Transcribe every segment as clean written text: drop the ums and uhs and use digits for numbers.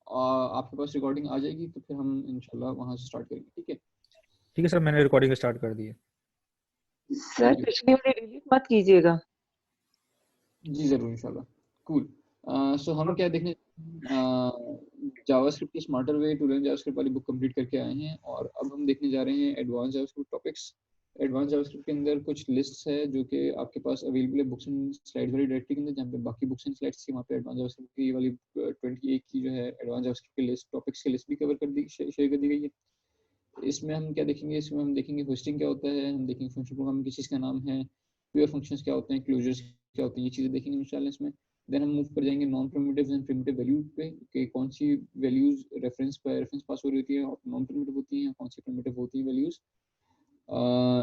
आपके पास रिकॉर्डिंग आ जाएगी तो फिर हम इंशाल्लाह वहाँ से स्टार्ट करेंगे। ठीक है? ठीक है सर, मैंने रिकॉर्डिंग स्टार्ट कर दी है। सर पिछली वाली डिलीट मत कीजिएगा। जी ज़रूर इंशाल्लाह। कूल। सो हम क्या देखने जावास्क्रिप्ट की smarter way to learn JavaScript वाली बुक कंप्लीट करके आए हैं और अब हम देखने जा रहे हैं advance JavaScript topics. Advance JavaScript के अंदर कुछ लिस्ट्स है जो कि आपके पास अवेलेबल है बुक्स एंड स्लाइड्स वाली डायरेक्टरी के अंदर, जहाँ पे बाकी बुक्स एंड स्लाइड्स थी वहाँ पे एडवांस जावास्क्रिप्ट की वाली 21 की जो है एडवांस जावास्क्रिप्ट की लिस्ट, टॉपिक्स की लिस्ट भी कवर कर दी, शेयर कर दी गई है। इसमें हम क्या देखेंगे, इसमें हम देखेंगे होस्टिंग क्या होता है, हम देखेंगे फंक्शन प्रोग्रामिंग किस चीज़ का नाम है, प्योर फंक्शंस क्या होते हैं, क्लोजर्स क्या होते हैं, ये चीज़ें देखेंगे इंशाल्लाह इसमें। देन हम मूव कर जाएंगे non primitive and primitive value पे कि कौन सी वैल्यूज रेफरेंस पास हो रही होती है और नॉन प्रिमिटिव होती हैं, कौन सी प्रिमिटिव होती हैं वैल्यूज।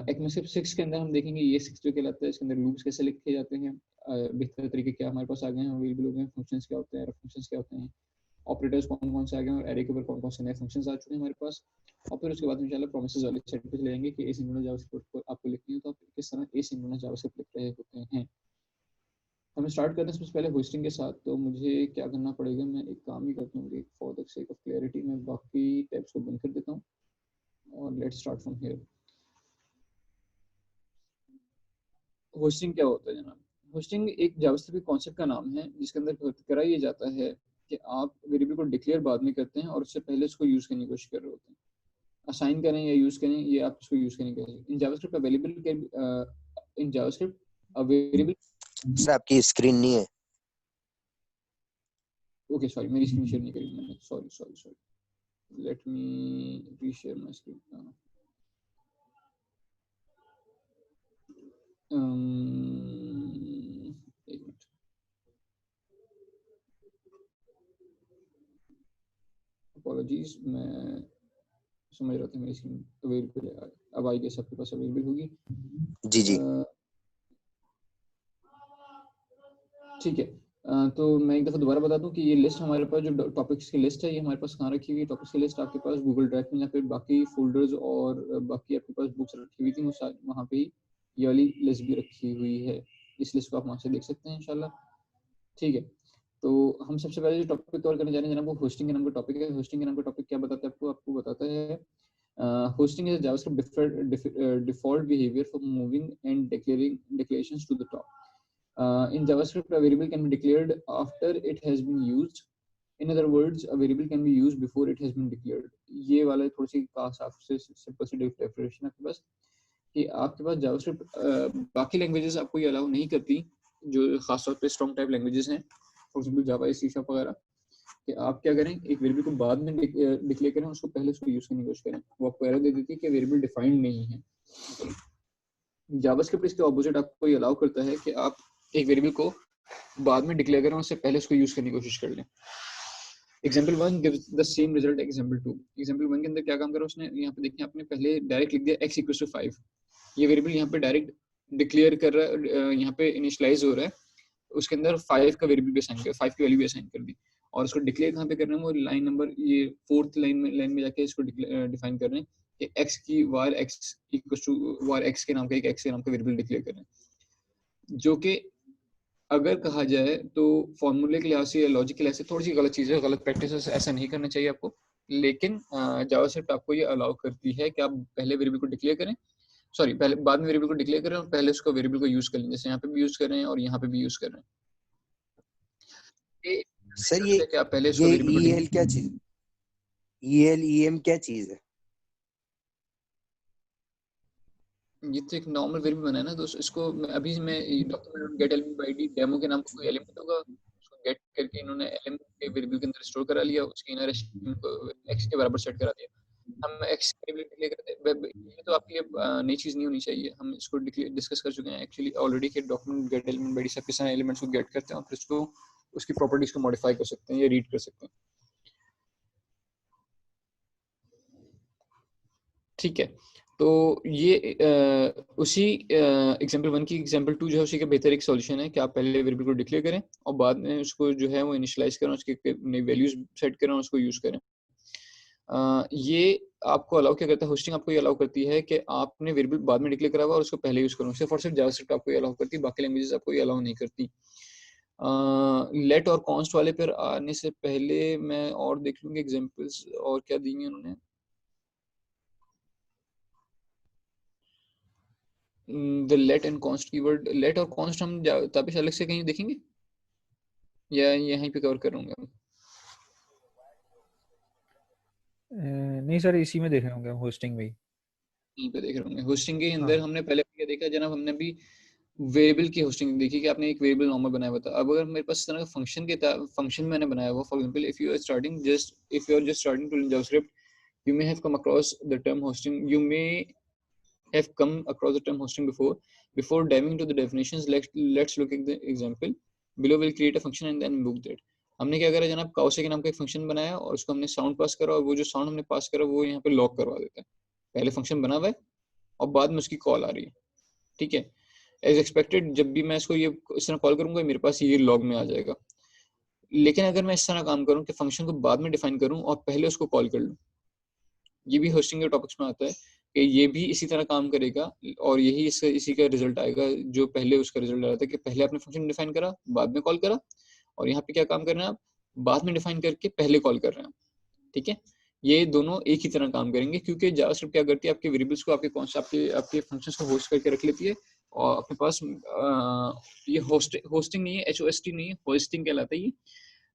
ECMAScript 6 के अंदर हम देखेंगे ये 6 जो कहलाता है, इसके अंदर लूप्स कैसे लिखे जाते हैं, बेहतर तरीके क्या हमारे पास आ गए हैं, अवेलेबल हो गए हैं, फंक्शंस क्या होते हैं, फंक्शंस क्या होते हैं, ऑपरेटर्स कौन कौन से आ गए हैं और एरे के ऊपर कौन कौन से नए फंक्शंस आ चुके हैं हमारे पास। और फिर उसके बाद इंशाल्लाह प्रोमिसेस वाले सेट पे लेंगे कि एसिंक्रोनस जावास्क्रिप्ट को आपको लिखनी है तो आप किस तरह एसिंक्रोनस जावास्क्रिप्ट लिख रहे होते हैं। हमें स्टार्ट करते हैं सबसे पहले होस्टिंग के साथ। तो मुझे क्या करना पड़ेगा, मैं एक काम ही करता हूँ, for the sake of clarity मैं बाकी टैब्स को बंद कर देता हूँ और let's start from here. Hosting क्या होता है जनाब? होस्टिंग एक जावास्क्रिप्ट कॉन्सेप्ट का नाम है जिसके अंदर करा ये जाता है कि आप वेरिएबल को डिक्लेयर बाद में करते हैं और उससे पहले उसको यूज करने की कोशिश कर रहे होते हैं। असाइन करें या यूज करें, ये आप इसको यूज करने के in JavaScript available in JavaScript available. Sir आपकी स्क्रीन नहीं है। ओके सॉरी, मेरी स्क्रीन शेयर नहीं करी मैंने, sorry, let me reshare my screen. एक मिनट, अपॉलॉजीज, मैं समझ रहा था मेरी स्क्रीन अवेलेबल है, अब आई गेस आपके पास अवेलेबल होगी। जी ठीक है। तो मैं एक दफ़ा दोबारा बता दूं कि ये लिस्ट हमारे पास जो टॉपिक्स की लिस्ट है ये हमारे पास कहाँ रखी हुई है। टॉपिक्स की लिस्ट आपके पास गूगल ड्राइव में या फिर बाकी फोल्डर्स और बाकी आपके पास बुक्स रखी हुई थी वहाँ पे ही ये वाली लिस्ट भी रखी हुई है। इस लिस्ट को आप वहाँ से देख सकते हैं इंशाल्लाह। ठीक है, तो हम सबसे पहले जो टॉपिक कवर करने जा रहे हैं जनाब वो होस्टिंग के नाम का टॉपिक है। होस्टिंग के नाम का टॉपिक क्या बताता है आपको बताता है hosting is a JavaScript default behavior for moving and declaring declarations to the top. In JavaScript, a variable can be declared after it has been used. In other words, a variable can be used before it has been declared. ये वाला थोड़ी सी साफ से simple सी definition आपके पास कि आपके पास JavaScript बाकी languages आपको ये अलाउ नहीं करती, जो खासतौर पे स्ट्रॉन्ग टाइप लैंग्वेजेस हैं, for example Java, C sharp वगैरह, कि आप क्या करें एक वेरिएबल को बाद में डिक्लेयर करें, उसको पहले उसको यूज करने की कोशिश करें। वो आपको एरर दे देती है कि वेरिएबल डिफाइंड नहीं है। जावास्क्रिप्ट इसके ऑपोजिट आपको ये अलाउ करता है कि आप एक वेरिएबल को बाद में डिक्लेयर करें, उससे पहले उसको यूज करने की कोशिश कर लें। Example 1 gives the same result example 2। Example 1 के अंदर क्या काम करा उसने, यहाँ पे देखिए आपने पहले डायरेक्ट लिख दिया x = 5। ये वेरिएबल यहाँ पे डायरेक्ट डिक्लेयर कर रहा है, यहाँ पे इनिशियलाइज हो रहा है, उसके अंदर 5 का वेरिएबल भी असाइन कर, 5 की वैल्यू भी असाइन कर दी और उसको डिक्लेयर कहाँ पे कर रहे हैं, वो लाइन नंबर ये 4th लाइन में जाके इसको डिफाइन कर रहे हैं कि x की var x = var x के नाम का एक x के नाम का वेरिएबल डिक्लेयर कर रहे हैं, जो कि अगर कहा जाए तो फॉर्मूले के लिहाज से या लॉजिक के लिहाज से थोड़ी सी गलत चीज़ है, गलत प्रैक्टिस है, ऐसा नहीं करना चाहिए आपको। लेकिन जावास्क्रिप्ट आपको ये अलाउ करती है कि आप पहले वेरिएबल को डिक्लेयर करें, सॉरी पहले बाद में वेरिएबल को डिक्लेयर करें और पहले उसको वेरिएबल को यूज कर लें, जैसे यहाँ पे भी यूज कर रहे हैं और यहाँ पे भी यूज कर रहे हैं। सर ये क्या पहले इसको वेरिएबल को EL क्या चीज, EL EM क्या चीज है? ये तो एक नॉर्मल वेरिएबल बना है ना, तो इसको अभी मैं document gate element by id demo के नाम का कोई एलिमेंट होगा, उसको गेट करके इन्होंने एलिमेंट के वेरिएबल के अंदर स्टोर करा लिया, उसकी इनर स्ट्रिंग को x के बराबर सेट करा दिया। हम x के वेरिएबल डिक्लेयर करते हैं, ये तो आपके लिए नई चीज नहीं होनी चाहिए, हम इसको डिस्कस कर चुके हैं एक्चुअली ऑलरेडी कि document gate element by id से किस तरह एलिमेंट्स को गेट करते हैं और फिर उसको उसकी प्रॉपर्टीज को मॉडिफाई कर सकते हैं या रीड कर सकते हैं। ठीक है, तो ये उसी एग्जांपल 1 की एग्जांपल 2 जो है उसी का बेहतर एक सॉल्यूशन है कि आप पहले वेरिएबल को डिक्लेयर करें और बाद में उसको जो है वो इनिशियलाइज करें, उसके नई वैल्यूज सेट करें और उसको यूज करें। ये आपको अलाउ क्या करता है, होस्टिंग आपको ये अलाउ करती है कि आपने वेरिएबल बाद में डिक्लेयर करा हुआ और उसको पहले यूज करो। सिर्फ और सिर्फ जावास्क्रिप्ट आपको ये अलाउ करती है, बाकी लैंग्वेजेस आपको ये अलाउ नहीं करती। लेट और कॉन्स्ट वाले पर आने से पहले मैं और देख लूंगी एग्जांपल्स और क्या दिए उन्होंने। The let and const keyword, let और कॉन्स्ट हम ताबिश अलग से कहीं देखेंगे या यहीं पे कवर करूंगा हम? नहीं सर, इसी में देख रहे होंगे, होस्टिंग में ही। यहीं पे देख रहे होंगे। होस्टिंग के हाँ अंदर हमने पहले क्या देखा जनाब, हमने भी वेरिएबल की होस्टिंग देखी कि आपने एक वेरिएबल नॉर्मल बनाया हुआ था। अब अगर मेरे पास इस तरह का फंक्शन मैंने बनाया हुआ, for example if you are just starting to learn JavaScript, you may have come across the term hosting. You may have come across the term hosting before. Before diving into the definitions, let's look at the example. Below we'll create a function and then invoke that. हमने क्या करा जनाब, काउसे के नाम का एक function बनाया और उसको हमने साउंड पास करा, और वो जो साउंड हमने पास करा वो यहाँ पे लॉक करवा देता है। पहले फंक्शन बना हुआ है और बाद में उसकी कॉल आ रही है, ठीक है। एज एक्सपेक्टेड जब भी मैं इसको ये इस तरह कॉल करूंगा मेरे पास ये लॉग में आ जाएगा। लेकिन अगर मैं इस तरह काम करूं कि फंक्शन को बाद में डिफाइन करूं और पहले उसको कॉल कर लूं, ये भी होस्टिंग के टॉपिक्स में आता है कि ये भी इसी तरह काम करेगा और यही इसी का रिजल्ट आएगा जो पहले उसका रिजल्ट आ रहा था कि पहले आपने फंक्शन डिफाइन करा बाद में कॉल करा, और यहाँ पे क्या काम कर रहे हैं आप, बाद में डिफाइन करके पहले कॉल कर रहे हैं, ठीक है। ये दोनों एक ही तरह काम करेंगे क्योंकि जावास्क्रिप्ट क्या करती है, आपके वेरिएबल्स को आपके फंक्शंस को होस्ट करके रख लेती है और अपने पास ये होस्टिंग नहीं है, HOST नहीं है, होस्टिंग कहलाता है ये।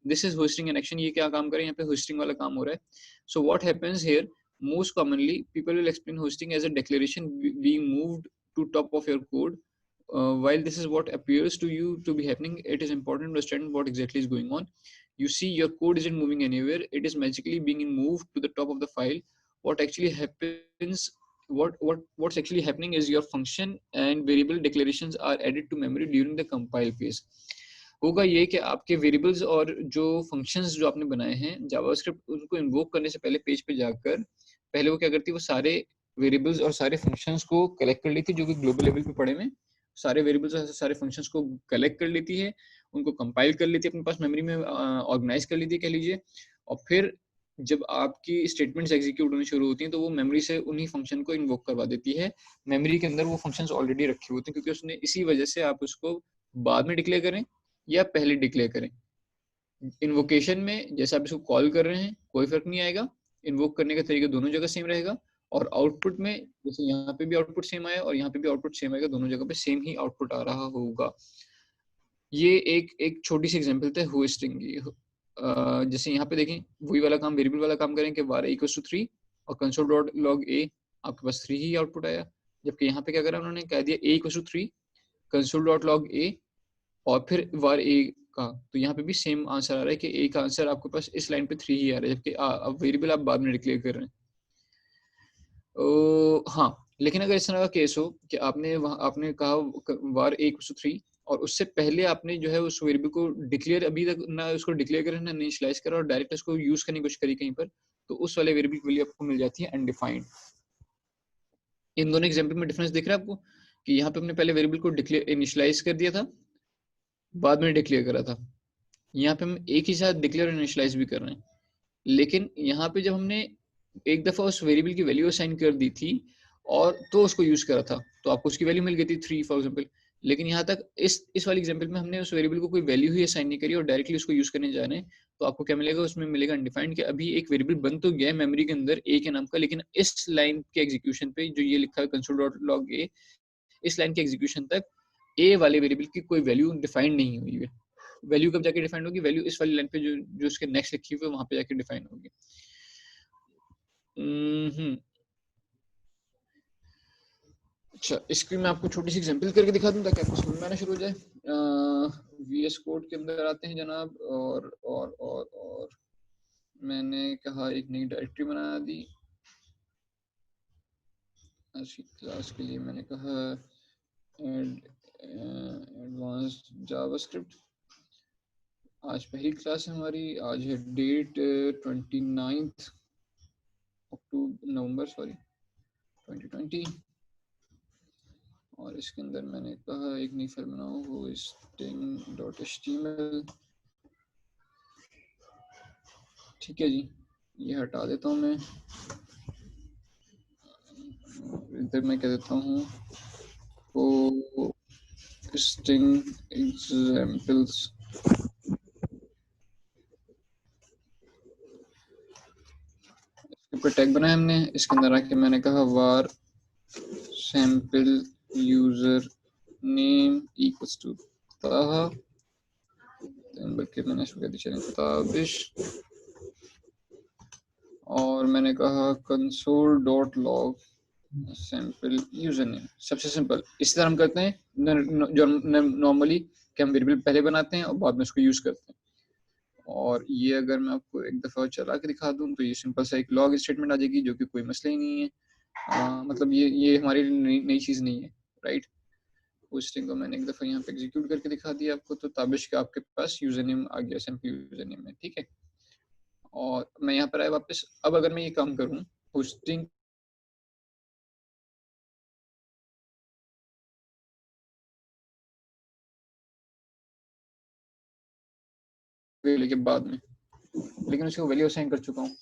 This is hosting in action. ये क्या काम करे, यहाँ पे होस्टिंग वाला काम हो रहा है। So what happens here, most commonly people will explain hosting as a declaration being moved to top of your code. While this is what appears to you to be happening, it is important to understand what exactly is going on. You see your code isn't moving anywhere, it is magically being moved to the top of the file. What actually happens, what's actually happening is your function and variable declarations are added to memory during the compile phase. होगा ये कि आपके variables और जो functions जो आपने बनाए हैं जावास्क्रिप्ट उनको इन्वोक करने से पहले पेज पे जाकर पहले वो क्या करती है, वो सारे वेरिएबल्स और सारे फंक्शंस को कलेक्ट कर लेती है जो कि ग्लोबल लेवल पे पड़े में सारे वेरिएबल्स और सारे फंक्शंस को कलेक्ट कर लेती है, उनको कंपाइल कर लेती है, अपने पास मेमोरी में ऑर्गेनाइज कर लेती है कह लीजिए। और फिर जब आपकी स्टेटमेंट्स एग्जीक्यूट होनी शुरू होती हैं तो वो मेमोरी से उन्हीं फंक्शन को इन्वोक करवा देती है। मेमोरी के अंदर वो फंक्शंस ऑलरेडी रखे होते हैं क्योंकि उसने इसी वजह से आप उसको बाद में डिक्लेयर करें या पहले डिक्लेयर करें। इन्वोकेशन में जैसे आप इसको कॉल कर रहे हैं कोई फर्क नहीं आएगा, इन्वोक करने का तरीका दोनों जगह सेम रहेगा। और आउटपुट में जैसे यहाँ पे भी आउटपुट सेम आया और यहाँ पे भी आउटपुट सेम आएगा, दोनों जगह पे सेम ही आउटपुट आ रहा होगा। ये एक छोटी सी एग्जांपल थे होस्टिंग की। जैसे यहाँ पे देखें वही वाला काम वेरिएबल वाला काम करें कि var equals to 3 और console.log a, आपके पास 3 ही आउटपुट आया। जबकि यहाँ पे क्या करा उन्होंने, कह दिया a equals to 3 console.log a और फिर var a का, तो यहाँ पे भी सेम आंसर आ रहा है कि a का आंसर आपके पास इस लाइन पे 3 ही आ रहा है, जबकि अब वेरिएबल आप बाद में डिक्लेयर कर रहे हैं। हाँ, लेकिन अगर इस तरह का केस हो कि आपने कहा var a equals to 3 और उससे पहले आपने जो है उस वेरिएबल को डिक्लेयर अभी तक ना उसको डिक्लेयर करा ना इनिशियलाइज करा और डायरेक्ट उसको यूज करने की कोशिश करी कहीं पर, तो उस वाले वेरिएबल की वैल्यू आपको मिल जाती है अनडिफाइंड। इन दोनों एग्जांपल में डिफरेंस दिख रहा है आपको कि यहाँ पे हमने पहले वेरिएबल को डिक्लेयर इनिशियलाइज कर दिया था, बाद में डिक्लेयर करा था। यहाँ पे हम एक ही साथ डिक्लेयर और इनिशियलाइज भी कर रहे हैं, लेकिन यहाँ पे जब हमने एक दफा उस वेरिएबल की वैल्यू असाइन कर दी थी और तो उसको यूज करा था तो आपको उसकी वैल्यू मिल गई थी 3 फॉर एग्जांपल। लेकिन यहाँ तक इस वाले एग्जांपल में हमने उस वेरिएबल को कोई वैल्यू ही असाइन नहीं करी और डायरेक्टली उसको यूज करने जा रहे हैं, तो आपको क्या मिलेगा, उसमें मिलेगा अनडिफाइंड। कि अभी एक वेरिएबल बन तो गया मेमोरी के अंदर a के नाम का, लेकिन इस लाइन के एग्जीक्यूशन पे जो ये लिखा है console.log a, इस लाइन के एग्जीक्यूशन तक a वाले वेरिएबल की कोई वैल्यू डिफाइंड नहीं हुई है। वैल्यू कब जाके डिफाइंड होगी, वैल्यू इस वाली लाइन पे जो उसके नेक्स्ट लिखी हुई है वहां पे जाके डिफाइन होगी। अच्छा, इसकी मैं आपको छोटी सी एग्जांपल करके दिखा दूं ताकि आपको समझ में आना शुरू हो जाए। VS कोड के अंदर आते हैं जनाब और मैंने कहा एक नई डायरेक्टरी बना दी आज की क्लास के लिए। मैंने कहा एडवांस्ड जावास्क्रिप्ट। आज पहली क्लास है हमारी, आज है डेट 29 नवंबर 2020 और इसके अंदर मैंने कहा एक नई फाइल बनाओ hosting.html। ठीक है जी, ये हटा देता हूँ मैं, इधर मैं कह देता हूँ hosting examples का टैग बनाया हमने, इसके अंदर आके मैंने कहा var sample user name equals to ताहा, बल्कि मैंने इसको कह दिया ताबिश, और मैंने कहा console.log sample username। सबसे सिंपल इसी तरह हम करते हैं जो नॉर्मली कि हम वेरिएबल पहले बनाते हैं और बाद में उसको यूज करते हैं। और ये अगर मैं आपको एक दफ़ा चला के दिखा दूं तो ये सिंपल सा एक लॉग स्टेटमेंट आ जाएगी, जो कि कोई मसला ही नहीं है। मतलब ये हमारी नई चीज़ नहीं है, राइट। उस स्ट्रिंग को मैंने एक दफ़ा यहाँ पे एग्जीक्यूट करके दिखा दिया आपको, तो ताबिश का आपके पास यूज़र नेम आ गया, सैम्पल यूज़र नेम है, ठीक है। और मैं यहाँ पर आया वापस। अब अगर मैं ये काम करूँ होस्टिंग के बाद में, लेकिन उसको वैल्यू असाइन कर चुका हूँ,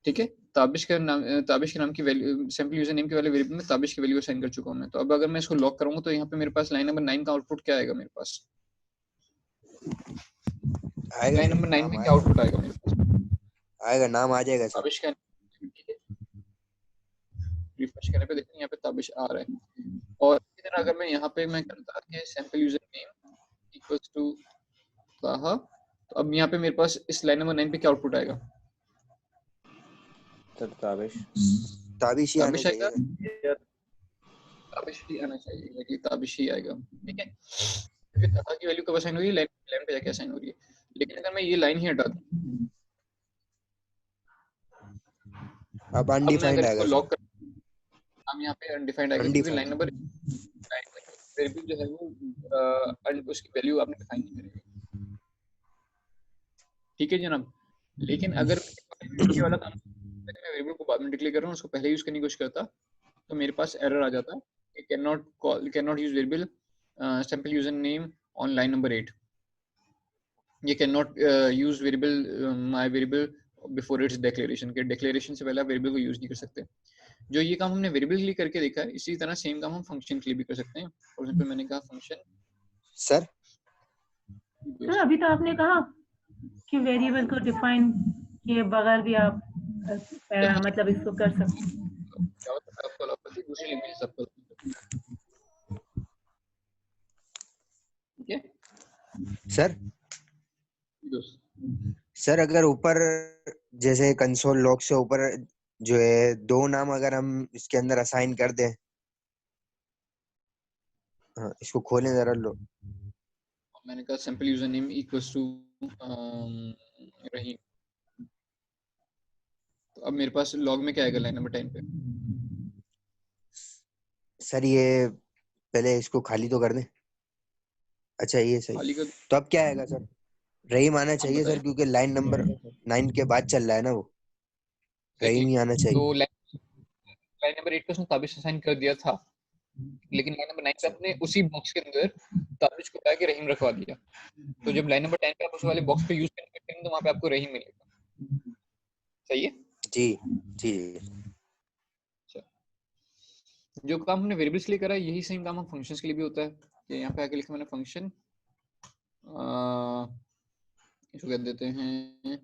ठीक है। ताबिश के नाम की वैल्यू, सैम्पल यूजर नेम के वाले वेरिएबल में ताबिश की वैल्यू असाइन कर चुका हूँ मैं। तो अब अगर मैं इसको लॉक करूंगा तो यहाँ पे मेरे पास लाइन नंबर 9 का आउटपुट क्या आएगा मेरे पास? लाइन नंबर 9 में क्या आउटपुट आएगा मेरे पास? आएगा, नाम आ जाएगा सर। ताबिश का, रिफ्रेश करने पे देखते हैं यहाँ पे ताबिश आ रहा है। और इसी तरह अगर मैं यहाँ पे मैं करता कि sample user name equals to Taha, तो अब यहाँ पे मेरे पास इस लाइन नंबर 9 पे क्या आउटपुट आएगा? ताबिश ही आना चाहिए। ताबिश ही आना चाहिए, एग्जैक्टली ताबिश ही आएगा, ठीक है। क्योंकि ताहा की वैल्यू कब असाइन हो रही है? लाइन पे जाके असाइन हो रही है। लेकिन अगर मैं ये लाइन ही हटा दूं, अब अनडिफाइंड आएगा लॉक कर, हम यहाँ पे अनडिफाइंड आएगा क्योंकि लाइन नंबर वेरिएबल जो है वो उसकी वैल्यू आपने डिफाइन नहीं करेगी, ठीक है जनाब। लेकिन अगर ये वाला काम मैं वेरिएबल को बाद में डिक्लेयर कर रहा हूँ, उसको पहले यूज करने की कोशिश करता, तो मेरे पास एरर आ जाता है, can not use variable sample user name on line number 8। ये can not use variable my variable before it's declaration, के डिक्लेरेशन से पहले आप वेरिएबल को यूज नहीं कर सकते। जो ये काम हमने वेरिएबल के लिए करके देखा है, इसी तरह सेम काम हम फंक्शन के लिए भी कर सकते हैं। फॉर एग्जांपल मैंने कहा फंक्शन सर अभी तो आपने कहा कि वेरिएबल को डिफाइन किए बगैर भी आप मतलब इसको कर सकते हैं। दूसरी लैंग्वेज सबको, ठीक है सर अगर ऊपर जैसे कंसोल लॉग से ऊपर जो है दो नाम अगर हम इसके अंदर असाइन कर दें, हाँ इसको खोलें जरा लो। मैंने कहा sample user name equals to Rahim, तो अब मेरे पास लॉग में क्या आएगा लाइन नंबर 10 पे? सर ये पहले इसको खाली तो कर दें। अच्छा ये सही, खाली कर, तो अब क्या आएगा सर? रहीम आना चाहिए सर, क्योंकि लाइन नंबर 9 के बाद चल रहा है ना, वो रहीम ही आना चाहिए। तो लाइन नंबर 8 पे उसने ताबिश असाइन कर दिया था, लेकिन लाइन नंबर 9 पे अपने उसी बॉक्स के अंदर ताबिश को लगा के रहीम रखवा दिया। तो जब लाइन नंबर 10 पे आप उस वाले बॉक्स पे यूज करेंगे तो वहां पे आपको रहीम मिलेगा, सही है जी जी। अच्छा, जो काम हमने वेरिएबल्स के लिए करा है यही सेम काम हम फंक्शंस के लिए भी होता है। कि यहाँ पे आके लिखा मैंने फंक्शन, इसको कह देते हैं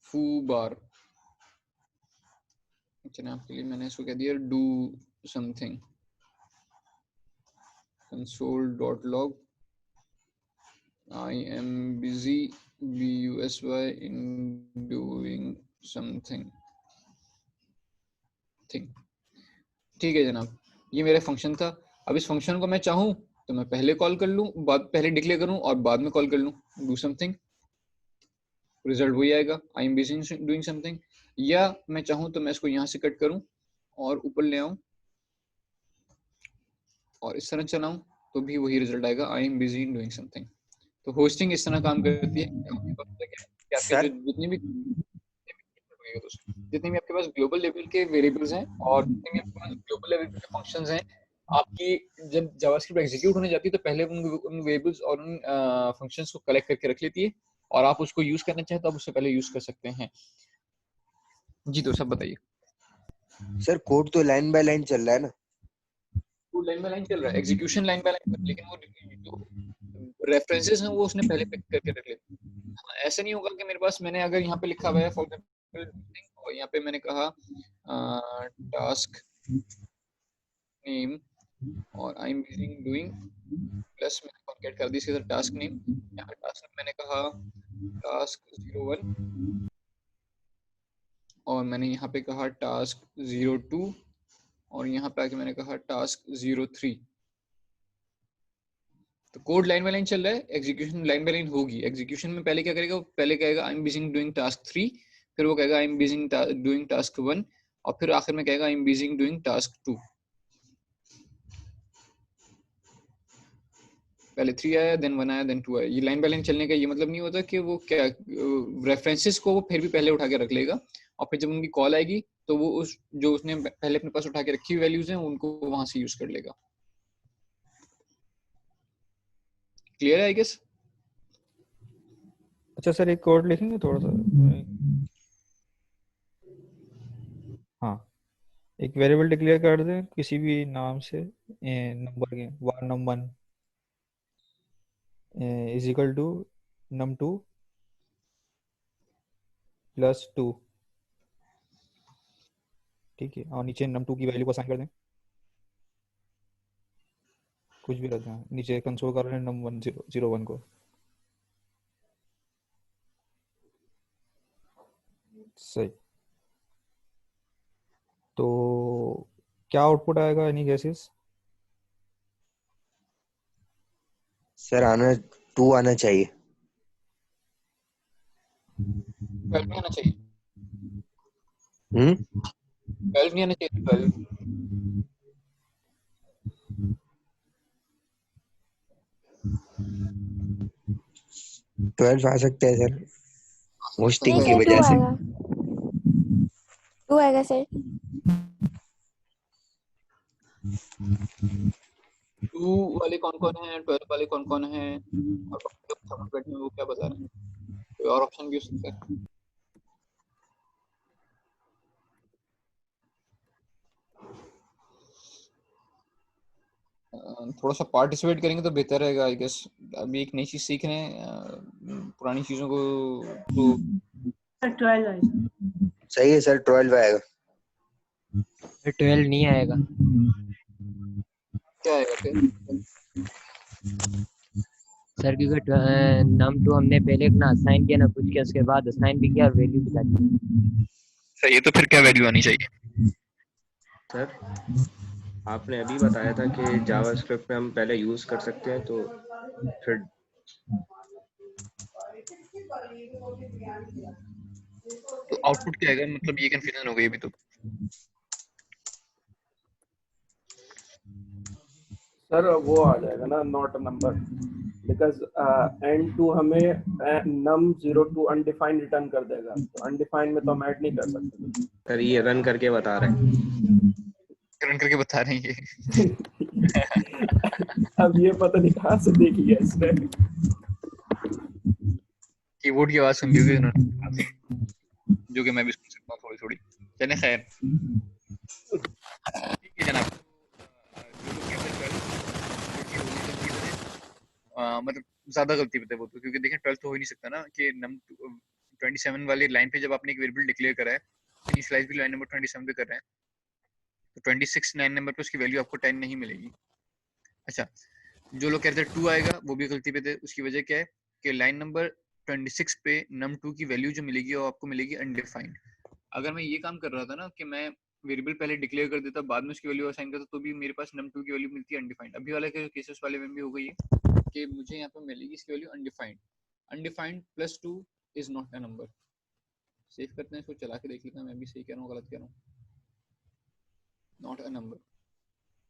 फू बार। चलिए आपके लिए मैंने इसको कह दिया do something console.log I am busy busy in doing something thing, ठीक है जनाब। ये मेरा फंक्शन था। अब इस फंक्शन को मैं चाहूँ तो मैं पहले कॉल कर लूँ, पहले डिक्लेयर करूँ और बाद में कॉल कर लूँ डू समथिंग, रिजल्ट वही आएगा I am busy doing something. या मैं चाहूँ तो मैं इसको यहाँ से कट करूँ और ऊपर ले आऊँ और इस तरह चलाऊं तो भी वही रिजल्ट आएगा I am busy in doing something. तो होस्टिंग इस तरह काम करती है कि आपके जितने भी आपके पास ग्लोबल लेवल के वेरिएबल्स हैं और जितने भी आपके पास ग्लोबल लेवल के फंक्शंस हैं, आपकी जब जावास्क्रिप्ट एग्जीक्यूट होने जाती है तो पहले उन वेरिएबल्स और उन फंक्शंस को कलेक्ट करके रख लेती है, और आप उसको यूज करना चाहें तो आप उससे पहले यूज कर सकते हैं। जी तो सब बताइए सर। कोड तो लाइन बाय लाइन चल रहा है ना? लाइन बाय लाइन चल रहा है, एग्जीक्यूशन लाइन बाय लाइन, लेकिन वो जो रेफरेंसेस हैं वो उसने पहले पिक करके रख लेते हैं। ऐसा नहीं होगा कि मेरे पास मैंने अगर यहाँ पे लिखा हुआ है फॉर एग्जांपल और यहाँ पे मैंने कहा टास्क नेम और I am busy doing plus मैंने कॉन्केट कर दी इसके साथ टास्क नेम। यहाँ पे टास्क नेम मैंने कहा टास्क 01 और मैंने यहाँ पे कहा टास्क 02 और यहाँ पे आके मैंने कहा टास्क 03। तो कोड लाइन बाय लाइन चल रहा है, एग्जीक्यूशन लाइन बाय लाइन होगी। एग्जीक्यूशन में पहले क्या करेगा, वो पहले कहेगा I am busy doing task 3, फिर वो कहेगा I am busy doing task 1 और फिर आखिर में कहेगा I am busy doing task 2। पहले 3 आया, देन 1 आया, देन 2 आया। ये लाइन बाय लाइन चलने का ये मतलब नहीं होता कि वो क्या रेफरेंसेस को वो फिर भी पहले उठा के रख लेगा और फिर जब उनकी कॉल आएगी तो वो उस जो उसने पहले अपने पास उठा के रखी हुई वैल्यूज हैं उनको वहां से यूज कर लेगा। क्लियर है आई गेस? अच्छा सर एक कोड लिखेंगे थोड़ा सा? हाँ, एक वेरिएबल डिक्लेयर कर दें किसी भी नाम से, नंबर के var num1 is equal to num2 plus 2, ठीक है, और नीचे num2 की वैल्यू को असाइन कर दें, कुछ भी रख दें, नीचे कंसोल कर रहे हैं num1 01 को। सही, तो क्या आउटपुट आएगा एनी गेसेस? सर 2 आना चाहिए। 12 नहीं आना चाहिए। 12 नहीं आना चाहिए। 12 आ सकते हैं सर, होस्टिंग नहीं की सर, 2 वजह से। आएगा, 2 आएगा सर। 2 वाले कौन कौन है, 12 वाले कौन कौन है और बैठे हैं वो क्या बता रहे हैं? कोई और ऑप्शन भी हो सकता है। थोड़ा सा पार्टिसिपेट करेंगे तो बेहतर रहेगा आई गेस। अभी एक नई चीज सीख रहे हैं, पुरानी चीजों को तो 12 आएगा। सही है सर, 12 आएगा। 12 नहीं आएगा। क्या आएगा फिर? सर क्योंकि num2 हमने पहले अपना असाइन किया ना, कुछ किया उसके बाद असाइन भी किया और वैल्यू भी डाली। सही है, तो फिर क्या वैल्यू आनी चाहिए? सर आपने अभी बताया था कि जावास्क्रिप्ट में हम पहले यूज कर सकते हैं, तो फिर तो आउटपुट क्या आएगा, मतलब ये कंफ्यूजन हो गई अभी तो। सर वो आ जाएगा ना not a number, because n2 हमें num02 अनडिफाइंड रिटर्न कर देगा, तो अनडिफाइंड में तो हम ऐड नहीं कर सकते। सर ये रन करके बता रहे हैं। रन करके बता रहे हैं ये। अब ये पता नहीं कहाँ से देख लिया इसने। कीबोर्ड की आवाज सुन ली होगी उन्होंने, जो कि मैं भी सुन सकता हूँ थोड़ी थोड़ी। चलिए खैर, ठीक है जनाब। मतलब ज्यादा गलती बताए वो तो, क्योंकि देखें 12 तो हो ही नहीं सकता ना कि नम 27 वाली लाइन पे जब आपने एक वेरिएबल डिक्लेयर करा है, इनिशियलाइज भी लाइन नंबर 27 पे कर रहे हैं, तो 26 लाइन नंबर पे उसकी वैल्यू आपको 10 नहीं मिलेगी। अच्छा, जो लोग कहते हैं 2 आएगा वो भी गलती पे थे। उसकी वजह क्या है कि लाइन नंबर 26 पे num2 की वैल्यू जो मिलेगी वो आपको मिलेगी अनडिफाइंड। अगर मैं ये काम कर रहा था ना कि मैं वेरिएबल पहले डिक्लेयर कर देता, बाद में उसकी वैल्यू असाइन करता, तो भी मेरे पास num2 की वैल्यू मिलती है अनडिफाइंड। अभी वाले केसेस वाले में भी हो गई है कि मुझे यहाँ पे मिलेगी इसकी value undefined. Undefined plus 2 is not a number. Save करते हैं इसको, चला के देख लेते हैं मैं भी सही कह रहा हूँ गलत कह रहा हूँ। नॉट अ नंबर,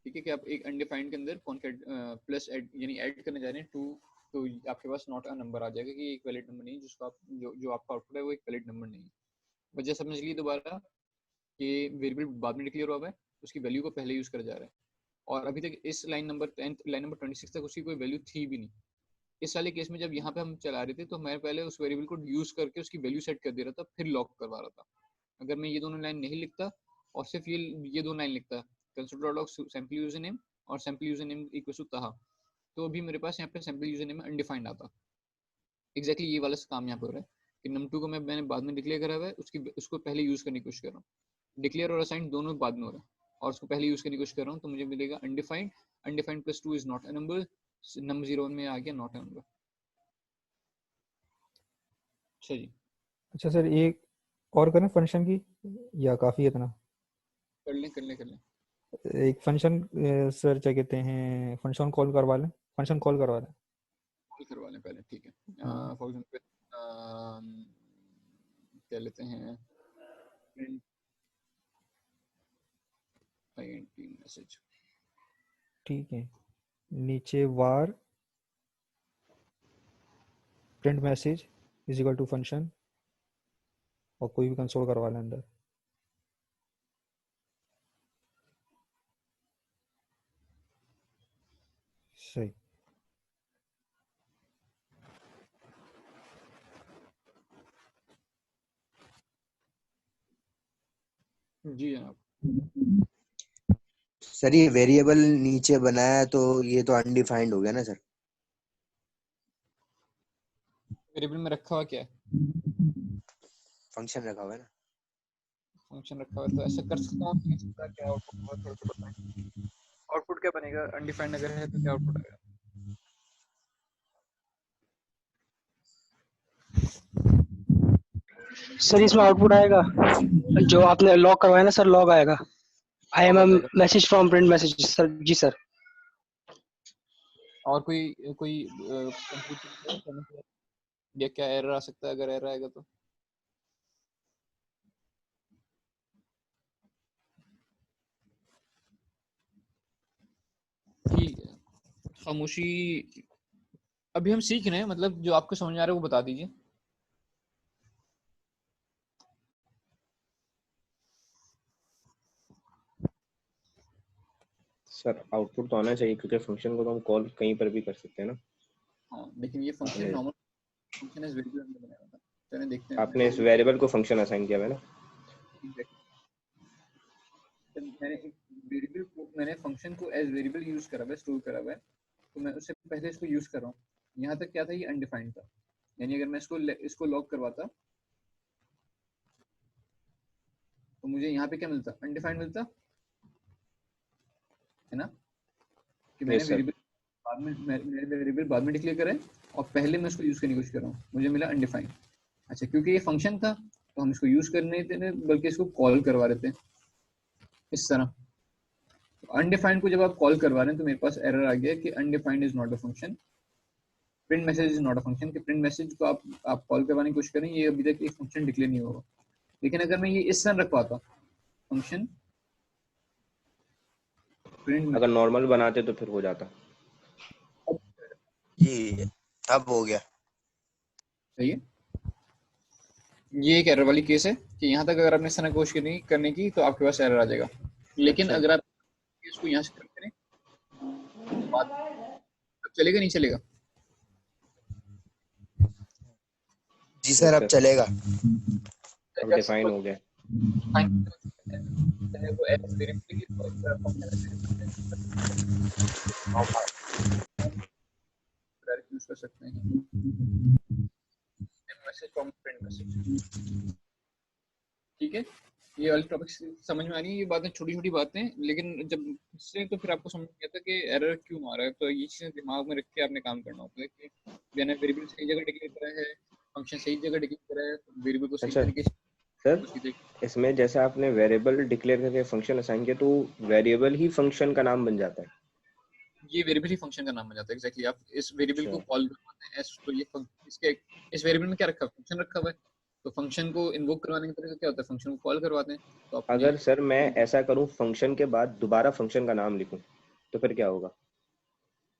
ठीक है, कि आप एक अनडिफाइंड के अंदर कॉन्केट प्लस ऐड यानी ऐड करने जा रहे हैं 2, तो आपके पास नॉट अ नंबर आ जाएगा कि एक वैलिड नंबर नहीं, जिसको आप जो आपका आउटपुट है वो एक वैलिड नंबर नहीं है। वजह समझ ली दोबारा कि वेरिएबल बाद में डिक्लेयर हुआ है, उसकी वैल्यू को पहले यूज करा जा रहा है, और अभी तक इस लाइन नंबर 26 तक उसकी कोई वैल्यू थी भी नहीं। इस वाले केस में जब यहाँ पे हम चला रहे थे तो मैं पहले उस वेरिएबल को यूज करके उसकी वैल्यू सेट कर दे रहा था, फिर लॉक करवा रहा था। अगर मैं ये दोनों लाइन नहीं लिखता और सिर्फ ये दोनों लाइन लिखता, console.log सैंपल यूजर नेम और sample user name equal to Taha, तो अभी मेरे पास यहाँ पे सैंपल यूजर नेम अनडिफाइंड आता। एग्जैक्टली ये वाला काम यहाँ पे हो रहा है कि num2 को मैंने बाद में डिक्लेयर करा हुआ है, उसको पहले यूज करने की कोशिश कर रहा हूँ। डिक्लेयर और असाइन दोनों बाद में हो रहा है और उसको पहले यूज करने की कोशिश कर रहा हूँ, तो मुझे मिलेगा undefined, undefined plus 2 is not a number, number 0 में आ गया नॉट अ नंबर। अच्छा जी, अच्छा सर, एक और करें फंक्शन की या काफ़ी है इतना? कर लें। एक फंक्शन सर क्या कहते हैं, फंक्शन कॉल करवा लें, फंक्शन कॉल करवा लें। कॉल करवा लें पहले, ठीक है। हाँ फॉर एग्जांपल क्या लेते हैं, प्रिंट आईएनटी मैसेज, ठीक है। नीचे var print message is equal to function, और कोई भी कंसोल करवा लें अंदर। सही। जी जनाब। सर ये वेरिएबल नीचे बनाया तो ये तो अनडिफाइंड हो गया ना सर? वेरिएबल में रखा हुआ क्या है? फंक्शन रखा हुआ है ना। फंक्शन रखा हुआ है, तो ऐसा कर सकता हूँ, लेकिन इसका क्या आउटपुट होगा थोड़ा सा बताएं। आउटपुट क्या बनेगा अनडिफाइंड अगर है तो क्या आउटपुट आएगा? सर इसमें आउटपुट आएगा जो आपने लॉग करवाया ना सर, लॉग आएगा। I am message from print message sir. जी सर। और कोई कंफ्यूजन या क्या एरर आ सकता है? अगर एरर आएगा तो ठीक है। खामोशी, अभी हम सीख रहे हैं, मतलब जो आपको समझ आ रहा है वो बता दीजिए। सर आउटपुट तो आना चाहिए क्योंकि फंक्शन को तो हम कॉल कहीं पर भी कर सकते हैं ना। हाँ, लेकिन ये फंक्शन नॉर्मल फंक्शन इस वेरिएबल में बनाया था, चलिए देखते हैं। आपने इस वेरिएबल को फंक्शन असाइन किया है ना। मैंने एक वेरिएबल को, मैंने फंक्शन को एज वेरिएबल यूज करा हुआ है, स्टोर करा हुआ है, तो मैं उससे पहले इसको यूज कर रहा हूँ। यहाँ तक क्या था, ये अनडिफाइंड था, यानी अगर मैं इसको लॉक करवाता तो मुझे यहाँ पे क्या मिलता? अनडिफाइंड मिलता है ना, कि मैंने वेरिएबल बाद में डिक्लेयर करा है और पहले मैं उसको यूज करने की कोशिश कर रहा हूँ, मुझे मिला अनडिफाइंड। अच्छा, क्योंकि ये फंक्शन था तो हम इसको यूज कर नहीं थे, बल्कि इसको कॉल करवा रहे थे इस तरह। अनडिफाइंड को जब आप कॉल करवा रहे हैं तो मेरे पास एरर आ गया कि undefined is not a function, print message is not a function, कि प्रिंट मैसेज को आप कॉल करवाने की कोशिश करें, ये अभी तक एक फंक्शन डिक्लेयर नहीं होगा। लेकिन अगर मैं ये इस तरह रख पाता, फंक्शन प्रिंट, अगर नॉर्मल बनाते तो फिर हो जाता। जी अब हो गया। सही है। ये एक एरर वाली केस है कि यहाँ तक अगर आपने इस तरह कोशिश करने की तो आपके पास एरर आ जाएगा। लेकिन अच्छा। अगर आप इसको यहाँ से करें बात चलेगा, नहीं चलेगा? जी सर अब चलेगा। अब डिफाइन हो गया। वो एज वेरिएबल की यूज कर सकते हैं, मैसेज फ्रॉम प्रिंट मैसेज। ठीक है, ये वाली टॉपिक समझ में आ रही है। ये बातें छोटी छोटी बातें, लेकिन जब इससे तो फिर आपको समझ में आता है कि एरर क्यों आ रहा है। तो ये चीजें दिमाग में रख के आपने काम करना होता है कि मैंने वेरिएबल सही जगह डिक्लेयर करा है, फंक्शन सही जगह डिक्लेयर करा है, वेरिएबल को सही अच्छा तरीके से सर, इसमें जैसे आपने वेरिएबल डिक्लेयर करके फंक्शन असाइन किया तो वेरिएबल ही फंक्शन का नाम बन जाता है। ये वेरिएबल ही फंक्शन का नाम बन जाता है। एग्जैक्टली, आप इस वेरिएबल को कॉल करवाते हैं एस, तो ये इसके इस वेरिएबल में क्या रखा है? फंक्शन रखा हुआ है, तो फंक्शन को इन्वोक करवाने का तरीका क्या होता है? फंक्शन को कॉल करवाते हैं। तो अगर सर मैं ऐसा करूं फंक्शन के बाद दोबारा फंक्शन का नाम लिखूं तो फिर क्या होगा?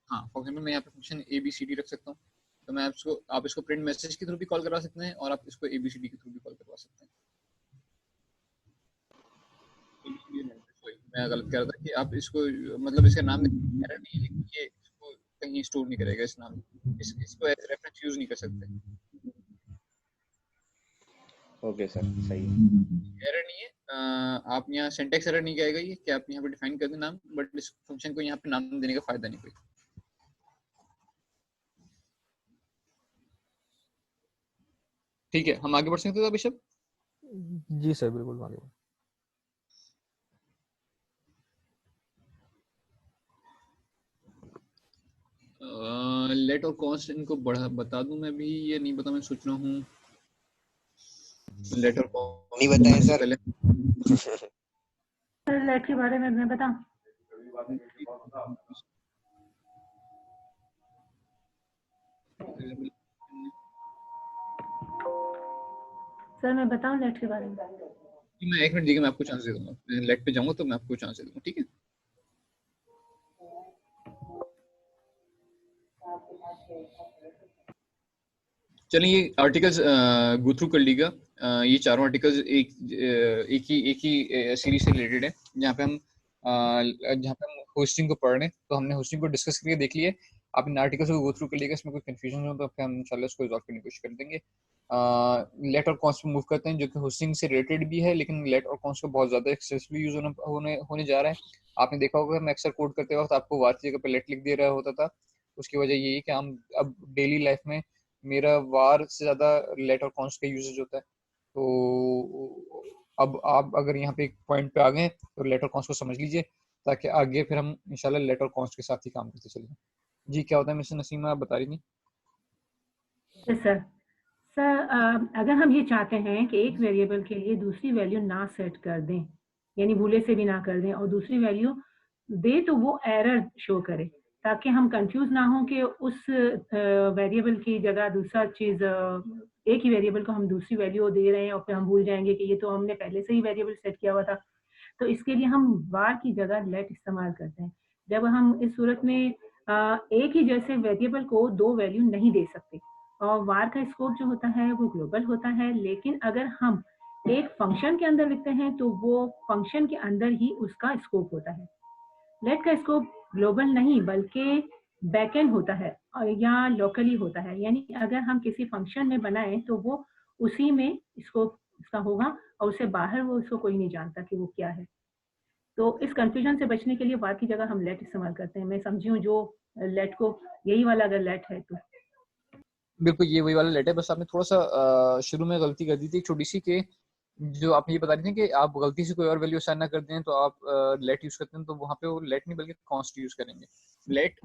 हाँ, फॉर एग्जांपल मैं यहाँ पे फंक्शन ABCD रख सकता हूँ, तो मैं आप इसको प्रिंट मैसेज के थ्रू भी कॉल करवा सकते हैं और आप इसको ABCD के थ्रू भी कॉल करवा सकते हैं। मैं गलत कह रहा था कि आप इसको, मतलब इसका नाम एरर नहीं है, लेकिन ये इसको कहीं स्टोर नहीं करेगा, इस नाम इसको एज रेफरेंस यूज नहीं कर सकते। ओके सर, सही है। एरर नहीं है, आप यहाँ सिंटैक्स एरर नहीं कहेगा ये कि आप यहाँ पे डिफाइन कर दें नाम, बट इस फंक्शन को यहाँ पे नाम देने का फायदा नहीं कोई। ठीक है, हम आगे बढ़ सकते हैं अभी सब? जी सर, बिल्कुल आगे बढ़ो। लेट और कॉन्स्ट इनको बढ़ा बता दूं मैं भी, ये नहीं बता, मैं सोच रहा हूँ लेट और नहीं कॉन्स्ट बताएं बताने से सर। पहले सर लेट के बारे में मैं बताऊं? सर मैं बताऊं लेट के बारे में? मैं 1 मिनट देखिए, मैं आपको चांस दे दूंगा, लेट पे जाऊंगा तो मैं आपको चांस दे दूंगा, ठीक है? चलिए ये आर्टिकल्स गो थ्रू कर लीजिएगा। ये चारों आर्टिकल्स एक ही सीरीज से रिलेटेड है, जहाँ पे हम होस्टिंग को पढ़ रहे हैं। तो हमने होस्टिंग को डिस्कस करके देख लिया है। आप इन आर्टिकल्स को गो थ्रू कर लीजिएगा, इसमें कोई कंफ्यूजन हो तो हम इंशाल्लाह इसको रिजॉल्व करने की कोशिश कर देंगे। लेट और कॉन्स्ट पे मूव करते हैं, जो कि होस्टिंग से रिलेटेड भी है, लेकिन लेट और कॉन्स्ट का बहुत ज्यादा एक्सेसिवली यूज होने जा रहा है। आपने देखा होगा मैं अक्सर कोड करते वक्त आपको वार की जगह पे लेट लिख दे रहा होता था। उसकी वजह ये है कि हम अब डेली लाइफ में मेरा वार से ज्यादा लेट और कॉन्स्ट का यूजेज होता है। तो अब आप अगर यहाँ पे एक पॉइंट पे आ गए तो लेट और कॉन्स्ट को समझ लीजिए, ताकि आगे फिर हम इंशाल्लाह लेट और कॉन्स्ट के साथ ही काम करते चलें। जी क्या होता है मिस्टर नसीमा, आप बता रही थी? सर सर अगर हम ये चाहते हैं कि एक वेरिएबल के लिए दूसरी वैल्यू ना सेट कर दें, यानी भूले से भी ना कर दें, और दूसरी वैल्यू दे तो वो एरर शो करे, ताकि हम कंफ्यूज ना हो कि उस वेरिएबल की जगह दूसरा चीज, एक ही वेरिएबल को हम दूसरी वैल्यू दे रहे हैं और फिर हम भूल जाएंगे कि ये तो हमने पहले से ही वेरिएबल सेट किया हुआ था। तो इसके लिए हम वार की जगह लेट इस्तेमाल करते हैं। जब हम इस सूरत में एक ही जैसे वेरिएबल को दो वैल्यू नहीं दे सकते, और वार का स्कोप जो होता है वो ग्लोबल होता है, लेकिन अगर हम एक फंक्शन के अंदर लिखते हैं तो वो फंक्शन के अंदर ही उसका स्कोप होता है। लेट का स्कोप ग्लोबल नहीं बल्कि बैकएंड होता है या लोकली होता है, यानी अगर हम किसी फंक्शन में बनाएं तो वो उसी में स्कोप इसका होगा, और उससे बाहर वो उसको कोई नहीं जानता कि वो क्या है। तो इस कंफ्यूजन से बचने के लिए वार की जगह हम लेट इस्तेमाल करते हैं। मैं समझी हूँ जो लेट को यही वाला अगर लेट है तो। बिल्कुल ये वही वाला लेट है, बस आपने थोड़ा सा शुरू में गलती कर दी थी छोटी सी, कि जो आप ये बता रहे थे कि आप गलती से कोई और वैल्यू असाइन ना कर दें तो आप लेट यूज करते हैं, तो वहाँ पे वो लेट नहीं बल्कि कॉन्स्ट यूज करेंगे। लेट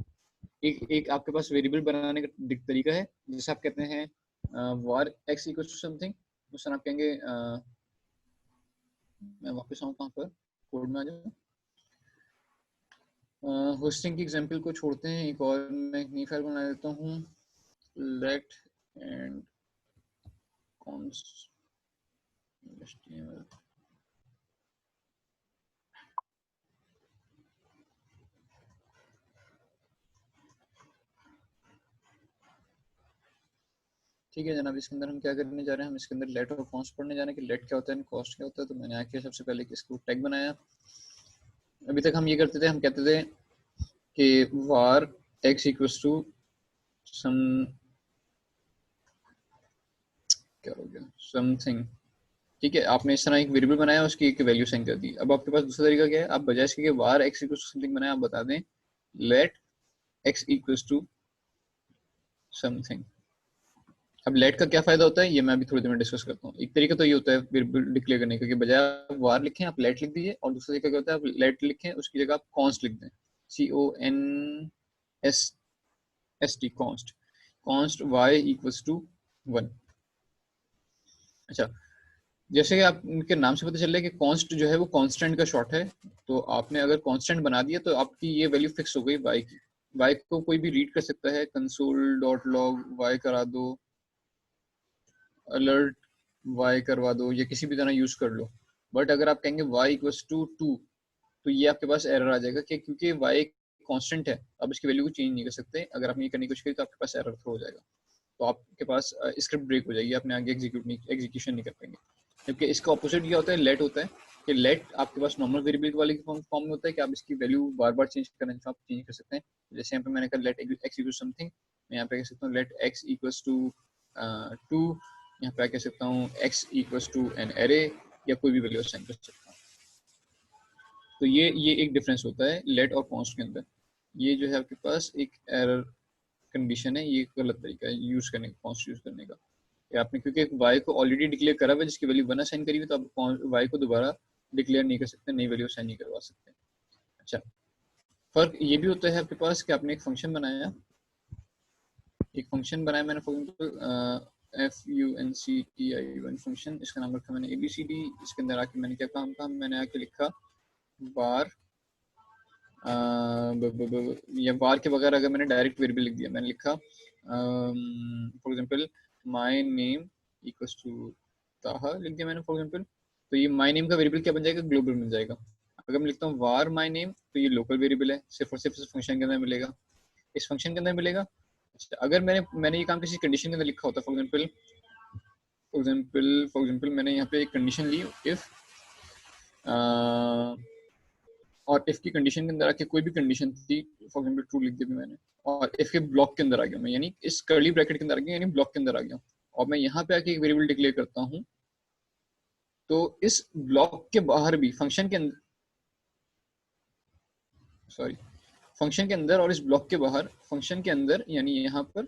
एक आपके पास वेरिएबल बनाने का तरीका है, जैसे आप कहते हैं वार एक्स इक्वल टू समथिंग, उस आप कहेंगे मैं वापस आऊँ कहाँ पर, कोड में आ जाऊँ। होस्टिंग की एग्जांपल को छोड़ते हैं, एक और मैं एक नई फाइल बना देता हूँ, लेट एंड कॉन्स्ट HTML। ठीक है जनाब, इसके अंदर हम क्या करने जा रहे हैं, हम इसके अंदर लेट और कॉन्स्ट पढ़ने जा रहे हैं कि लेट क्या होता है, कॉस्ट क्या होता है। तो मैंने आके सबसे पहले इसको टैग बनाया। अभी तक हम ये करते थे, हम कहते थे कि var x equals to some, क्या हो गया, समथिंग। ठीक है, आपने इस तरह एक वेरिएबल बनाया, उसकी एक वैल्यू सेंड कर दी। अब आपके पास दूसरा तरीका क्या है, आप बजाय इसके var x equals to something बनाया, आप बता दें let x equals to something. अब लेट का क्या फायदा होता है ये मैं अभी थोड़ी देर में डिस्कस करता हूँ। एक तरीका तो ये होता है वेरिएबल डिक्लेयर करने का कि बजाय आप वार लिखें आप लेट लिख दीजिए, और दूसरा तरीका क्या होता है आप लेट लिखें उसकी जगह आप कॉन्स्ट लिख दें, CONST const, const y equals to 1। अच्छा, जैसे कि आप इनके नाम से पता चल रहा है कि कॉन्स्ट जो है वो कांस्टेंट का शॉर्ट है, तो आपने अगर कांस्टेंट बना दिया तो आपकी ये वैल्यू फिक्स हो गई y की। y को कोई भी रीड कर सकता है, console.log y करा दो, अलर्ट y करवा दो, या किसी भी तरह यूज कर लो। बट अगर आप कहेंगे y इक्वल्स टू 2 तो ये आपके पास एरर आ जाएगा कि क्योंकि y कांस्टेंट है, अब इसकी वैल्यू को चेंज नहीं कर सकते। अगर आप ये करने की कोशिश करें तो आपके पास एरर थ्रो हो जाएगा, तो आपके पास स्क्रिप्ट ब्रेक हो जाएगी, आपने आगे एग्जीक्यूशन नहीं कर पाएंगे। जबकि इसका ऑपोजिट क्या होता है, लेट होता है कि लेट आपके पास नॉर्मल वेरिएबल वाले फॉर्म में होता है कि आप इसकी वैल्यू बार बार चेंज करना चाहो आप चेंज कर सकते हैं। जैसे यहाँ पे मैंने कहा लेट x इक्वल समथिंग, मैं यहाँ पे कह सकता हूँ लेट x इक्वल्स टू 2, यहाँ पे कह सकता हूँ x equals to an array, या कोई भी वैल्यू असाइन कर सकता हूँ। तो ये एक डिफरेंस होता है लेट और कॉन्स्ट के अंदर। ये जो है आपके पास एक एरर कंडीशन है, ये गलत तरीका है यूज करने का, कॉन्स्ट यूज करने का। कि आपने क्योंकि y को ऑलरेडी डिक्लेयर करा हुआ है जिसकी वैल्यू 1 असाइन करी हुई, तो आप y को दोबारा डिक्लेयर नहीं कर सकते, नई वैल्यू असाइन नहीं करवा सकते। अच्छा, फर्क ये भी होता है आपके पास कि आपने एक फंक्शन बनाया, मैंने फॉर एग्जांपल functi1 फंक्शन, इसका नाम रखा मैंने abcd। इसके अंदर आके मैंने क्या काम कहा, मैंने आके लिखा var, या var के बगैर अगर मैंने डायरेक्ट वेरिएबल लिख दिया, मैंने लिखा for example my name equals to Taha लिख दिया मैंने फॉर एग्जांपल, तो ये my name का वेरिएबल क्या बन जाएगा, ग्लोबल बन जाएगा। अगर मैं लिखता हूँ var my name तो ये लोकल वेरिएबल है, सिर्फ और सिर्फ इस फंक्शन के अंदर मिलेगा, इस फंक्शन के अंदर मिलेगा। अच्छा, अगर मैंने ये काम किसी कंडीशन के अंदर लिखा होता, फॉर एग्जांपल मैंने यहाँ पे एक कंडीशन ली इफ, और इफ की कंडीशन के अंदर आके कोई भी कंडीशन थी, फॉर एग्जांपल ट्रू लिख दी मैंने, और इफ के ब्लॉक के अंदर आ गया मैं, यानी इस कर्ली ब्रैकेट के अंदर आ गया, यानी ब्लॉक के अंदर आ गया, और मैं यहाँ पे आके एक वेरिएबल डिक्लेयर करता हूँ, तो इस ब्लॉक के बाहर भी फंक्शन के अंदर, फंक्शन के अंदर और इस ब्लॉक के बाहर, फंक्शन के अंदर यानी यहाँ पर,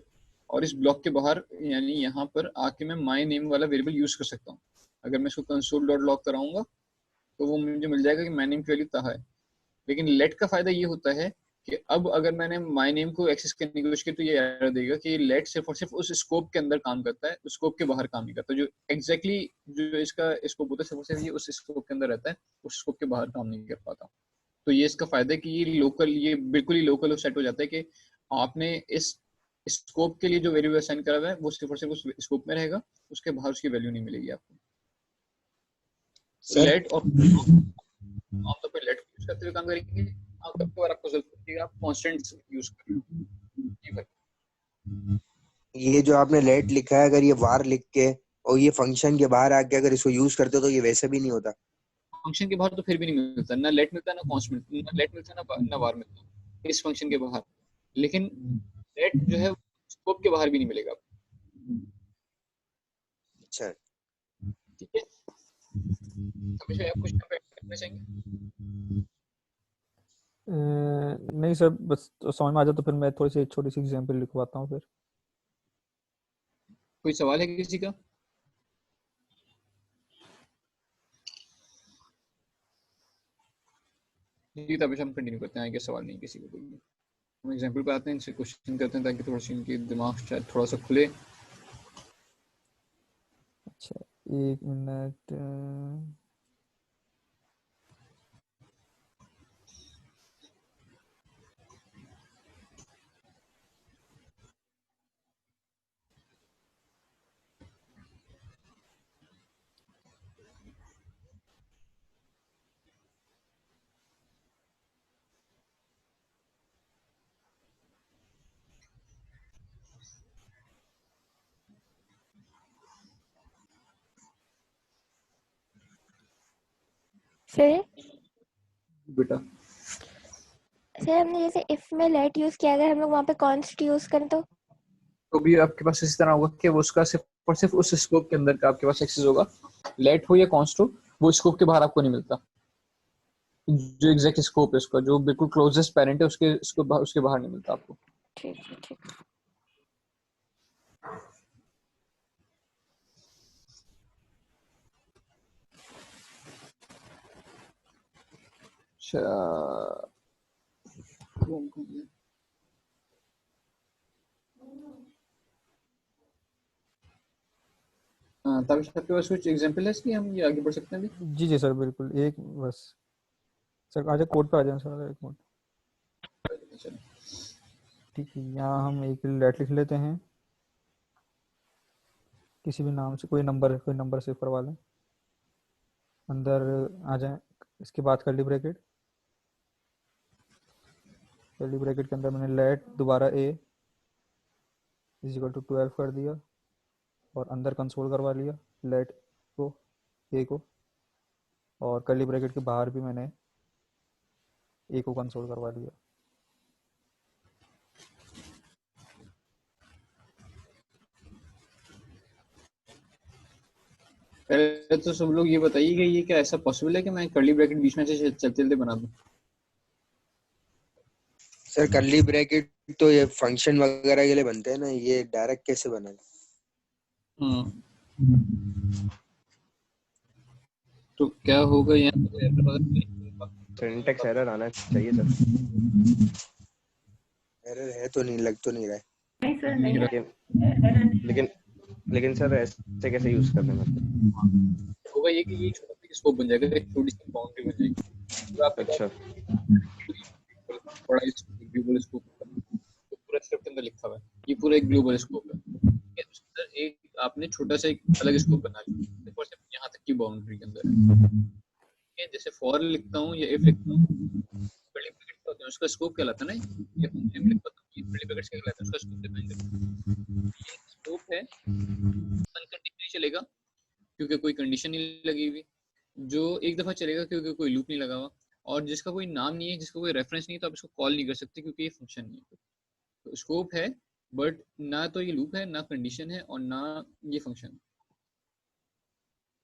और इस ब्लॉक के बाहर यानी यहाँ पर आके मैं माय नेम वाला वेरिएबल यूज कर सकता हूँ। अगर मैं इसको console.log कराऊंगा तो वो मुझे मिल जाएगा कि माय नेम की वैल्यू ताहा है। लेकिन लेट का फायदा ये होता है कि अब अगर मैंने माय नेम को एक्सेस करने की कोशिश की तो ये एरर देगा कि लेट सिर्फ और सिर्फ उस स्कोप के अंदर काम करता है, उस स्कोप के बाहर काम नहीं करता। जो एग्जैक्टली जो इसका स्कोप होता है सिर्फ और सिर्फ ये उस स्कोप के अंदर रहता है, उस स्कोप के बाहर काम नहीं कर पाता। तो ये इसका फायदा है कि ये लोकल, ये बिल्कुल ही लोकल सेट हो जाता है कि आपने इस स्कोप के लिए जो वेरिएबल असाइन करा हुआ है वो सिर्फ और सिर्फ उस स्कोप में रहेगा, उसके बाहर उसकी वैल्यू नहीं मिलेगी आपको। लेट और आमतौर पर लेट यूज करते हुए काम करेंगे, आमतौर पर आपको जरूरत होती है आप कांस्टेंट्स यूज करें। ये जो आपने लेट लिखा है, अगर ये वार लिख के और ये फंक्शन के बाहर आके अगर इसको यूज करते हो तो ये वैसे भी नहीं होता। फंक्शन के बाहर तो फिर भी नहीं मिलता, ना लेट मिलता, ना कांस्टेंट, ना लेट मिलता, ना वार मिलता इस फंक्शन के बाहर। लेकिन लेट जो है स्कोप के बाहर भी नहीं मिलेगा आपको। अच्छा, ठीक है, समझ में? आप कुछ करना चाहेंगे? नहीं सर, बस तो समझ में आ जाए तो फिर मैं थोड़ी सी छोटी सी एग्जांपल लिखवाता हूँ फिर। कोई सवाल है किसी का? जी, तब हम कंटिन्यू करते हैं, आगे सवाल नहीं किसी को कोई। हम एग्जांपल पे आते हैं, इनसे क्वेश्चन करते हैं ताकि थोड़ा सा इनके दिमाग शायद थोड़ा सा खुले। अच्छा, एक मिनट। सर बेटा हमने जैसे इफ में लेट यूज किया, अगर हम लोग वहाँ पे कॉन्स्ट यूज करें तो भी आपके पास इसी तरह होगा कि वो उसका सिर्फ और सिर्फ उस स्कोप के अंदर का आपके पास एक्सेस होगा। लेट हो या कॉन्स्ट हो, वो स्कोप के बाहर आपको नहीं मिलता। जो एग्जैक्ट स्कोप है उसका, जो बिल्कुल क्लोजेस्ट पेरेंट है उसके बाहर नहीं मिलता आपको। ठीक है, ठीक है। तब आपके पास कुछ एग्जांपल है इसकी, हम ये आगे बढ़ सकते हैं अभी? जी जी सर, बिल्कुल। एक बस सर आजा कोड पे आ जाए सर, एक मिनट। ठीक है, यहाँ हम एक लेट लिख लेते हैं, किसी भी नाम से, कोई नंबर से करवा लें। अंदर आ जाए, इसके बाद कर्ली ब्रैकेट के अंदर मैंने लेट दोबारा a इज इक्वल टू 12 कर दिया, और अंदर कंसोल करवा लिया लेट को, a को, और कर्ली ब्रैकेट के बाहर भी मैंने a को कंसोल करवा लिया। पहले तो सब लोग ये बताइए कि ये क्या ऐसा पॉसिबल है कि मैं कर्ली ब्रैकेट बीच में से चलते चलते बना दूं? सर कर्ली ब्रैकेट तो ये फंक्शन वगैरह के लिए बनते हैं ना, ये डायरेक्ट कैसे बना? हाँ, तो क्या होगा यहाँ पे? सिंटेक्स एरर आना चाहिए सर, एरर है तो नहीं, लग तो नहीं रहा है। नहीं सर, नहीं है, लेकिन एरर नहीं है। लेकिन सर ऐसे कैसे यूज करना है मतलब? होगा ये कि ये छोटा सा स्कोप बन जाएगा, एक छोटी सी बाउंड्री बन जाएगी। तो आपके पास अच्छा बड़ा ग्लोबल स्कोप तो पूरा स्क्रिप्ट के अंदर लिखा हुआ है, ये पूरा एक ग्लोबल स्कोप है। ठीक है, तो उसके अंदर एक आपने छोटा सा एक अलग स्कोप बना लिया, देखो सिर्फ यहाँ तक की बाउंड्री के अंदर है। ठीक है, जैसे फॉर लिखता हूँ या इफ लिखता हूँ, कर्ली ब्रैकेट्स होते हैं, उसका स्कोप कहलाता है ना, ये फंक्शन में लिखता हूँ, ये कर्ली ब्रैकेट्स क्या कहलाता है, उसका स्कोप डिफाइन करता है। ये स्कोप है, अनकंडीशनली चलेगा क्योंकि कोई कंडीशन नहीं लगी हुई, जो एक दफा चलेगा क्योंकि कोई लूप नहीं लगा हुआ, और जिसका कोई नाम नहीं है, जिसका कोई रेफरेंस नहीं है, तो आप इसको कॉल नहीं कर सकते क्योंकि ये फंक्शन नहीं है। तो स्कोप है बट ना तो ये लूप है, ना कंडीशन है, और ना ये फंक्शन।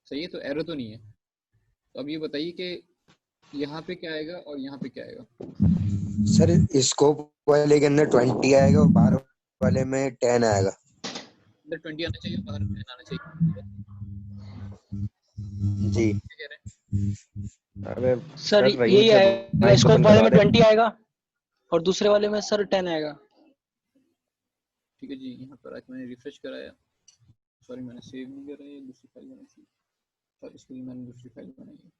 सही है, तो एरर तो नहीं है। तो अब ये बताइए कि यहाँ पे क्या आएगा और यहाँ पे क्या आएगा। सर स्कोप वाले के अंदर 20 आएगा और बाहर वाले में 10 आएगा। अंदर 20 आना चाहिए, बाहर 10 आना चाहिए। जी क्या कह रहे हैं? अबे सर रहीम यही सर, आएगा, माइक तो स्कोप बंद वाले करवा में दे। 20 आएगा और दूसरे वाले में सर 10 आएगा। ठीक है जी, यहाँ पर आज मैंने रिफ्रेश कराया, सॉरी मैंने सेव नहीं करा, ये दूसरी फाइल बनाई थी, तो इसके लिए मैंने दूसरी फाइल बनाई है।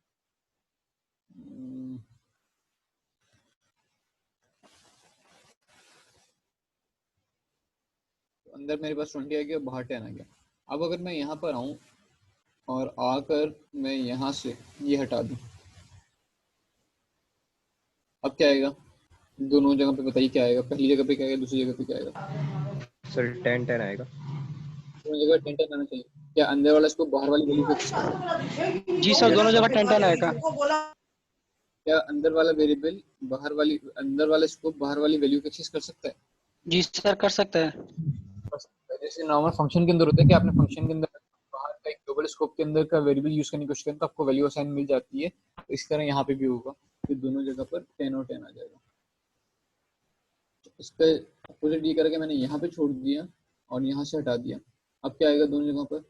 तो अंदर मेरे पास 20 आ गया, बाहर 10 आ गया। अब अगर मैं यहाँ पर आऊँ और आकर मैं यहाँ से ये हटा दूँ, अब क्या आएगा? दोनों जगह पे बताइए क्या आएगा, पहली जगह पे क्या आएगा, दूसरी जगह पे क्या आएगा? सर 10 आएगा। दोनों जगह 10 आना चाहिए। क्या अंदर वाला इसको बाहर वाली वैल्यू को एक्सेस कर सकता है? जी सर, दोनों जगह 10 आएगा। क्या अंदर वाला वेरिएबल बाहर वाली, अंदर वाला स्कोप बाहर वाली वैल्यू को एक्सेस कर सकता है? जी सर, कर सकते हैं। कर सकता है। जैसे नॉर्मल फंक्शन के अंदर होता है कि आपने फंक्शन के अंदर बाहर का एक ग्लोबल स्कोप के अंदर का वेरिएबल यूज करने की कोशिश करें तो आपको वैल्यू असाइन मिल जाती है। तो इस तरह यहाँ पे भी होगा कि दोनों जगह पर 10 और 10 आ जाएगा। इसका अपोजिट ये करके मैंने यहाँ पे छोड़ दिया और यहाँ से हटा दिया, अब क्या आएगा दोनों जगह पर?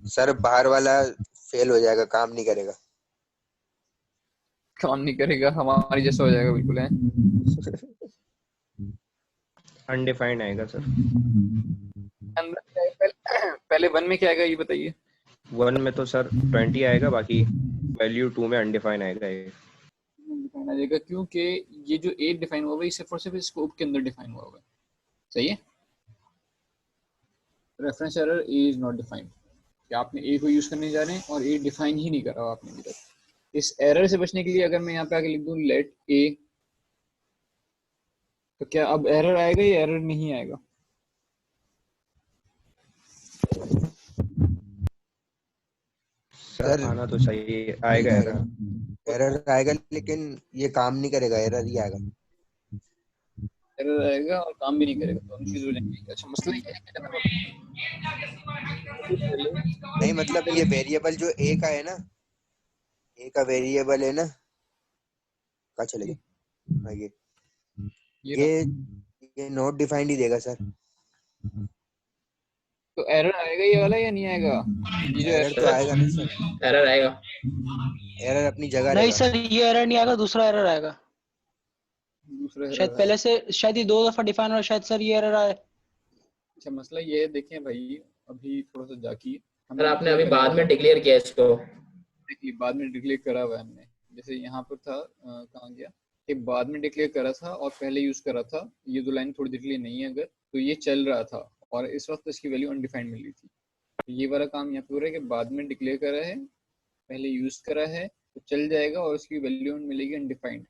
सर बाहर वाला फेल हो जाएगा, काम नहीं करेगा। काम नहीं करेगा, हमारी जैसा हो जाएगा बिल्कुल है। अनडिफाइंड आएगा सर। अंदर क्या है? पहले 1 में क्या आएगा ये बताइए। 1 में तो सर 20 आएगा, बाकी वैल्यू 2 में अनडिफाइंड आएगा। ये डिफाइन आ जाएगा क्योंकि ये जो ए डिफाइन हुआ है सिर्फ और सिर्फ स्कोप के अंदर डिफाइन हुआ है। सही है, reference error A is not defined, कि आपने ए को यूज करने जा रहे हैं और ए डिफाइन ही नहीं करा आपने अभी तक। इस एरर से बचने के लिए अगर मैं यहाँ पे आके लिख दूं लेट ए, तो क्या अब एरर आएगा या एरर नहीं आएगा? सर आना तो चाहिए, आएगा एरर। एरर आएगा लेकिन ये काम नहीं करेगा, एरर ही आएगा। एरर आएगा और काम भी नहीं करेगा, दोनों चीज हो जाएंगी। अच्छा मसला ये है नहीं मतलब ये वेरिएबल जो ए का है ना, ए का वेरिएबल है ना, कहाँ चले गए आगे, ये नॉट डिफाइंड ही देगा सर। तो एरर आएगा ये वाला या नहीं आएगा? ये जो एरर तो आएगा ना सर, एरर आएगा, एरर अपनी जगह नहीं रहेगा। सर, ये एरर नहीं आएगा, दूसरा एरर आएगा। दूसरा शायद error पहले से, शायद ये 2 दफा डिफाइन हो, शायद सर ये एरर आए। अच्छा मसला ये है, देखें भाई अभी थोड़ा सा जाकी सर आपने अभी बाद में डिक्लेयर किया इसको, देखिए बाद में डिक्लेयर करा हुआ है हमने। जैसे यहाँ पर था कहाँ गया कि बाद में डिक्लेयर करा था और पहले यूज करा था, ये दो लाइन थोड़ी देर के लिए नहीं है अगर, तो ये चल रहा था और इस वक्त इसकी वैल्यू अनडिफाइंड मिल रही थी। तो ये वाला काम यहाँ पे हो रहा है कि बाद में डिक्लेयर करा है, पहले यूज करा है, तो चल जाएगा और उसकी वैल्यू मिलेगी undefined.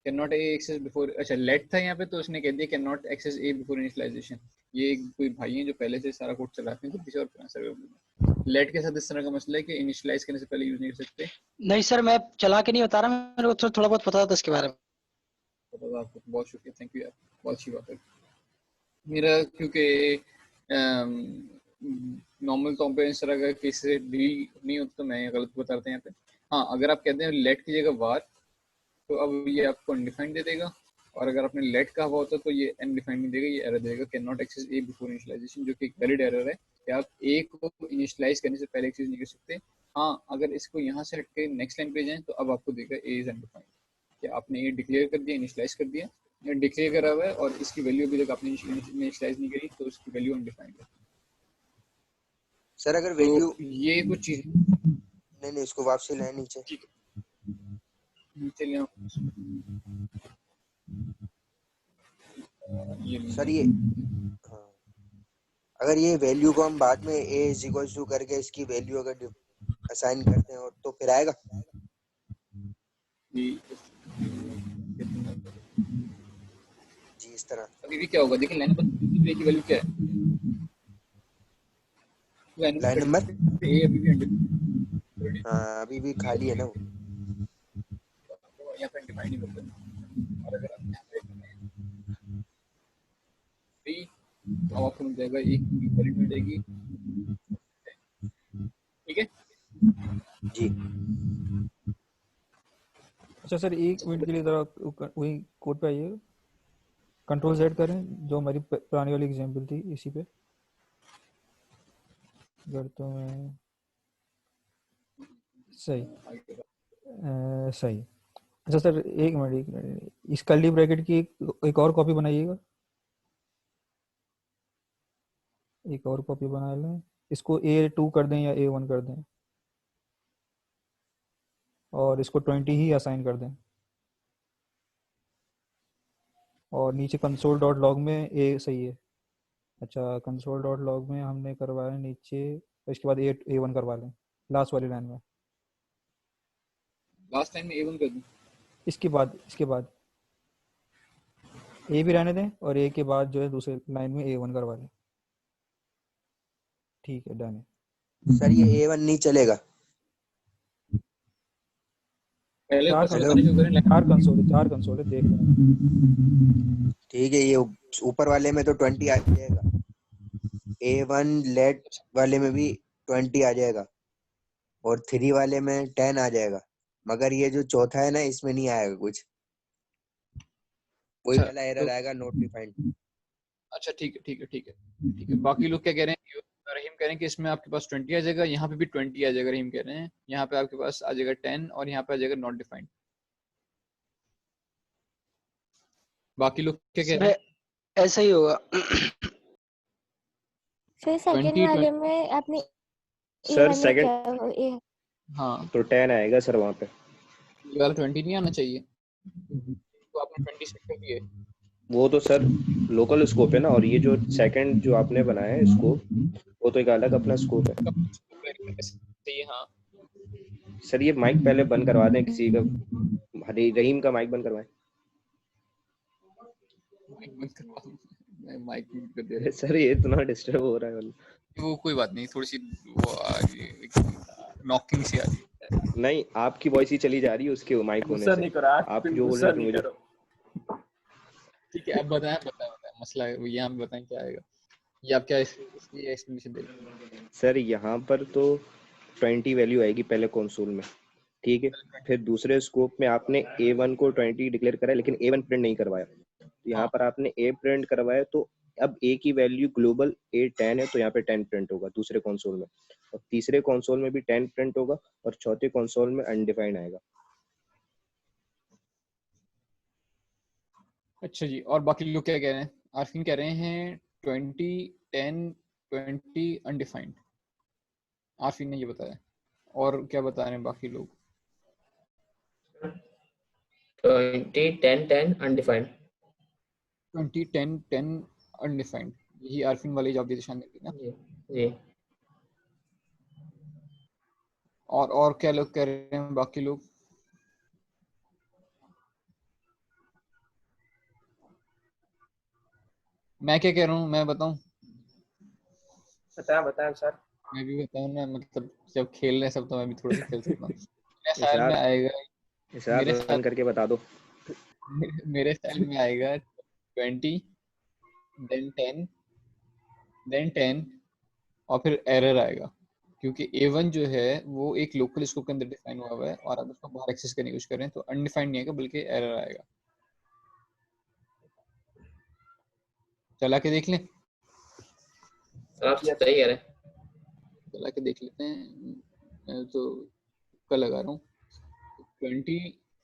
Can not a access before, अच्छा लेट था यहाँ पे तो उसने कह दिया can not access a before initialization. ये कोई भाई हैं जो पहले से सारा कोड चलाते हैं तो किसी और सर्वर में लेट के साथ इस तरह का मसला है कि इनिशियलाइज करने से पहले यूज नहीं कर सकते। नहीं सर, मैं चला के नहीं बता रहा, मेरे को थोड़ा बहुत पता था इसके बारे में। पता था आपको, बहुत शुक्रिया, थैंक यू यार, बहुत अच्छी बात है। मेरा क्योंकि नॉर्मल तौर पे इस तरह का केस से डील नहीं होता तो मैं गलत बता रहा था यहाँ पे। हाँ अगर आप कहते हैं लेट की जगह वार, तो अब ये आपको अनडिफाइंड दे देगा और अगर आपने लेट कहा हुआ होता तो ये अनडिफाइंड नहीं देगा, ये एरर देगा can not access a before initialization, जो कि एक वैलिड एरर है कि आप ए को इनिशियलाइज करने से पहले एक्सेस नहीं कर सकते। हाँ, अगर इसको यहाँ से हट के नेक्स्ट लाइन पे जाएं तो अब आपको देगा ए इज अनडिफाइंड, कि आपने ये डिक्लेयर कर दिया, इनिशियलाइज कर दिया, या डिक्लेयर करा हुआ है और इसकी वैल्यू अभी तक आपने इनिशियलाइज नहीं करी तो उसकी वैल्यू अनडिफाइंड है। सर अगर तो वैल्यू ये कुछ चीज नहीं, इसको वापसी लाए नीचे। नीचे ले आओ। सर ये हाँ, अगर ये वैल्यू को हम बाद में a इज इक्वल टू करके इसकी वैल्यू अगर असाइन करते हैं और तो फिर आएगा जी इस तरह। अभी भी क्या होगा देखिए, लाइन नंबर की वैल्यू क्या है, लाइन नंबर ए अभी भी हाँ अभी भी खाली है ना वो। यहाँ पे डिफाइन नहीं करते, और अगर आप यहाँ पे अब आपको मिल जाएगा एक वैल्यू मिलेगी, ठीक है जी। अच्छा सर, एक मिनट के लिए जरा वही कोड पे आइएगा, कंट्रोल Z करें, जो हमारी पुरानी वाली एग्जांपल थी इसी पे करता हूँ। सही सही। अच्छा सर एक मिनट, इस कर्ली ब्रैकेट की एक और कॉपी बनाइएगा, एक और कॉपी बना लें, इसको A2 कर दें या A1 कर दें और इसको 20 ही असाइन कर दें, और नीचे कंसोल डॉट लॉग में A सही है। अच्छा कंसोल डॉट लॉग में हमने करवाया नीचे, इसके बाद A1 करवा लें लास्ट वाली लाइन में, लास्ट टाइम में A1 कर दूं, इसके बाद A भी रहने दें और A के बाद जो है दूसरे लाइन में A1 करवा लें। ठीक है, डन है। सर ये A1 नहीं चलेगा, पहले चार कंसोल है देख लें। ठीक है। ये ऊपर वाले में तो 20 आ जाएगा, A1 लेट वाले में भी 20 आ जाएगा और 3 वाले में 10 आ जाएगा, मगर ये जो चौथा है ना इसमें नहीं आएगा कुछ, वही वाला एरर आएगा नॉट डिफाइंड। अच्छा ठीक है। बाकी लोग क्या कह रहे हैं, रहीम कह रहे हैं कि इसमें आपके पास 20 आ जाएगा, यहाँ पे भी 20 आ जाएगा, रहीम कह रहे हैं यहाँ पे आपके पास आ जाएगा 10 और यहाँ पे आ जाएगा नॉट डिफाइंड। बाकी लोग क्या कह रहे हैं? ऐसा ही होगा। फिर सेकंड वाले में आपने सर सेकंड हाँ तो 10 आएगा सर वहाँ पे, ये वाला 20 नहीं आना चाहिए, तो आपने 20 सेट कर दिया। वो तो सर लोकल स्कोप है ना, और ये जो सेकंड जो आपने बनाया है स्कोप, वो तो एक अलग अपना स्कोप है। हाँ सर ये माइक पहले बंद करवा दें किसी का, रहीम का माइक बंद करवाएं। माइक म्यूट कर दे। सर ये इतना डिस्टर्ब हो रहा है। वो कोई बात नहीं, थोड़ी सी वो नॉकिंग सी आ रही है। नहीं आपकी वॉइस ही चली जा रही है उसके माइक होने से। आप जो बोल रहे थे मुझे ठीक है, अब बताएं मसला है यहाँ पे, बताएं क्या आएगा, ये आप क्या इसकी एक्सप्लेनेशन देंगे? सर यहाँ पर तो 20 वैल्यू आएगी पहले कंसोल में, ठीक है। फिर दूसरे स्कोप में आपने A1 को 20 डिक्लेयर करा है, लेकिन A1 प्रिंट नहीं करवाया। यहाँ पर आपने A प्रिंट करवाया, तो अब A की वैल्यू ग्लोबल A 10 है, तो यहाँ पे 10 प्रिंट होगा दूसरे कंसोल में, और तीसरे कंसोल में भी 10 प्रिंट होगा, और चौथे कंसोल में अनडिफाइंड आएगा। अच्छा जी, और बाकी लोग क्या कह रहे हैं? आरफिन कह रहे हैं 20 10 20 अनडिफाइंड, आरफिन ने ये बताया। और क्या बता रहे हैं बाकी लोग? 20 10 10 अनडिफाइंड, 20 10 10 अनडिफाइंड, यही आरफिन वाली जॉब डिसीजन है ना जी। और क्या लोग कह रहे हैं बाकी लोग? मैं क्या कह रहा हूँ, मैं बताऊं? बताएं सर। मैं भी बताऊं ना, मतलब जब खेल रहे हैं सब तो मैं भी थोड़ा सा खेल सकता हूँ। मेरे ख्याल में आएगा, मेरे ख्याल करके बता दो। मेरे ख्याल में आएगा 20 then 10 और फिर एरर आएगा, क्योंकि A1 जो है वो एक लोकल स्कोप के अंदर डिफाइन हुआ है, और आप उसको बाहर एक्सेस करने की कोशिश करें तो अनडिफाइंड नहीं आएगा बल्कि एरर आएगा। चला के देख लें? सर आप सही कह रहे हैं। चला के देख लेते हैं। मैं तो कल लगा रहा हूँ 20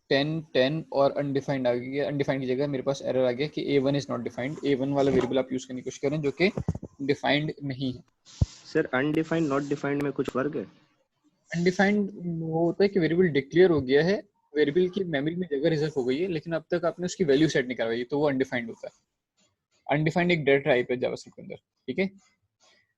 10 10 और अनडिफाइंड आ गया। अनडिफाइंड की जगह मेरे पास एरर आ गया कि A1 is not defined. A1 वाला वेरिएबल आप यूज करने की कोशिश करें जो कि डिफाइंड नहीं है। सर अनडिफाइंड नॉट डिफाइंड में कुछ फर्क है? अनडिफाइंड वो होता है कि वेरिएबल डिक्लेयर हो गया है, वेरिएबल की मेमोरी में जगह रिजर्व हो गई है, लेकिन अब तक आपने उसकी वैल्यू सेट नहीं करवाई, तो वो अनडिफाइंड होता है। अनडिफाइंड एक डेटा टाइप है जावास्क्रिप्ट के अंदर, ठीक है।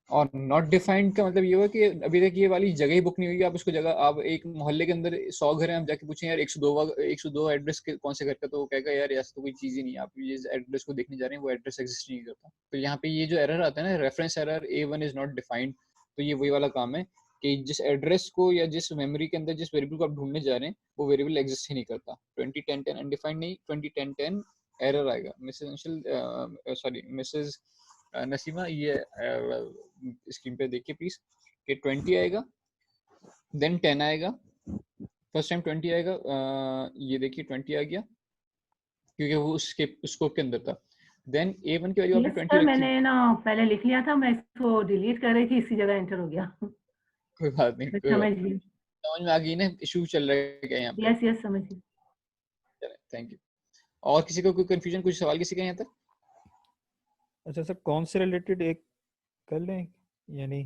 और नॉट डिफाइंड का मतलब ये हुआ कि अभी तक ये वाली जगह ही बुक नहीं हुई। आप उसको जगह, आप एक मोहल्ले के अंदर 100 घर हैं, आप जाके पूछें यार 102 एड्रेस के कौन से घर का, तो वो कहेगा यार ऐसा तो कोई चीज ही नहीं है, आप ये एड्रेस को देखने जा रहे हैं, वो एड्रेस एग्जिस्ट नहीं करता। तो यहाँ पे ये जो एरर आता है ना, reference error A1 is not defined, तो ये वही वाला काम है कि जिस एड्रेस को या जिस मेमोरी के अंदर जिस वेरिएबल को आप ढूंढने जा रहे हैं वो वेरिएबल एग्जिस्ट ही नहीं करता। 2010 अनडिफाइंड नहीं, 2010 एरर आएगा। मिसेस नसीमा, ये स्क्रीन पे देखिए प्लीज कि 20 आएगा, देन 10 आएगा, फर्स्ट टाइम 20 आएगा। ये देखिए 20 आ गया क्योंकि वो उसके स्कोप के अंदर था। देन A1 की वैल्यू आपने 20 सर रखी। मैंने ना पहले लिख लिया था, मैं इसको डिलीट कर रही थी, इसी जगह एंटर हो गया। कोई बात नहीं, कोई समझ बात गई। समझ में आ गई ना, इशू चल रहा है क्या यहाँ पे? यस यस समझ गई। Thank you. और किसी को कोई कंफ्यूजन, कुछ सवाल किसी का यहाँ तक? अच्छा सर, कौन से रिलेटेड एक कर लें, यानी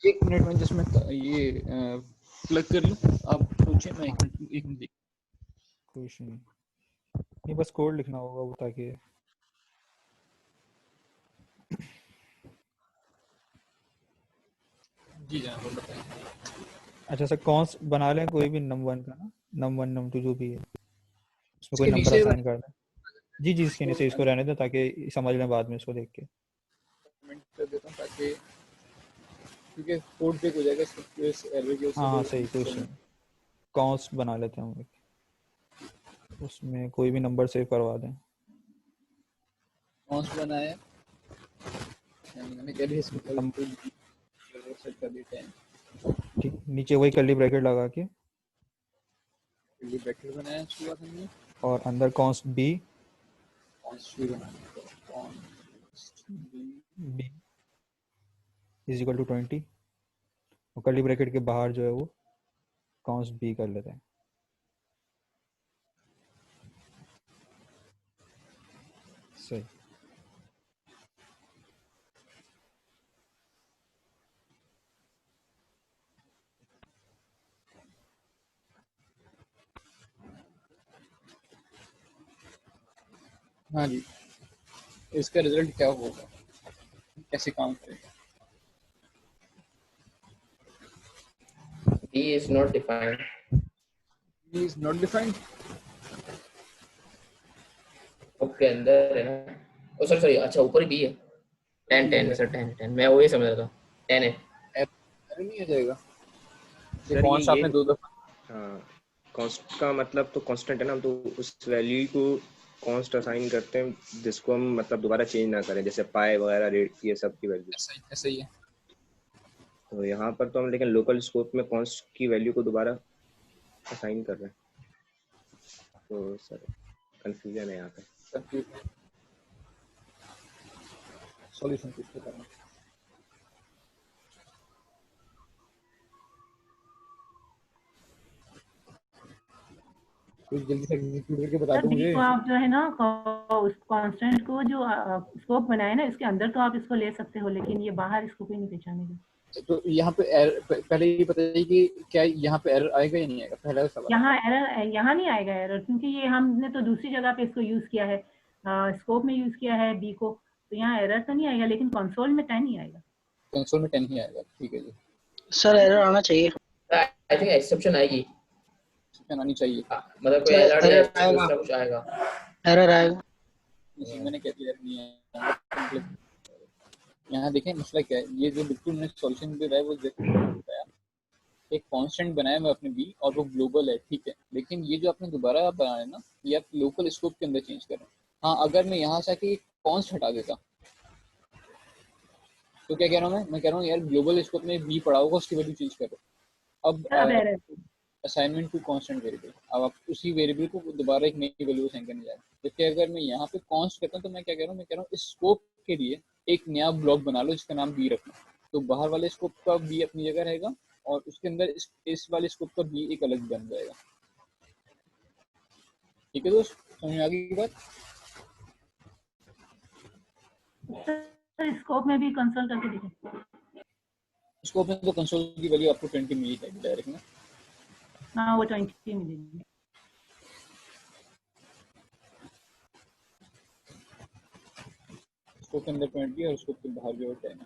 1 मिनट में जिसमें ये प्लग कर लूं, आप पूछे, मैं 1 मिनट कोई इशू नहीं, बस कोड लिखना होगा वो, ताकि जी जनाब बताएं। अच्छा सर, कॉन्स्ट बना लें कोई भी num1 का ना, num1 num2 जो भी है, उसमें कोई इसके नंबर नीचे असाइन कर दें। जी जी, इसके नीचे इसको रहने दें ताकि समझ लें बाद में इसको देख के। कमेंट कर देता हूं ताकि, क्योंकि कोड ब्रेक हो जाएगा इस एरर की वजह से। हाँ सही, कोई इशू नहीं। कॉन्स्ट बना लेते हैं हम एक, उसमें कोई भी नंबर सेव करवा दें। कॉन्स्ट बनाया, मैंने कह दिया इसमें सेट कर देते हैं। ठीक, नीचे वही कर्ली ब्रैकेट लगा के, कर्ली ब्रैकेट बनाया शुरुआत में, और अंदर कॉन्स्ट b कॉन्स्ट भी बनाना, const b is equal to 20, और कर्ली ब्रैकेट के बाहर जो है वो कॉन्स्ट b कर लेते हैं। सही। हाँ जी, इसका रिजल्ट क्या होगा, कैसे काम करेगा? B is not defined. B is not defined. उसके अंदर है ना, ओ सॉरी अच्छा ऊपर ही B है। 10 सर 10 मैं वही समझ रहा था 10 है। एरर नहीं आ जाएगा सर कॉन्स्ट आपने 2 दफा। हाँ, कॉन्स्ट का मतलब तो कांस्टेंट है ना, हम तो उस वैल्यू को कांस्ट असाइन करते हैं जिसको हम मतलब दोबारा चेंज ना करें, जैसे पाई वगैरह रेट ये सब की वैल्यू। ऐसा ही है। तो यहाँ पर तो हम लेकिन लोकल स्कोप में कांस्ट की वैल्यू को दोबारा असाइन कर रहे हैं, तो सर कंफ्यूजन है यहाँ पे। सॉल्यूशन किसको करना? कुछ जल्दी से एग्जीक्यूट करके बता दो मुझे। तो आप जो है ना उस कांस्टेंट को जो स्कोप बनाए ना, इसके अंदर तो आप इसको ले सकते हो, लेकिन ये बाहर इसको कोई नहीं पहचानेगा। तो यहाँ पे एरर, पहले ये बताइए कि क्या यहाँ पे एरर आएगा या नहीं आएगा, पहला सवाल। यहाँ नहीं आएगा एरर, क्योंकि ये हमने तो दूसरी जगह पे इसको यूज किया है, स्कोप में यूज किया है बी को, तो यहाँ एरर तो नहीं आएगा, लेकिन कंसोल में 10 ही आएगा। कंसोल में 10 ही आएगा, ठीक है जी। सर एरर आना चाहिए। आई थिंक एक्सेप्शन आएगी, एक्सेप्शन आनी चाहिए, मतलब कोई अलर्ट या दूसरा कुछ आएगा। एरर आएगा, मैंने कह दिया नहीं है। यहाँ देखें मसला क्या है, ये जो बिल्कुल मैंने सॉल्यूशन दे रहा है वो बताया, एक कांस्टेंट बनाया मैं अपने बी और वो ग्लोबल है, ठीक है, लेकिन ये जो आपने दोबारा बनाया है ना, ये आप लोकल स्कोप के अंदर चेंज करें। हाँ, अगर मैं यहाँ से आके कॉन्स्ट हटा देता तो क्या कह रहा हूँ मैं कह रहा हूँ यार ग्लोबल स्कोप में बी पड़ा होगा, उसकी वैल्यू चेंज करो। अब असाइनमेंट टू कांस्टेंट वेरिएबल। अब आप उसी वेरिएबल को दोबारा एक नई वैल्यू असाइन करने जा रहे हैं। जबकि अगर मैं यहाँ पे कॉन्स्ट करता हूँ तो मैं क्या कह रहा हूँ, मैं कह रहा हूँ इस स्कोप के लिए एक नया ब्लॉक बना लो जिसका नाम बी रखना। तो बाहर वाले स्कोप का बी अपनी जगह रहेगा और उसके अंदर इस वाले स्कोप का बी एक अलग बन जाएगा। ठीक है दोस्त, समझ में आ गई बात? स्कोप में भी कंसोल करके देखो। स्कोप में तो कंसोल की वैल्यू आपको 20 मिली जाएगी डायरेक्ट में। हाँ, वो 20 मिलेगी। स्कोप के अंदर 20 और स्कोप के बाहर जो है 10 है।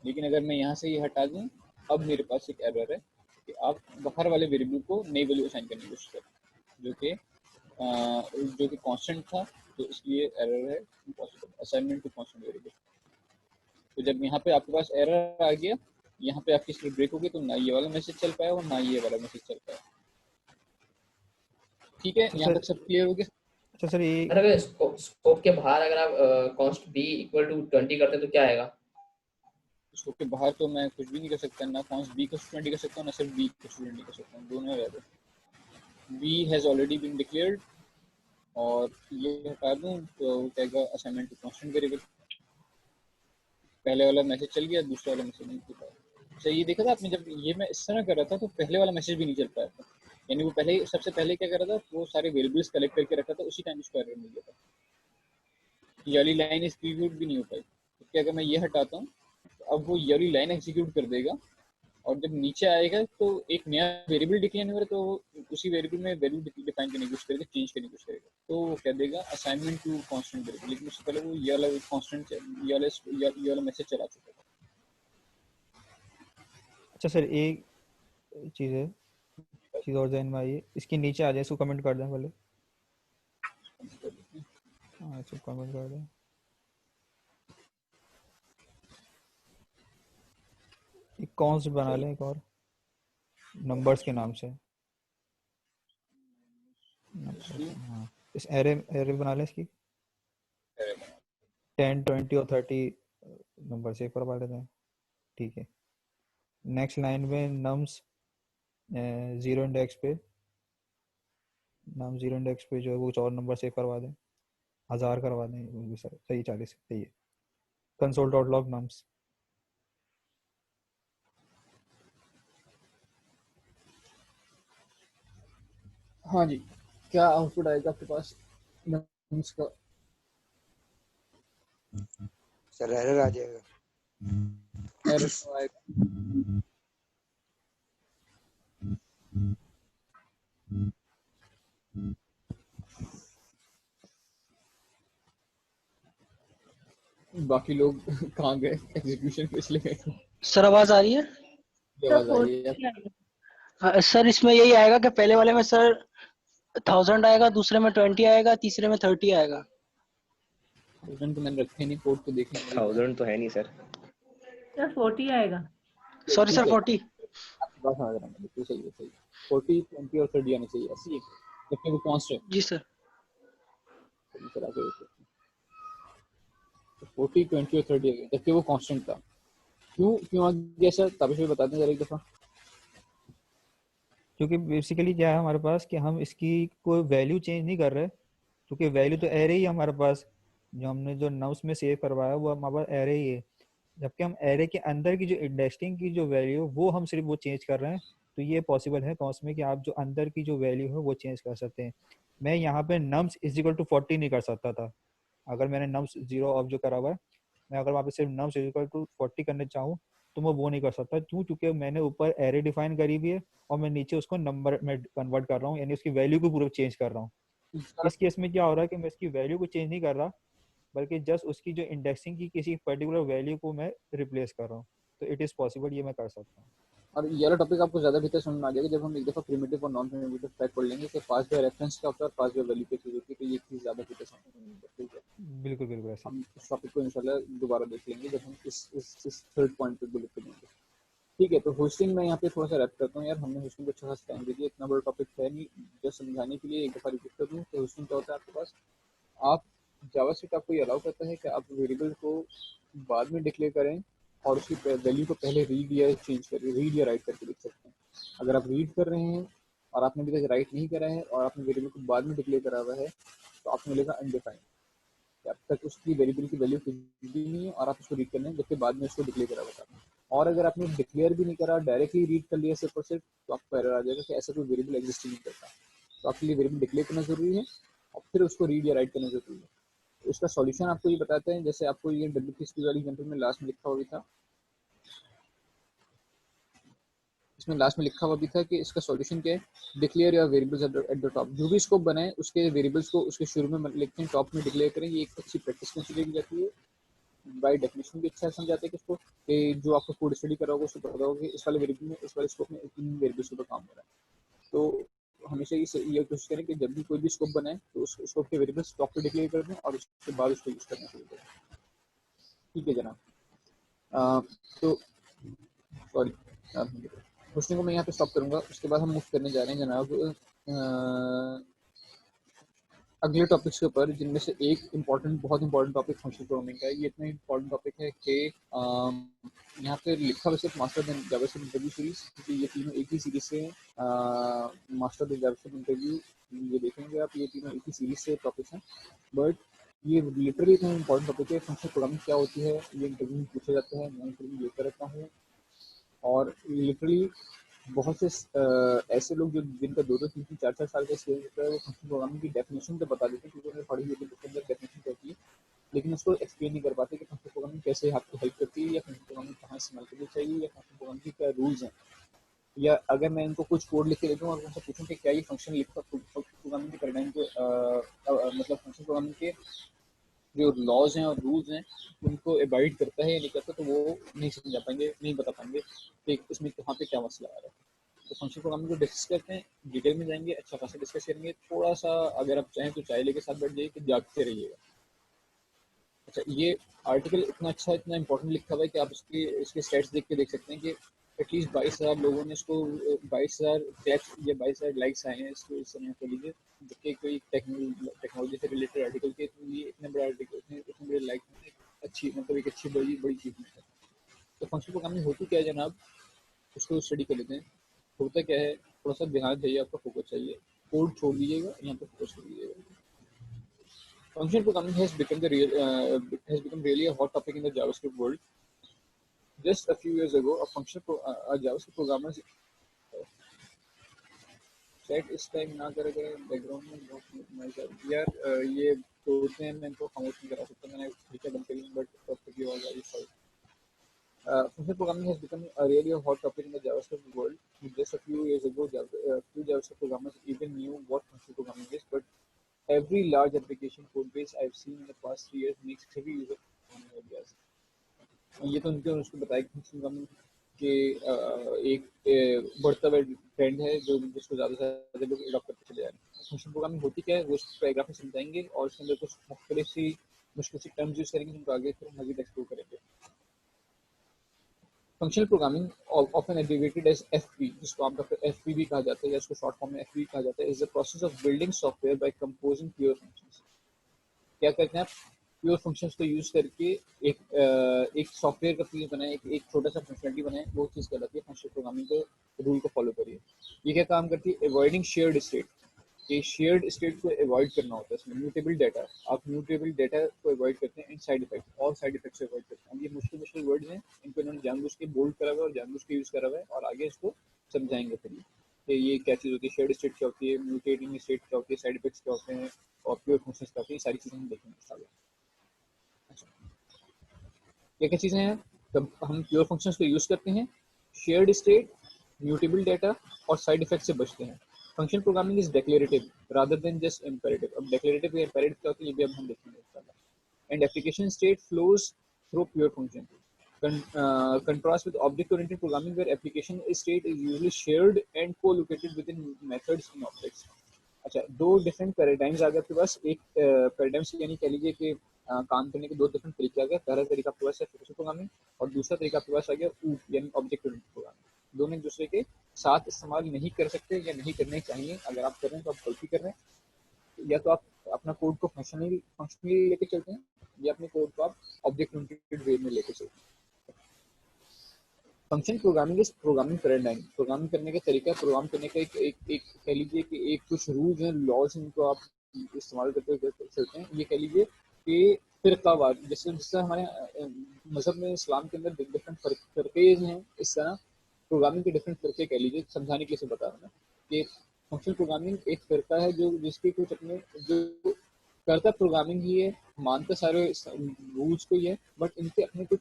लेकिन अगर मैं यहाँ से ये हटा दूँ, अब मेरे पास एक एरर है कि आप बाहर वाले वेरिएबल को नई वैल्यू असाइन करने की कोशिश करें, जो कि कांस्टेंट था, तो इसलिए एरर है असाइनमेंट टू कांस्टेंट वेरिएबल। तो जब यहाँ पे आपके पास एरर आ गया, यहाँ पे आपकी स्क्रिप्ट ब्रेक होगी, तो ना ये वाला मैसेज चल पाया और ना ये वाला मैसेज चल पाया। ठीक है, यहाँ तक सब क्लियर हो गया? अच्छा सर, ये अगर स्कोप के बाहर अगर आप कॉन्स्ट बी इक्वल टू 20 करते तो क्या आएगा? स्कोप के बाहर तो मैं कुछ भी नहीं कर सकता, ना कॉन्स्ट बी को 20 कर सकता हूँ, ना सिर्फ बी को 20 कर सकता हूँ, दोनों रहते हैं। B has already been declared और ये हटा दूँ तो कहेगा असाइनमेंट टू कांस्टेंट वेरिएबल। पहले वाला मैसेज चल गया, दूसरा वाला मैसेज नहीं चल पाया। अच्छा, ये देखा था आपने, जब ये मैं इस तरह कर रहा था तो पहले वाला मैसेज भी नहीं चल पाया था। यानी वो पहले सबसे पहले क्या कर रहा था, वो सारे वेरिएबल्स कलेक्ट करके रखा था, उसी टाइम उसको एरर मिल गया था। ये वाली लाइन एग्जीक्यूट भी नहीं हो पाई। तो अगर मैं ये हटाता हूँ तो अब वो ये वाली लाइन एग्जीक्यूट कर देगा और जब नीचे आएगा तो एक नया वेरिएबल डिक्लेयर हो रहा है, तो उसी वेरिएबल में वैल्यू डिफाइन करने की कोशिश करेगा, चेंज करने की कोशिश करेगा, तो वो कह देगा असाइनमेंट टू कांस्टेंट वेरिएबल। लेकिन उससे पहले वो ये वाला कांस्टेंट ये वाला मैसेज चला चुका था। अच्छा सर, एक चीज़ और ध्यान में आई है, इसके नीचे आ जाए, इसको कमेंट कर दें पहले। हाँ, इसको कमेंट कर दें। एक कॉन्स्ट बना लें, एक और नंबर्स के नाम से। हाँ, इस एरे बना लें इसकी 10, 20 और 30 नंबर से करवा लेते हैं। ठीक है, नेक्स्ट लाइन में नम्स 0 इंडेक्स पे जो है वो कुछ और नंबर सेव करवा दें, 1000 करवा दें, वो भी सही 40 सही है। Console dot log nums. हाँ जी, क्या आउटपुट आएगा आपके पास नम्स का? सर एरर आ जाएगा। एरर तो आएगा। बाकी लोग कहाँ गए? एग्जीक्यूशन पे इसलिए गए। सर आवाज आ रही है? आवाज आ रही है। सर इसमें यही आएगा कि पहले वाले में सर 1000 आएगा, दूसरे में 20 आएगा, तीसरे में 30 आएगा। 1000 तो मैंने रखे नहीं, कोड तो देखने 1000 तो है नहीं सर। सर 40 आएगा। Sorry sir 40। बात समझ रहा हूँ, बिल्कुल सही है, सही। 40, 20 और 30 आने चाहिए, ऐसी है, जबकि वो कांस्टेंट है। जी सर। 40, 20 और 30 आ गया, जबकि वो कांस्टेंट था। क्यों आ गया सर? ताबिश भाई बता दें जरा एक दफा। क्योंकि बेसिकली क्या है हमारे पास कि हम इसकी कोई वैल्यू चेंज नहीं कर रहे, क्योंकि वैल्यू तो एरे ही है हमारे पास, जो हमने जो नम्स में सेव करवाया वो हमारे पास एरे ही है। जबकि हम एरे के अंदर की जो इंडेक्सिंग की जो वैल्यू वो हम सिर्फ वो चेंज कर रहे हैं। तो ये पॉसिबल है कॉन्स्ट में कि आप जो अंदर की जो वैल्यू है वो चेंज कर सकते हैं। मैं यहाँ पे नम्स इज इक्वल टू 40 नहीं कर सकता था, अगर मैंने नम्स 0 ऑफ जो करा हुआ है, मैं अगर वहाँ पे सिर्फ नम्स इज इक्वल टू 40 करना चाहूँ तो मैं वो नहीं कर सकता। क्यों? क्योंकि मैंने ऊपर एरे डिफाइन करी हुई है और मैं नीचे उसको नंबर में कन्वर्ट कर रहा हूँ, यानी उसकी वैल्यू को पूरा चेंज कर रहा हूँ। इस केस में क्या हो रहा है कि मैं इसकी वैल्यू को चेंज नहीं कर रहा, बल्कि जस्ट उसकी जो इंडेक्सिंग की किसी पर्टिकुलर वैल्यू को मैं रिप्लेस कर रहा हूँ। तो इट इज पॉसिबल, ये मैं कर सकता हूँ। और ये वाला टॉपिक आपको ज्यादा बेहतर समझ में आ जाएगा जब हम एक दफा प्रिमिटिव और नॉन प्रिमिटिव टाइप पढ़ लेंगे कि पास बाय रेफरेंस क्या होता है और पास बाय वैल्यू क्या चीज होती है, तो ये चीज ज्यादा बेहतर समझ में आएगी। ठीक है, बिल्कुल बिल्कुल ऐसे हम इस टॉपिक को इंशाल्लाह दोबारा देख लेंगे जब हम इस थर्ड पॉइंट पे बुलेट करेंगे। ठीक है, तो होस्टिंग में यहाँ पे थोड़ा सा रैप करता हूँ यार, हमने होस्टिंग को अच्छा खासा टाइम दे दिया, इतना बड़ा टॉपिक है नहीं, जस्ट समझाने के लिए एक दफा रिपीट कर दूँ कि होस्टिंग क्या होता है आपके पास। आप जावास्क्रिप्ट आपको ये अलाउ करता है कि आप वेरिएबल को बाद में डिक्लेयर करें और उसकी वैल्यू को पहले रीड या चेंज करके, रीड या राइट करके लिख सकते हैं। अगर आप रीड कर रहे हैं और आपने अभी तक राइट नहीं करा है और आपने वेरिएबल को बाद में डिक्लेयर करा हुआ है तो आपको मिलेगा अनडिफाइंड। अब तक उसकी वेरिएबल की वैल्यू कुछ भी नहीं है और आप उसको रीड करना है जबकि बाद में उसको डिक्लेयर करा हुआ था। और अगर आपने डिक्लेयर भी नहीं करा, डायरेक्टली रीड कर लिया सिर्फ और सिर्फ, तो आपको एरर आ जाएगा कि ऐसा कोई वेरिएबल एग्जिस्ट नहीं करता। तो आपके लिए वेरिएबल डिक्लेयर करना जरूरी है और फिर उसको रीड या राइट करना जरूरी है। तो उसका सॉल्यूशन आपको ये बताते हैं, जैसे आपको ये W3 वाली एग्जांपल में लास्ट में लिखा हुआ भी था, इसमें लास्ट में लिखा हुआ भी था कि इसका सॉल्यूशन क्या है, declare your variables at the top. जो भी स्कोप बनाए उसके वेरिएबल्स को उसके शुरू में लिखते हैं, टॉप में डिक्लेयर करें। ये एक अच्छी प्रैक्टिस कंसिडर की जाती है। बाय डेफिनेशन भी अच्छा समझाते हैं कि इसको, कि जो आपको कोड स्टडी कर रहा होगा उसको पता होगा कि इस वाले वेरिएबल में, इस वाले स्कोप में इन वेरिएबल्स पर काम हो रहा है। तो हमेशा ये कोशिश करें कि जब भी कोई भी स्कोप बनाए तो उस स्कोप के वेरिएबल्स टॉप पे डिक्लेयर कर दें और उसके बाद उसको यूज करना शुरू करें। ठीक है जनाब। तो सॉरी, क्वेश्चन को मैं यहाँ पे स्टॉप करूंगा। उसके बाद हम मूव करने जा रहे हैं जनाब अगले टॉपिक्स के ऊपर, जिनमें से एक बहुत इंपॉर्टेंट टॉपिक फंक्शनल प्रोग्रामिंग का है। ये इतना इंपॉर्टेंट टॉपिक है कि यहाँ पे लिखा हुआ सिर्फ master the JavaScript interview series, क्योंकि ये तीनों एक ही सीरीज से मास्टर द जावास्क्रिप्ट इंटरव्यू, ये देखेंगे आप, ये तीनों एक ही सीरीज से टॉपिक्स हैं। बट ये लिटरली इतना इंपॉर्टेंट टॉपिक है। फंक्शनल प्रोग्रामिंग क्या होती है ये इंटरव्यू में पूछा जाता है, मैं इंटरव्यू लेकर रहता हूँ। और लिटरली बहुत से ऐसे लोग जो जिनका 2-2, 3-3, 4-4 साल का एक्सपीरियंस होता है, वो फंक्शनल प्रोग्रामिंग की डेफिनेशन तो बता देते हैं क्योंकि उन्होंने पढ़ी होती है, उसके अंदर डेफिनेशन क्या होती है, लेकिन उसको एक्सप्लेन नहीं कर पाते कि फंक्शनल प्रोग्रामिंग कैसे आपको हेल्प करती है, या फंक्शनल प्रोग्रामिंग कहाँ इस्तेमाल करनी चाहिए, या फंक्शनल प्रोग्रामिंग के क्या रूल्स हैं। या अगर मैं इनको कुछ कोड लिख के देता हूँ और उनसे पूछूँ कि क्या ये फंक्शन लिखता फंक्शनल प्रोग्रामिंग के पैराडाइम को मतलब फंक्शनल प्रोग्रामिंग के जो लॉज हैं और रूल्स हैं उनको अवॉइड करता है या नहीं करता, तो वो नहीं समझा पाएंगे, नहीं बता पाएंगे कि इसमें कहाँ पे क्या मसला आ रहा है। तो फंक्शनल प्रोग्रामिंग को डिस्कस करते हैं, डिटेल में जाएंगे, अच्छा खासा डिस्कस करेंगे। थोड़ा सा अगर आप चाहें तो चाय लेके साथ बैठ जाइए कि जागते रहिएगा। अच्छा, ये आर्टिकल इतना अच्छा, इतना इंपॉर्टेंट लिखा हुआ है कि आप इसके स्टेट्स देख के देख सकते हैं कि एटलीस्ट 22,000 लोगों ने इसको 22,000 टैग्स या 22,000 लाइक्स आए हैं इसको इस समय के लिए, जबकि कोई टेक्नोलॉजी से रिलेटेड आर्टिकल के लिए इतने बड़े आर्टिकल, इतने बड़े लाइक, अच्छी मतलब एक अच्छी बड़ी चीज़ है। तो फंक्शनल प्रोग्रामिंग होती क्या है जनाब, उसको स्टडी कर लेते हैं। होता क्या है, थोड़ा सा ध्यान चाहिए, आपका फोकस चाहिए, कोड छोड़ दीजिएगा, यहाँ पे फोकस कर दीजिएगा। Functional programming has become really a hot topic in the JavaScript world. Just a few years ago, a JavaScript programmer chat इस टाइम ना करे बैकग्राउंड में बहुत नॉइज आ रही है यार। ये सोचते हैं मैं इनको खामोश नहीं करा सकता, मैंने ठीक है बंद करी, बट तब तक ये आवाज आ रही है। Functional programming has become really a hot topic in the JavaScript world. Just a few years ago, few JavaScript programmers even knew what functional programming is, but every large application code base I've seen in the past 3 years makes heavy use of programming ideas. ये तो उनके उसको बताया कि functional programming के एक बढ़ता हुआ ट्रेंड है जो जिसको ज़्यादा से ज़्यादा लोग अडॉप्ट करते चले जा रहे हैं। फंक्शनल प्रोग्रामिंग होती क्या है वो पैराग्राफ में समझाएंगे और उसके अंदर कुछ मुश्किल सी टर्म्स यूज करेंगे जिनको आगे फिर मजीद एक्सप्लोर करेंगे। Functional programming often abbreviated as FP, जिसको आमतौर पर एफपी भी कहा जाता है या इसको शॉर्ट फॉर्म में एफपी कहा जाता है, is the process of building software by composing pure functions. क्या करते हैं आप, प्योर फंक्शंस को यूज करके एक सॉफ्टवेयर का पीस बनाए, एक छोटा सा फंक्शनलिटी बनाए, वो चीज़ कहलाती है फंक्शनल प्रोग्रामिंग के रूल को फॉलो करिए। ये क्या काम करती है, अवॉइडिंग शेयर्ड स्टेट। ये शेयर्ड स्टेट को अवॉइड करना होता है इसमें। म्यूटेबल डाटा, आप म्यूटेबल डाटा को अवॉइड करते हैं, एंड साइड इफेक्ट और साइड इफेक्ट से अवॉइड करते हैं। ये मुश्किल वर्ड्स हैं, इनको इन्होंने जानबूझ के बोल्ड करा हुआ है और जानबूझ के यूज करा हुआ है, और आगे इसको समझाएंगे फिर कि ये क्या चीज़ होती है, शेयर्ड स्टेट क्या होती है, म्यूटेटिंग स्टेट क्या होती है, साइड इफेक्ट्स क्या होते हैं, और प्योर फंक्शंस क्या होती है, सारी चीज़ें हम देखेंगे आगे। क्या क्या चीज़ें हैं, जब हम प्योर फंक्शंस को यूज करते हैं, शेयर्ड स्टेट, म्यूटेबल डाटा और साइड इफेक्ट से बचते हैं। Functional programming is declarative rather than just imperative. अब डिक्लेरेटिव या इम्पेरेटिव क्या होती है ये भी अब हम देखेंगे। And application state flows through pure function. Contrast with object-oriented programming where application state is usually shared and co-located within methods and objects. अच्छा, दो डिफरेंट पैराडाइम्स आ गए आपके पास। एक पैराडाइम्स यानी कह लीजिए कि काम करने के दो डिफरेंट तरीके आ गए। पहला तरीका आपके पास है फंक्शनल प्रोग्रामिंग और दूसरा तरीका आपके पास आ गया OOP यानी ऑब्जेक्ट ओरिएंटेड प्रोग्रामिंग। दोनों एक दूसरे के साथ इस्तेमाल नहीं कर सकते या नहीं करने चाहिए। अगर आप कर रहे हैं तो आप गलती कर रहे हैं। या तो आप अपना कोड को फंक्शनली लेके चलते हैं या अपने कोड को आप ऑब्जेक्ट ओरिएंटेड वे में लेके चलते हैं। Function programming is programming paradigm, programming करने का तरीका, प्रोग्राम करने का एक कह लीजिए कि एक कुछ रूल्स हैं, लॉज हैं, इनको आप इस्तेमाल करते चलते हैं। ये कह लीजिए कि फिरकावार, जैसे हमारे मजहब में, इस्लाम के अंदर डिफरेंट फरके हैं, इस तरह प्रोग्रामिंग के डिफरेंट फरके कह लीजिए, समझाने के लिए बता रहा हूँ कि फंक्शन प्रोग्रामिंग एक फिरका है जो जिसके कुछ अपने जो करता प्रोग्रामिंग ही है, मानता सारे रूल्स को ही है, बट इनके अपने कुछ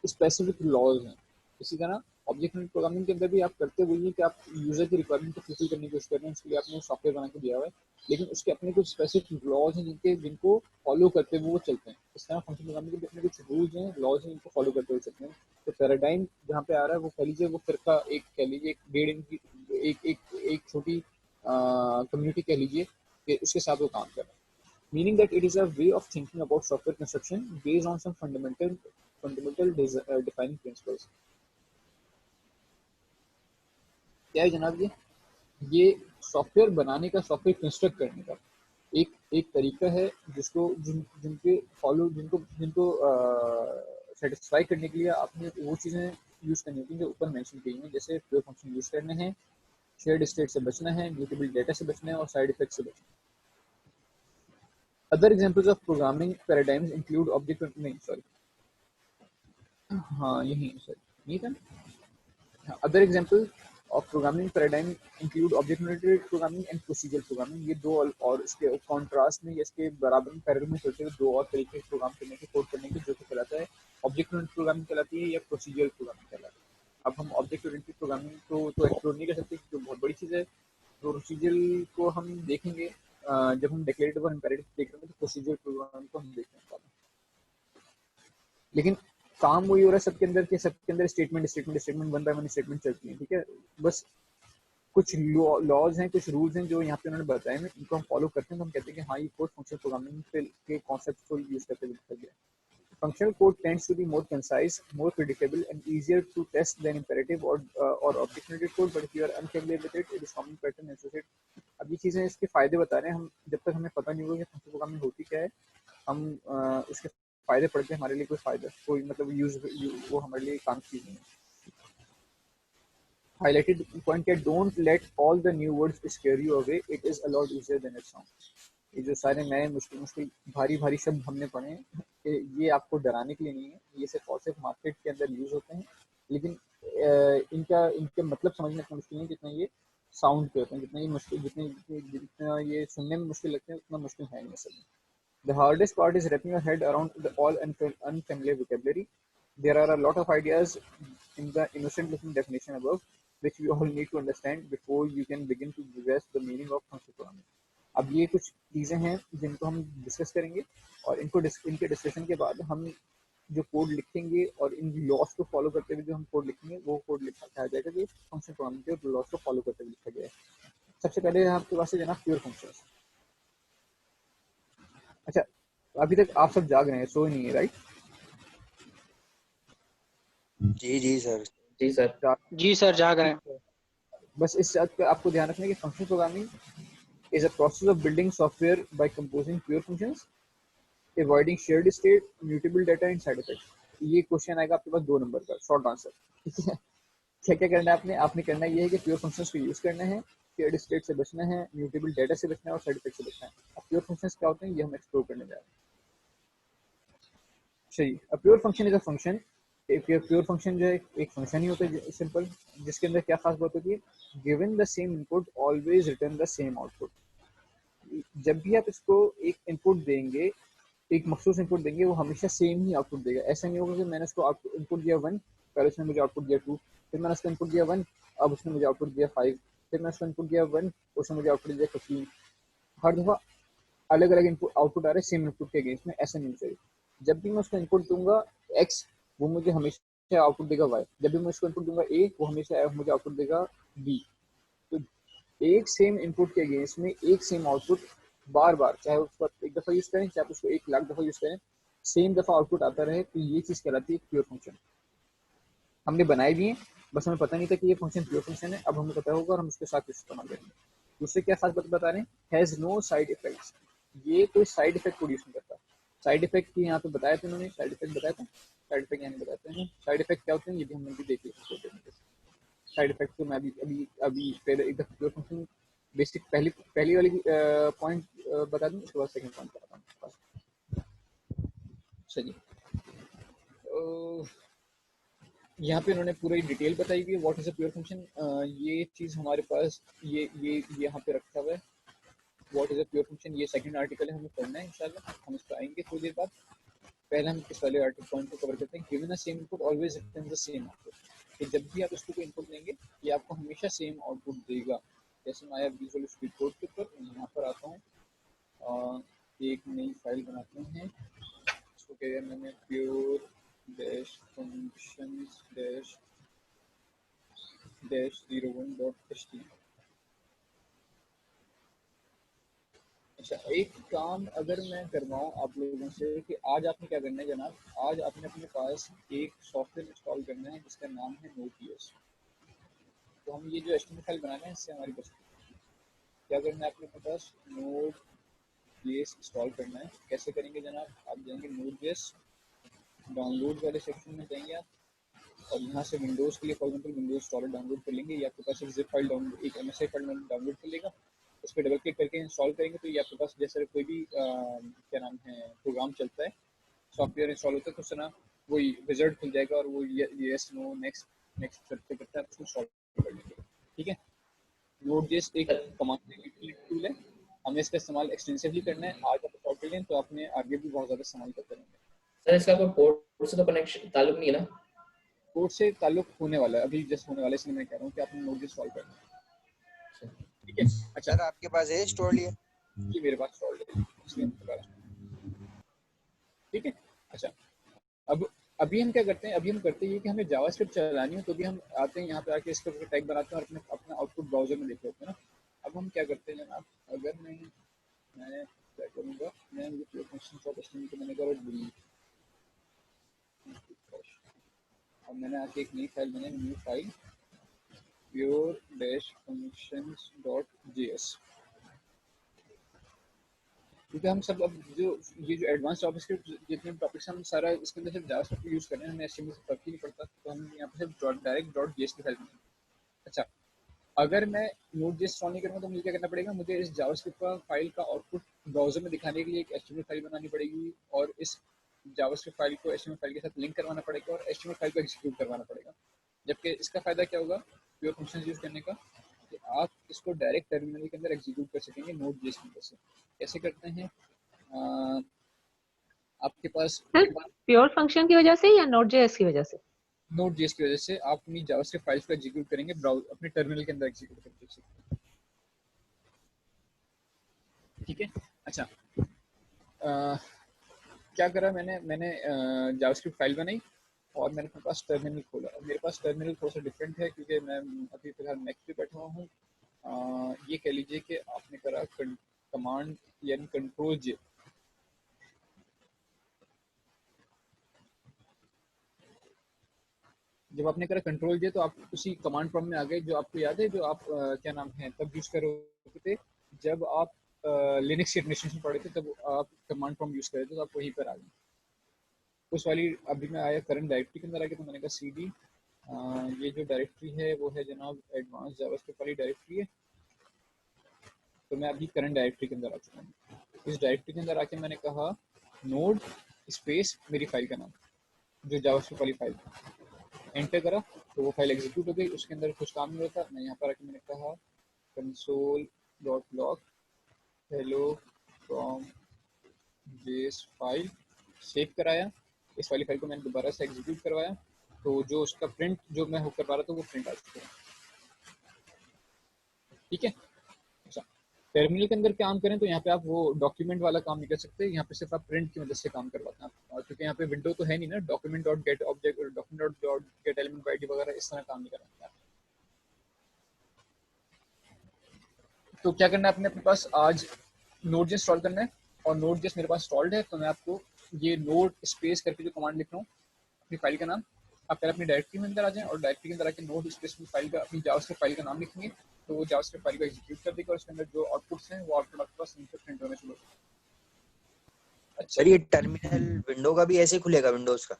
स्पेसिफिक लॉज हैं। इसी तरह ऑब्जेक्ट ओरिएंटेड प्रोग्रामिंग के अंदर भी आप करते वही है कि आप यूजर की रिक्वायरमेंट को फुलफिल करने की कोशिश कर रहे हैं, उसके लिए आपने सॉफ्टवेयर बना के दिया हुआ है, लेकिन उसके अपने कुछ स्पेसिफिक लॉज हैं जिनको फॉलो करते हुए वो चलते हैं। इस तरह फंक्शन प्रोग्रामिंग के भी अपने कुछ रूल्स हैं, लॉज हैं, जिनको फॉलो करते हुए चलते हैं। तो पैराडाइम जहाँ पे आ रहा है वो कह लीजिए वो फिरका, एक कह लीजिए एक डेढ़ इंच की एक छोटी कम्युनिटी कह लीजिए कि उसके साथ वो काम कर रहा है। Meaning that it is a way of thinking about software construction based on some fundamental defining principles. क्या है जनाब ये सॉफ्टवेयर बनाने का, सॉफ्टवेयर कंस्ट्रक्ट करने का एक तरीका है जिसको जिनको सेटिस्फाई करने के लिए आपने वो चीज़ें यूज़ करनी होती हैं जो ऊपर मेंशन की हैं, जैसे प्योर फंक्शन यूज़ करने हैं, शेयर्ड स्टेट से बचना है, म्यूटेबल डेटा से बचना है और साइड इफेक्ट से बचना है। Other examples of programming paradigms include Other examples of programming paradigm include object-oriented programming and procedural programming. ये दो और इसके कॉन्ट्रास्ट में, इसके बराबर में पैरेलल में चलते हुए दो और तरीके से प्रोग्राम करने के, कोड करने के, जो कि कहलाता है ऑब्जेक्ट-ओरिएंटेड प्रोग्रामिंग कहलाती है या प्रोसीजरल प्रोग्रामिंग कहलाती है। अब हम ऑब्जेक्ट-ओरिएंटेड प्रोग्रामिंग को तो एक्सप्लोर नहीं कर सकते, जो बहुत बड़ी चीज़ है। प्रोसीजरल को हम देखेंगे जब हम डिक्लेरेटिव और इम्पेरेटिव देख रहे हैं, तो प्रोसीजरल प्रोग्रामिंग को हम देखेंगे। लेकिन काम वही हो रहा है सबके अंदर statement one by one statement चलती है, ठीक है। बस कुछ लॉज हैं, कुछ रूल्स हैं जो यहाँ पे उन्होंने बताए हैं, इनको हम फॉलो करते हैं तो हम कहते हैं कि हाँ ये कोड फंक्शनल प्रोग्रामिंग के कॉन्सेप्ट को यूज करते हुए लिखा गया है। Functional code tends to be more concise, more predictable, and easier to test than imperative or object-oriented code. But if you are unfamiliar with it, it is common pattern associated. अब ये चीज़ें इसके फायदे बता रहे हैं हम, जब तक हमें पता नहीं होगा कि फंक्शनल प्रोग्रामिंग होती क्या है, हम उसके फायदे पढ़ के हमारे लिए कोई मतलब वो हमारे लिए काम की चीज़ नहीं है। Highlighted point है, don't let all the new words scare you away. It is a lot easier than it sounds. ये जो सारे नए मुश्किल भारी शब्द हमने पढ़े हैं, ये आपको डराने के लिए नहीं है, ये सिर्फ मार्केट के अंदर यूज होते हैं, लेकिन इनके मतलब समझना इतना मुश्किल नहीं जितना ये साउंड पे होते हैं, जितना ये सुनने में मुश्किल लगते हैं उतना मुश्किल है नहीं सब। The hardest part is wrapping your head around all unfamiliar vocabulary. There are a lot of ideas in the innocent looking definition above, which we all need to understand before you can begin to grasp the meaning of functional programming. अब ये कुछ चीज़ें हैं जिनको हम discuss करेंगे, और इनके डिस्कशन के बाद हम जो कोड लिखेंगे और इन लॉस को फॉलो करते हुए जो हम कोड लिखेंगे वो कोड लिखा जाएगा कि फंक्शन प्रोग्रामिंग के लॉस को फॉलो करते हुए लिखा गया है। सबसे पहले आपके पास है जनाब प्योर फंक्शंस। अच्छा, अभी तक आप सब जाग रहे हैं, सोए नहीं है, राइट? जी सर जाग रहे हैं। बस इस बात पे आपको ध्यान रखना है कि function programming is a process of building software by composing pure functions, avoiding shared state, mutable data and side effects. ये क्वेश्चन आएगा आपके पास 2 नंबर का, शॉर्ट आंसर, ठीक है। क्या करना है आपने करना ये है कि प्योर फंक्शंस को यूज करना है, शेयर्ड स्टेट से बचना है, म्यूटेबल डाटा से बचना है और साइड इफेक्ट से बचना है। अब प्योर फंक्शंस क्या होते हैं ये हम एक्सप्लोर करने जा रहे हैं। सही, a pure function is a function. एक प्योर फंक्शन जो है एक फंक्शन ही होता है सिंपल, जिसके अंदर क्या खास बात होती है, given the same input always return the same output. जब भी आप इसको एक इनपुट देंगे, एक मखसूस इनपुट देंगे, वो हमेशा सेम ही आउटपुट देगा। ऐसा नहीं होगा कि मैंने उसको इनपुट दिया 1, पहले उसने मुझे आउटपुट दिया 2, फिर मैंने उसको इनपुट दिया 1, अब उसने मुझे आउटपुट दिया 5, फिर मैंने उसको इनपुट दिया 1, उसने मुझे आउटपुट दिया 15। हर दफ़ा अलग अलग इनपुट आउटपुट आ रहे सेम इनपुट के अगेंस्ट में, ऐसा नहीं चाहिए। जब भी मैं उसको इनपुट दूंगा x, वो मुझे हमेशा आउटपुट देगा y। जब भी मैं उसको इनपुट दूंगा a, वो हमेशा मुझे आउटपुट देगा b। तो एक सेम इनपुट के अगेंस्ट में एक सेम आउटपुट बार बार, चाहे उसको एक दफ़ा यूज़ करें, चाहे उसको 1 लाख दफ़ा यूज़ करें, सेम दफ़ा आउटपुट आता रहे, तो ये चीज़ कहलाती है प्योर फंक्शन। हमने बनाए भी हैं, बस हमें पता नहीं था कि ये फंक्शन प्योर फंक्शन है, अब हमें पता होगा और हम उसके साथ इस्तेमाल करेंगे। दूसरे क्या खास बात बता रहे हैं, हैज़ नो साइड इफेक्ट्स, ये कोई साइड इफेक्ट प्रोड्यूस नहीं करता। साइड इफेक्ट की यहाँ पे बताया था उन्होंने, साइड इफेक्ट बताया था, साइड इफेक्ट यहाँ बताते हैं। साइड इफेक्ट क्या होते हैं ये भी हमने भी देख लिया। साइड इफेक्ट तो मैं अभी पहले एक प्योर फंक्शन बेसिक पहली वाली पॉइंट बता दूं, उसके बाद सेकंड पॉइंट बताता हूँ। चलिए यहाँ पे उन्होंने पूरी डिटेल बताई हुई है what is a pure function. ये चीज़ हमारे पास ये यहाँ पे रखा हुआ है what is a pure function. ये सेकंड आर्टिकल है, हमें पढ़ना है इंशाल्लाह, हम इस पर आएंगे थोड़ी देर बाद। पहले हम इस वाले आर्टिकल पॉइंट को कवर करते हैं। Given a same input always return the same output, कि जब भी आप इसको कोई इनपुट देंगे ये आपको हमेशा सेम आउटपुट देगा। जैसे मैं विजुअल स्टूडियो कोड के ऊपर यहाँ पर आता हूँ, एक नई फाइल बनाते हैं, इसको क्या मैंने pure dash functions dash 01.html। अच्छा, एक काम अगर मैं करवाऊँ आप लोगों से कि आज आपने क्या करना है जनाब, आज आपने अपने पास एक सॉफ्टवेयर इंस्टॉल करना है जिसका नाम है Node.js। तो हम ये जो HTML फाइल बनाना है इससे हमारी बस क्या करना है, अपने पास Node.js इंस्टॉल करना है। कैसे करेंगे जनाब, आप जाएंगे Node.js डाउनलोड वाले सेक्शन में जाएंगे आप, और यहाँ से विंडोज़ के लिए for example Windows installer download कर लेंगे। ये आपके पास एक जिप फाइल डाउनलोड, एक MSI फाइल डाउनलोड कर लेगा। इस पर डबल क्लिक करके इंस्टॉल करेंगे तो ये आपके पास जैसे कोई भी क्या नाम है प्रोग्राम चलता है, सॉफ्टवेयर इंस्टॉल होता है, तो उस तरह वही रिजल्ट खुल जाएगा और वो यस नो नेक्स्ट करते करते आप उसको इंस्टॉल कर लेंगे। ठीक है, Node.js एक कमांड टूल है, हमें इसका इस्तेमाल एक्सटेंसिवली करना है। आज आप इंस्टॉल कर लें तो आपने आगे भी बहुत ज़्यादा इस्तेमाल करते रहेंगे। सर इसका कोई पोर्ट से तो कनेक्शन ताल्लुक नहीं है ना? कोड से ताल्लुक होने वाला है, अभी जस्ट होने वाला है, इसलिए मैं कह रहा हूँ कि आपने Node.js इंस्टॉल करना है। ठीक है, अच्छा सर आपके पास है इंस्टॉल ये? ये मेरे पास इंस्टॉल है इसलिए मैं बता रहा हूँ। ठीक है, अच्छा अब अभी हम क्या करते हैं, अभी हम करते हैं कि हमें जावास्क्रिप्ट चलानी हो तो भी हम आते हैं यहाँ पे आके इसका टैग बनाते हैं और अपना आउटपुट ब्राउजर में देख लेते हैं ना। अब हम क्या करते हैं जनाब, अगर मैं क्या करूँगा, मैं फंक्शन ऑफ एचटीएमएल को मैंने करा डिलीट, अब मैंने आके एक नई फाइल बनाई, new file pure dash functions dot JS. क्योंकि हम सब अब जो ये जो एडवांस जावास्क्रिप्ट जितने टॉपिक्स हम सारा इसके अंदर सिर्फ जावास्क्रिप्ट यूज़ कर रहे हैं, हमें एचटीएमएल से फर्क ही नहीं पड़ता, तो हम यहाँ पे सिर्फ डायरेक्ट डॉट जेएस की फाइल बनाएंगे। अच्छा, अगर मैं Node.js इंस्टॉल नहीं करूँगा तो मुझे क्या करना पड़ेगा, मुझे इस जावास्क्रिप्ट का फाइल का आउटपुट ब्राउजर में दिखाने के लिए एक एचटीएमएल फाइल बनानी पड़ेगी और इस जावास्क्रिप्ट फाइल को एचटीएमएल फाइल के साथ लिंक करवाना पड़ेगा और एचटीएमएल फाइल को एग्जीक्यूट करवाना पड़ेगा। जबकि इसका फायदा क्या होगा प्योर फंक्शंस यूज करने का, कि आप इसको डायरेक्ट टर्मिनल के अंदर एग्जीक्यूट कर सकेंगे Node.js की मदद से। कैसे करते हैं, आपके पास प्योर फंक्शन की वजह से या Node.js की वजह से? Node.js की वजह से आप अपनी जावास्क्रिप्ट फाइल्स को एग्जीक्यूट करेंगे अपने टर्मिनल के अंदर एग्जीक्यूट करेंगे। ठीक है, अच्छा क्या करा मैंने जावास्क्रिप्ट फाइल बनाई और मैंने अपने पास टर्मिनल खोला। मेरे पास टर्मिनल थोड़ा सा डिफरेंट है क्योंकि मैं अभी फिलहाल मैक पे बैठा हुआ हूँ। ये कह लीजिए कि आपने करा कमांड यानी कंट्रोल जे, जब आपने करा कंट्रोल जे तो आप उसी कमांड प्रॉम्प्ट में आ गए जो आपको याद है, जो आप क्या नाम है तब यूज कर रहे थे जब आप लिनक्स की एडमिनिस्ट्रेशन पढ़े थे, तब आप कमांड प्रॉम्प्ट यूज कर रहे थे, तो आप वहीं पर आ गए उस वाली। अभी मैं आया करंट डायरेक्टरी के अंदर आके, तो मैंने कहा cd ये जो डायरेक्टरी है वो है जनाब एडवांस जावास्क्रिप्ट वाली डायरेक्टरी है, तो मैं अभी करंट डायरेक्टरी के अंदर आ चुका हूँ। इस डायरेक्टरी के अंदर आके मैंने कहा नोड स्पेस मेरी फाइल का नाम जो जावास्क्रिप्ट वाली फाइल, एंटर करा तो वो फाइल एग्जीक्यूट हो गई। उसके अंदर कुछ काम नहीं होता, मैं यहाँ पर आके मैंने कहा console.log hello from js file, save कराया। इस वाली फाइल को मैंने दोबारा से एग्जीक्यूट करवाया तो जो उसका प्रिंट जो मैं होकर पा रहा था वो प्रिंट आ चुका है। ठीक है, अच्छा टर्मिनल के अंदर काम करें तो यहाँ पे आप वो डॉक्यूमेंट वाला काम नहीं कर सकते, यहाँ पे सिर्फ आप प्रिंट की मदद से काम करवाते हैं आप, क्योंकि यहाँ पे विंडो तो है नहीं ना, डॉक्यूमेंट डॉट गेट ऑब्जेक्ट और document dot gate element ID वगैरह इस तरह काम नहीं करवाते। तो क्या करना है, अपने पास आज Node.js इंस्टॉल करना है और Node.js मेरे पास इंस्टॉल्ड है, तो मैं आपको ये नोड स्पेस करके जो कमांड लिख रहा हूँ अपनी फाइल का नाम, आप पहले अपनी डायरेक्टरी में अंदर आ जाएं और डायरेक्टरी के अंदर आके नोड स्पेस में फाइल का अपनी जावास्क्रिप्ट फाइल का नाम लिखेंगे तो वो जावास्क्रिप्ट फाइल को एग्जीक्यूट कर देगा और उसके अंदर जो आउटपुट्स हैं वो आउटपुट आपके पास प्रिंट होने शुरू हो जाएगा। अच्छा सर ये टर्मिनल विंडो का भी ऐसे खुलेगा विंडोज का?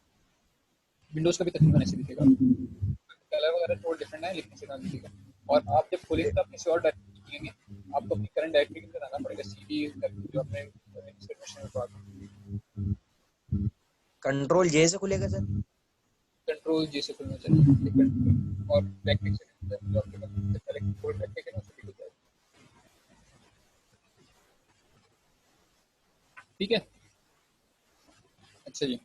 विंडोज का भी तकरीबन ऐसे दिखेगा, कलर वगैरह थोड़ा डिफरेंट है लेकिन इसी तरह दिखेगा। और आप जब खोलेंगे तो आप किसी और डायरेक्टरी खोलेंगे, आपको अपनी करंट डायरेक्टरी के अंदर आना पड़ेगा, सीडी करके जो अपने कंट्रोल जे से खुलेगा सर? कंट्रोल जी से खुलना चाहिए और बैकटिक से जो आपके पास पहले कंट्रोल बैकटिक है ना उससे खुल जाएगा। ठीक है, अच्छा जी।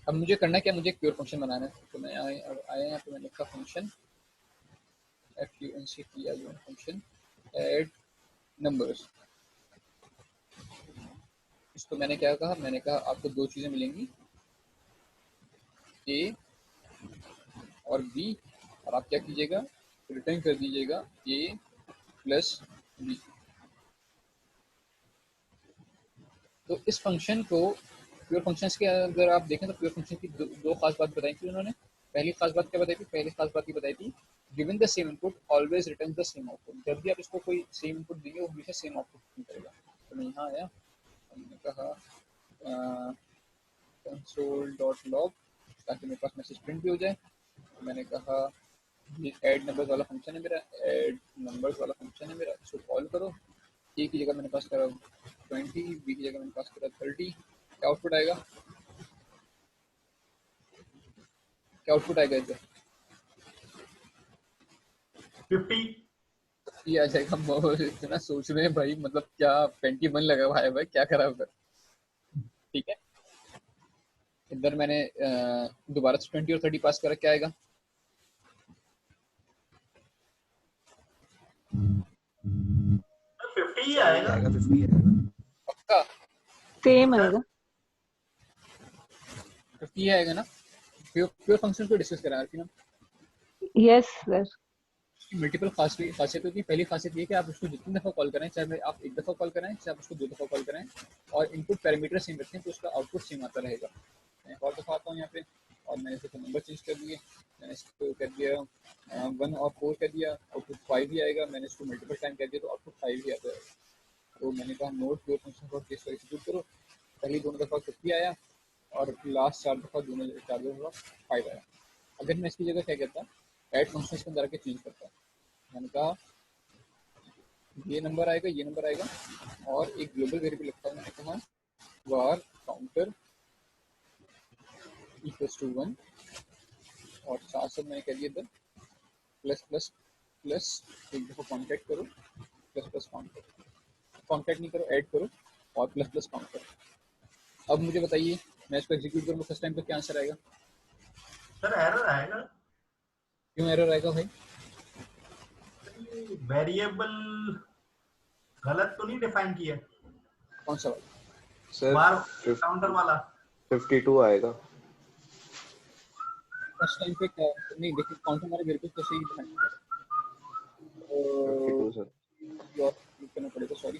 अब मुझे करना क्या, मुझे एक प्योर फंक्शन बनाना है। तो मैं आया यहाँ पे मैंने लिखा function func function add numbers. इसको मैंने क्या कहा, मैंने कहा आपको दो चीजें मिलेंगी, ए और बी, और आप क्या कीजिएगा, रिटर्न कर दीजिएगा ए प्लस बी। तो इस फंक्शन को प्योर फंक्शंस के अगर आप देखें तो प्योर फंक्शन की दो खास बात बताई थी उन्होंने। पहली खास बात क्या बताई थी, पहली खास बात ये बताई थी given the same input always return the same output. जब भी आप इसको कोई सेम इनपुट देंगे वो हमेशा सेम आउटपुट करेगा। तो मैं यहाँ आया, हमने कहा console.log ताकि मेरे पास मैसेज प्रिंट भी हो जाए। तो मैंने कहा ये ऐड नंबर्स वाला फंक्शन है मेरा, ऐड नंबर्स वाला फंक्शन है मेरा, इसको कॉल करो। ए की जगह मैंने पास करा 20, बी की जगह मैंने पास करा 30। क्या आउटपुट आएगा, क्या आउटपुट आएगा इधर 50 ये आ जाएगा। इतना सोच रहे हैं भाई, मतलब क्या 21 लगा हुआ है भाई, क्या करा उधर। ठीक है, इधर मैंने दोबारा से 20 और 30 पास करा, क्या आएगा 50 ही आएगा। पक्का सेम आएगा, 50 आएगा ना। प्योर फंक्शन को डिस्कस करा ना। Yes sir. मल्टीपल खासियत होती है। पहली खासियत ये कि आप उसको जितनी दफ़ा कॉल करें, चाहे आप एक दफ़ा कॉल करें चाहे आप उसको 2 दफ़ा कॉल करें, और इनपुट पैरामीटर सेम रखें तो उसका आउटपुट सेम आता रहेगा। मैं एक और दफ़ा आता हूँ यहाँ पे, और मैंने इसको नंबर चेंज कर दिए, मैंने इसको कर दिया 1 और 4 कर दिया, आउटपुट 5 ही आएगा। मैंने इसको मल्टीपल टाइम कर दिया तो आउटपुट 5 ही आता है। तो मैंने कहा नोट प्योर फंक्शन को केस को एग्जीक्यूट करो। पहली दोनों दफ़ा 50 आया और लास्ट 4 दफ़ा 5 आया। अगर मैं इसकी जगह क्या कहता, ऐड फंक्शन के अंदर आके चेंज करता, मैंने कहा ये नंबर आएगा, ये नंबर आएगा, और एक ग्लोबल वेरिएबल लिखता हूँ। मैंने कहा var काउंटर इक्वल्स टू 1, और साथ साथ मैंने कह दिया इधर प्लस प्लस प्लस, एक दफ़ा कॉन्टैक्ट करो, प्लस प्लस कॉन्टैक्ट नहीं करो, ऐड करो, और प्लस प्लस काउंट करो। अब मुझे बताइए, मैं इसको एग्जीक्यूट करूँगा फर्स्ट टाइम तो क्या आंसर आएगा? सर एरर आएगा। क्यों एरर आएगा भाई? वेरिएबल गलत तो नहीं डिफाइन किया? कौन सा वाला? सर बार काउंटर वाला 52 आएगा फर्स्ट टाइम पे। क्या नहीं, देखिए काउंटर हमारे वेरिएबल तो सही डिफाइन किया, 52 सर और करना पड़ेगा, सॉरी।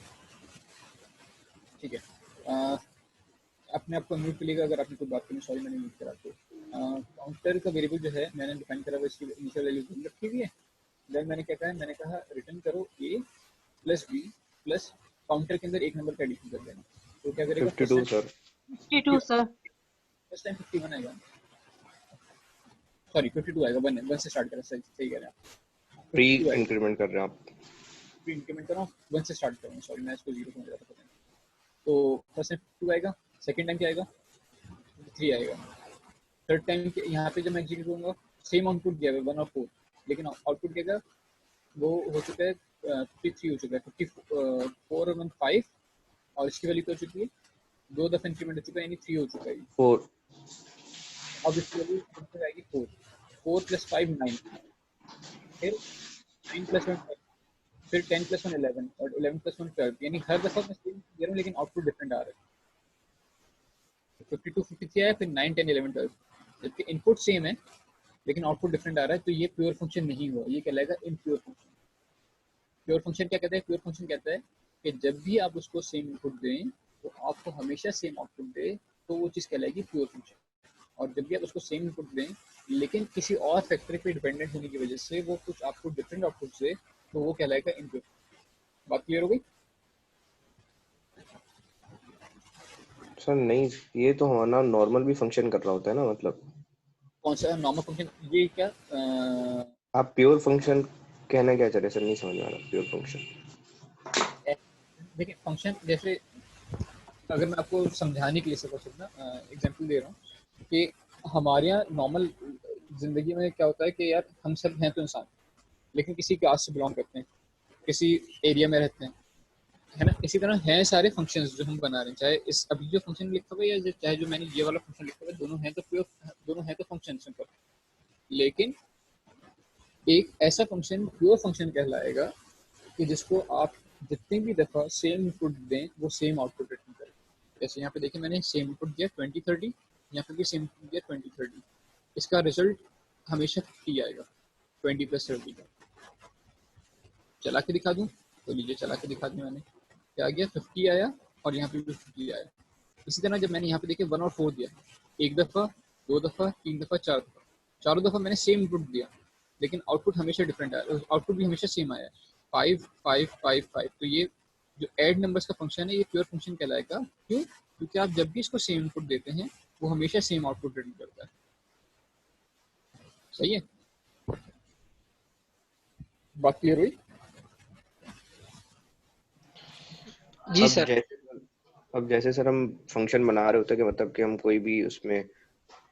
ठीक है, अपने आप को म्यूट करिएगा अगर आपने कोई बात करनी। सॉरी मैंने म्यूट करा। आपको काउंटर का वेरिएबल जो है मैंने डिफाइन करा हुआ, इसकी इनिशियल वैल्यू रखी हुई है। देन मैंने क्या कहा, मैंने कहा रिटर्न करो ए प्लस बी प्लस काउंटर के अंदर एक नंबर का एडिशन कर देना। तो क्या करेगा? 52 सर 52 सर। फर्स्ट टाइम 51 आएगा, सॉरी 52 आएगा। 1 से स्टार्ट करें, सही कह रहे हैं आप। प्री इंक्रीमेंट कर रहे हैं आप? प्री इंक्रीमेंट कर रहा हूँ, 1 से स्टार्ट कर रहा हूँ, सॉरी मैं इसको 0 समझ रहा था। तो फर्स्ट टाइम 2 आएगा, सेकंड टाइम क्या आएगा 3 आएगा, थर्ड टाइम यहाँ पे जब मैं एग्जीक्यूट करूँगा सेम आउटपुट दिया हुआ 1 और 4, लेकिन आउटपुट क्या वो हो चुका है 53 हो चुका है, 54 और 1 5, और इसकी वैल्यू क्या हो चुकी है 2 दफा इंक्रीमेंट हो चुका है, यानी 3 हो चुका है 4। अब इसकी वैल्यू कितनी आएगी 4 प्लस 5 9, फिर 9 प्लस 1 5, फिर 10 प्लस 1 11, और 11 प्लस 1 12, यानी हर दफा मैं सेम दे रहा हूँ लेकिन आउटपुट डिफरेंट आ रहा है। 52 53 आया, फिर 9 10 11 12, जबकि इनपुट सेम है लेकिन आउटपुट डिफरेंट आ रहा है, तो ये प्योर फंक्शन नहीं हुआ, ये कहलाएगा इम्प्योर फंक्शन। प्योर फंक्शन क्या कहता है? प्योर फंक्शन कहता है कि जब भी आप उसको सेम इनपुट दें तो आपको हमेशा सेम आउटपुट दे, तो वो चीज़ कहलाएगी प्योर फंक्शन। और जब भी आप उसको सेम इनपुट दें लेकिन किसी और फैक्टर पे डिपेंडेंट होने की वजह से वो कुछ आपको डिफरेंट आउटपुट दे, तो वो कहलाएगा इम्प्योर। बात क्लियर हो गई? सर नहीं, ये तो हमारा नॉर्मल भी फंक्शन कर रहा होता है ना, मतलब कौन सा नॉर्मल फंक्शन? ये क्या आप प्योर फंक्शन कहना क्या चाह रहे हैं सर? नहीं समझ में आ रहा प्योर फंक्शन। देखिए फंक्शन जैसे, अगर मैं आपको समझाने के लिए सपोज ना एग्जांपल दे रहा हूँ कि हमारे यहाँ नॉर्मल जिंदगी में क्या होता है कि यार हम सब हैं तो इंसान, लेकिन किसी कास्ट से बिलोंग करते हैं, किसी एरिया में रहते हैं, है ना। इसी तरह हैं सारे फंक्शंस जो हम बना रहे हैं, चाहे इस अभी जो फंक्शन लिखा हुआ है या चाहे जो मैंने ये वाला फंक्शन लिखा हुआ है, दोनों हैं तो प्योर, दोनों हैं तो फंक्शन सिंपल। लेकिन एक ऐसा फंक्शन प्योर फंक्शन कहलाएगा कि जिसको आप जितनी भी दफ़ा सेम इनपुट दें वो सेम आउटपुट रिटर्न करे। जैसे यहाँ पे देखिए मैंने सेम इनपुट दिया 2030, यहाँ पे भी सेम इनपुट दिया 2030, इसका रिजल्ट हमेशा 50 आएगा 20 + 30 का। चला के दिखा दूँ तो लीजिए चला के दिखा दिया मैंने, क्या आ गया 50 आया और यहाँ पे भी 50 आया। इसी तरह जब मैंने यहाँ पे देखिए 1 और 4 दिया, एक दफ़ा, 2 दफ़ा, 3 दफ़ा, 4 दफ़ा, चारों दफ़ा मैंने सेम इनपुट दिया, लेकिन आउटपुट हमेशा डिफरेंट आया, आउटपुट भी हमेशा सेम आया 5 5 5 5। तो ये जो ऐड नंबर्स का फंक्शन है ये प्योर फंक्शन कहलाएगा। क्यों? क्योंकि आप जब भी इसको सेम इनपुट देते हैं वो हमेशा सेम आउटपुट रिटर्न करता है। सही है, बात क्लियर हुई? जी सर। अब जैसे सर हम फंक्शन बना रहे होते हैं कि मतलब कि हम कोई भी उसमें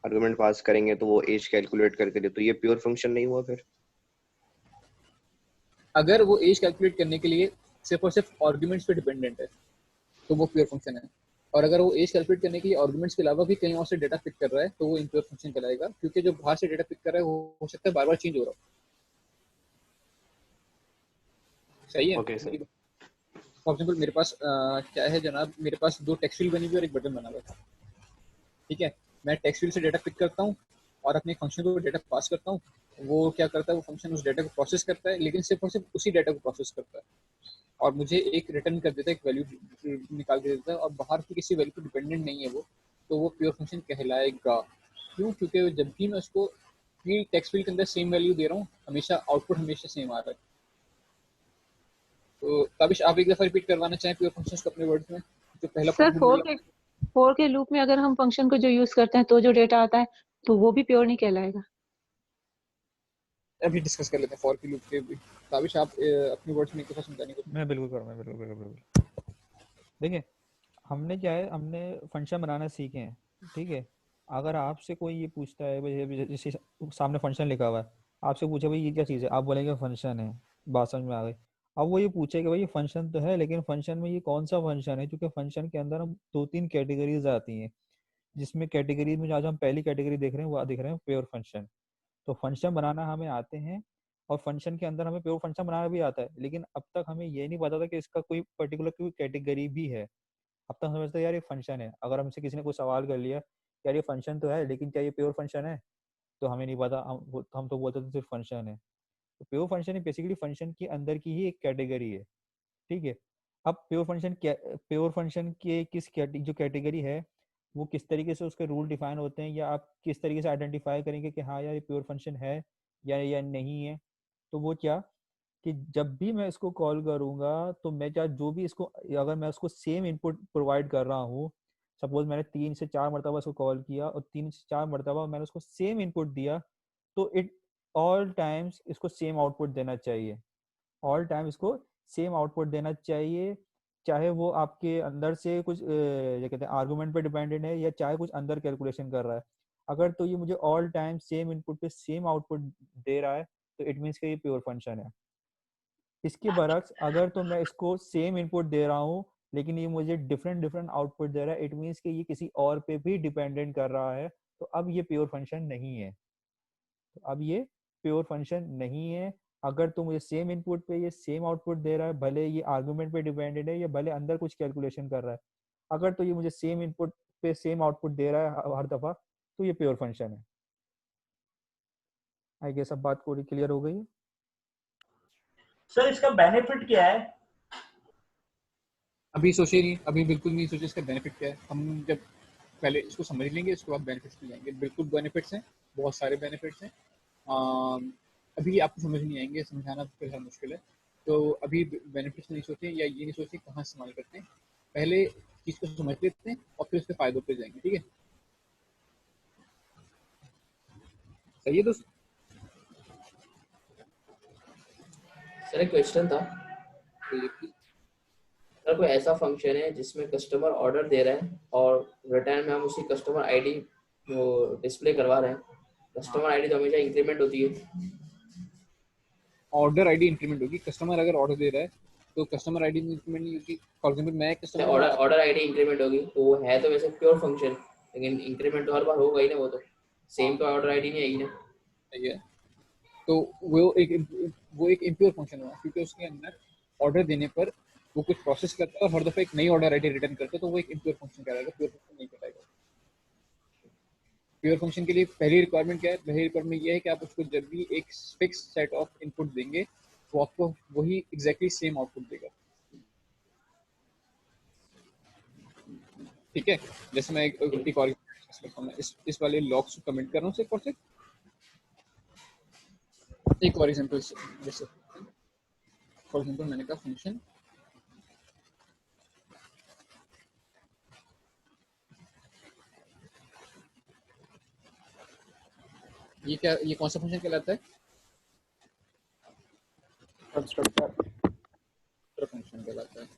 आर्गुमेंट पास करेंगे तो वो एज कैलकुलेट करके दे, तो ये प्योर फंक्शन नहीं हुआ फिर? अगर वो एज कैलकुलेट करने के लिए सिर्फ और सिर्फ आर्गुमेंट्स पे डिपेंडेंट है तो वो प्योर फंक्शन है, और अगर वो एज कैलकुलेट करने के लिए आर्गुमेंट्स के अलावा भी कहीं और से डेटा पिक कर रहा है तो वो इम्प्योर फंक्शन कहलाएगा, क्योंकि जो बाहर से डेटा पिक कर रहा है वो हो सकता है बार बार चेंज हो रहा हो। सही है। Okay sir. फॉर एग्जाम्पल मेरे पास क्या है जनाब, मेरे पास 2 टेक्स्ट फील्ड बनी हुई और एक बटन बना हुआ था, ठीक है। मैं टेक्स्ट फील्ड से डेटा पिक करता हूँ और अपने फंक्शन को डेटा पास करता हूँ, वो क्या करता है, वो फंक्शन उस डेटा को प्रोसेस करता है, लेकिन सिर्फ और सिर्फ उसी डेटा को प्रोसेस करता है और मुझे एक रिटर्न कर देता है, एक वैल्यू निकाल के देता है, और बाहर की किसी वैल्यू पर डिपेंडेंट नहीं है वो, तो वो प्योर फंक्शन कहलाएगा। क्यों? क्योंकि जब भी मैं उसको फील्ड टेक्स्ट फील्ड के अंदर सेम वैल्यू दे रहा हूँ, हमेशा आउटपुट हमेशा सेम आ रहा है। तो ताबिश आप एक दफा रिपीट करवाना चाहें प्योर फंक्शंस को अपने वर्ड्स में, जो पहला सर पॉइंट फोर के लूप में अगर हम फंक्शन को जो यूज करते हैं तो जो डेटा आता है तो वो भी प्योर नहीं कहलाएगा। अभी डिस्कस कर लेते हैं फॉर के लूप के भी। ताबिश आप अपने वर्ड्स में एक दफा समझाने को। मैं बिल्कुल करूँ, मैं बिल्कुल। देखिए हमने क्या है, हमने फंक्शन बनाना सीखे हैं, ठीक है। अगर आपसे कोई ये पूछता है भाई, जैसे सामने फंक्शन लिखा हुआ है, आपसे पूछे भाई ये क्या चीज़ है, आप बोलेंगे फंक्शन है, बात समझ में आ गई। अब वो ये पूछे कि भाई ये फंक्शन तो है, लेकिन फंक्शन में ये कौन सा फंक्शन है, क्योंकि फंक्शन के अंदर हम 2-3 कैटेगरीज आती हैं, जिसमें कैटेगरी में आज हम पहली कैटेगरी देख रहे हैं वो देख रहे हैं प्योर फंक्शन। तो फंक्शन बनाना हमें आते हैं और फंक्शन के अंदर हमें प्योर फंक्शन बनाना भी आता है, लेकिन अब तक हमें ये नहीं पता था कि इसका कोई पर्टिकुलर कोई कैटेगरी भी है। अब तक समझते हैं यार ये फंक्शन है, अगर हमसे किसी ने कोई सवाल कर लिया यार ये फंक्शन तो है लेकिन क्या ये प्योर फंक्शन है, तो हमें नहीं पता, हम तो बोलते थे सिर्फ फंक्शन है। तो प्योर फंक्शन बेसिकली फंक्शन के अंदर की ही एक कैटेगरी है, ठीक है। अब प्योर फंक्शन के जो कैटेगरी है वो किस तरीके से उसके रूल डिफाइन होते हैं, या आप किस तरीके से आइडेंटिफाई करेंगे कि हाँ यार ये प्योर फंक्शन है या नहीं है। तो वो क्या कि जब भी मैं इसको कॉल करूंगा तो मैं क्या जो भी इसको, अगर मैं उसको सेम इनपुट प्रोवाइड कर रहा हूँ, सपोज मैंने 3 से 4 मरतबा इसको कॉल किया और 3 से 4 मरतबा मैंने उसको सेम इनपुट दिया, तो इट ऑल टाइम्स इसको सेम आउटपुट देना चाहिए, ऑल टाइम इसको सेम आउटपुट देना चाहिए, चाहे वो आपके अंदर से कुछ क्या कहते हैं आर्गुमेंट पे डिपेंडेंट है या चाहे कुछ अंदर कैलकुलेशन कर रहा है। अगर तो ये मुझे ऑल टाइम सेम इनपुट पे सेम आउटपुट दे रहा है तो इट मीन्स कि ये प्योर फंक्शन है। इसके बरक्स अगर तो मैं इसको सेम इनपुट दे रहा हूँ लेकिन ये मुझे डिफरेंट आउटपुट दे रहा है, इट मीन्स कि ये किसी और पे भी डिपेंडेंट कर रहा है, तो अब ये प्योर फंक्शन नहीं है। तो अब ये प्योर फंक्शन नहीं है। अगर तो मुझे सेम इनपुट पे ये सेम आउटपुट दे रहा है, भले ये आर्गुमेंट पे डिपेंडेंट है या भले अंदर कुछ कैलकुलेशन कर रहा है, अगर तो ये मुझे सेम इनपुट पे सेम आउटपुट दे रहा है हर दफा, तो ये प्योर फंक्शन है। आई गेस अब बात पूरी क्लियर हो गई है। सर इसका बेनिफिट क्या है? अभी सोचे नहीं, अभी बिल्कुल नहीं सोचे इसका बेनिफिट क्या है। हम जब पहले इसको समझ लेंगे उसके बाद बेनिफिट्स पे जाएंगे। बिल्कुल बेनिफिट्स हैं, बहुत सारे बेनिफिट्स हैं। अभी आपको समझ नहीं आएंगे, समझाना फिलहाल मुश्किल है, तो अभी बेनिफिट्स नहीं सोचे या ये नहीं सोचे कहाँ इस्तेमाल करते हैं। पहले चीज को समझ लेते हैं और फिर उसके फायदों पे जाएंगे, ठीक है? सही है दोस्त? सर एक क्वेश्चन था तो ये please। सर, कोई ऐसा फंक्शन है जिसमें कस्टमर ऑर्डर दे रहा है और रिटर्न में हम उसी कस्टमर आईडी वो डिस्प्ले करवा रहे हैं, कस्टमर आईडी तो हमेशा इंक्रीमेंट होती है। ऑर्डर आईडी इंक्रीमेंट होगी, कस्टमर अगर ऑर्डर दे रहा है तो कस्टमर आईडी इंक्रीमेंट नहीं होगी। फॉर एग्जांपल मैं कस्टमर ऑर्डर आईडी इंक्रीमेंट होगी तो वो है तो वैसे प्योर फंक्शन, लेकिन इंक्रीमेंट तो हर बार होगा ही ना, वो तो सेम तो ऑर्डर आईडी नहीं आएगी ना। सही है, तो वो एक इम्प्योर फंक्शन हुआ क्योंकि उसके अंदर ऑर्डर देने पर वो कुछ प्रोसेस करता है और हर दफा एक नई ऑर्डर आईडी रिटर्न करता है, तो वो एक इम्प्योर फंक्शन कहलाएगा, प्योर फंक्शन नहीं कहलाएगा। प्योर फंक्शन के लिए पहली रिक्वायरमेंट क्या है? पहली रिक्वायरमेंट ये है कि आप उसको जब भी एक फिक्स सेट ऑफ इनपुट देंगे तो आपको वही एग्जैक्टली सेम आउटपुट देगा, ठीक है? जैसे मैं एक और इस वाले लॉग्स को कमेंट कर रहा हूँ सिर्फ और सिर्फ एक और एग्जांपल, जैसे फॉर एग्जांपल मैंने कहा फंक्शन ये कौन सा फंक्शन कहलाता है? कंस्ट्रक्टर फंक्शन कहलाता है।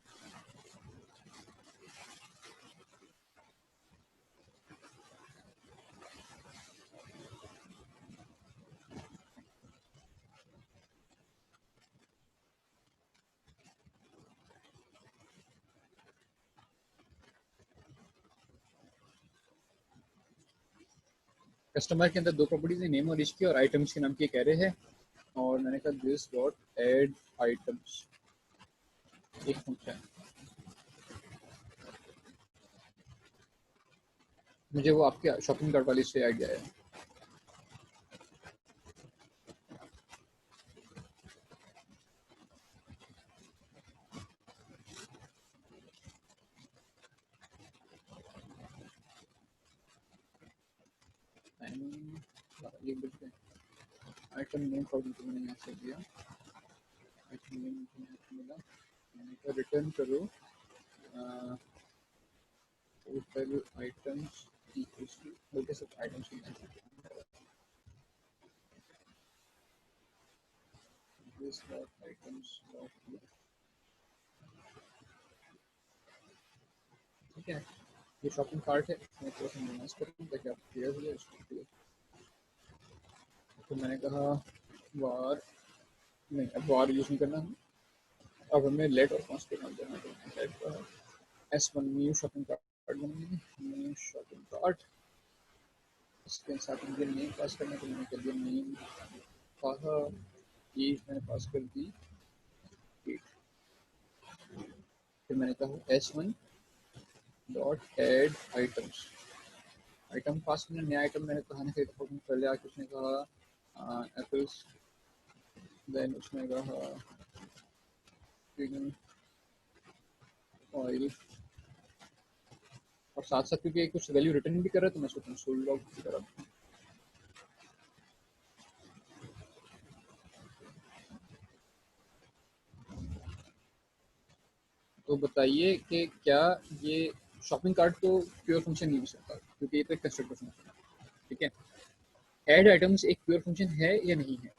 कस्टमर के अंदर दो प्रॉपर्टीज है, नेम और एज की, और आइटम्स के नाम की एक एरे है, और मैंने कहा दिस डॉट ऐड आइटम्स एक फंक्शन। मुझे वो आपके शॉपिंग कार्ट वाली से आइडिया है। आइटम नेम फॉर मैंने यहाँ से दिया, आइटम नेम मिला, मैंने कहा रिटर्न करो टोटल आइटम्स इक्वल्स टू, बल्कि सिर्फ आइटम्स की दिस डॉट आइटम्स डॉट, ठीक है? ये शॉपिंग कार्ट है, मैं थोड़ा सा मिनिमाइज करूँ ताकि आप क्लियर हो जाए उसको क्लियर। तो मैंने कहा वार नहीं, अब वार यूज नहीं करना है, अब हमें लेट और कॉन्स्टेंट नाम देना है। लेट का S1 न्यू शॉपिंग कार्ट बनाएंगे, न्यू शॉपिंग कार्ट, इसके साथ मुझे नेम पास करना, तो मैंने कर दिया नेम कहा, ये मैंने पास कर दी 8, फिर मैंने कहा S1 dot add items, item pass करना, नया आइटम मैंने कहा नहीं था, पहले आके उसने कहा एप्पल्स, देन उसने कहा ऑयल, और साथ साथ क्योंकि कुछ वैल्यू रिटर्न भी कर रहा है तो मैं उसको कंसोल लॉग भी कर रहा हूँ। तो बताइए कि क्या ये शॉपिंग कार्ट तो प्योर फंक्शन नहीं हो सकता क्योंकि ये तो एक कंस्ट्रक्टर फंक्शन है, ठीक है? ऐड आइटम्स एक प्योर फंक्शन है या नहीं है?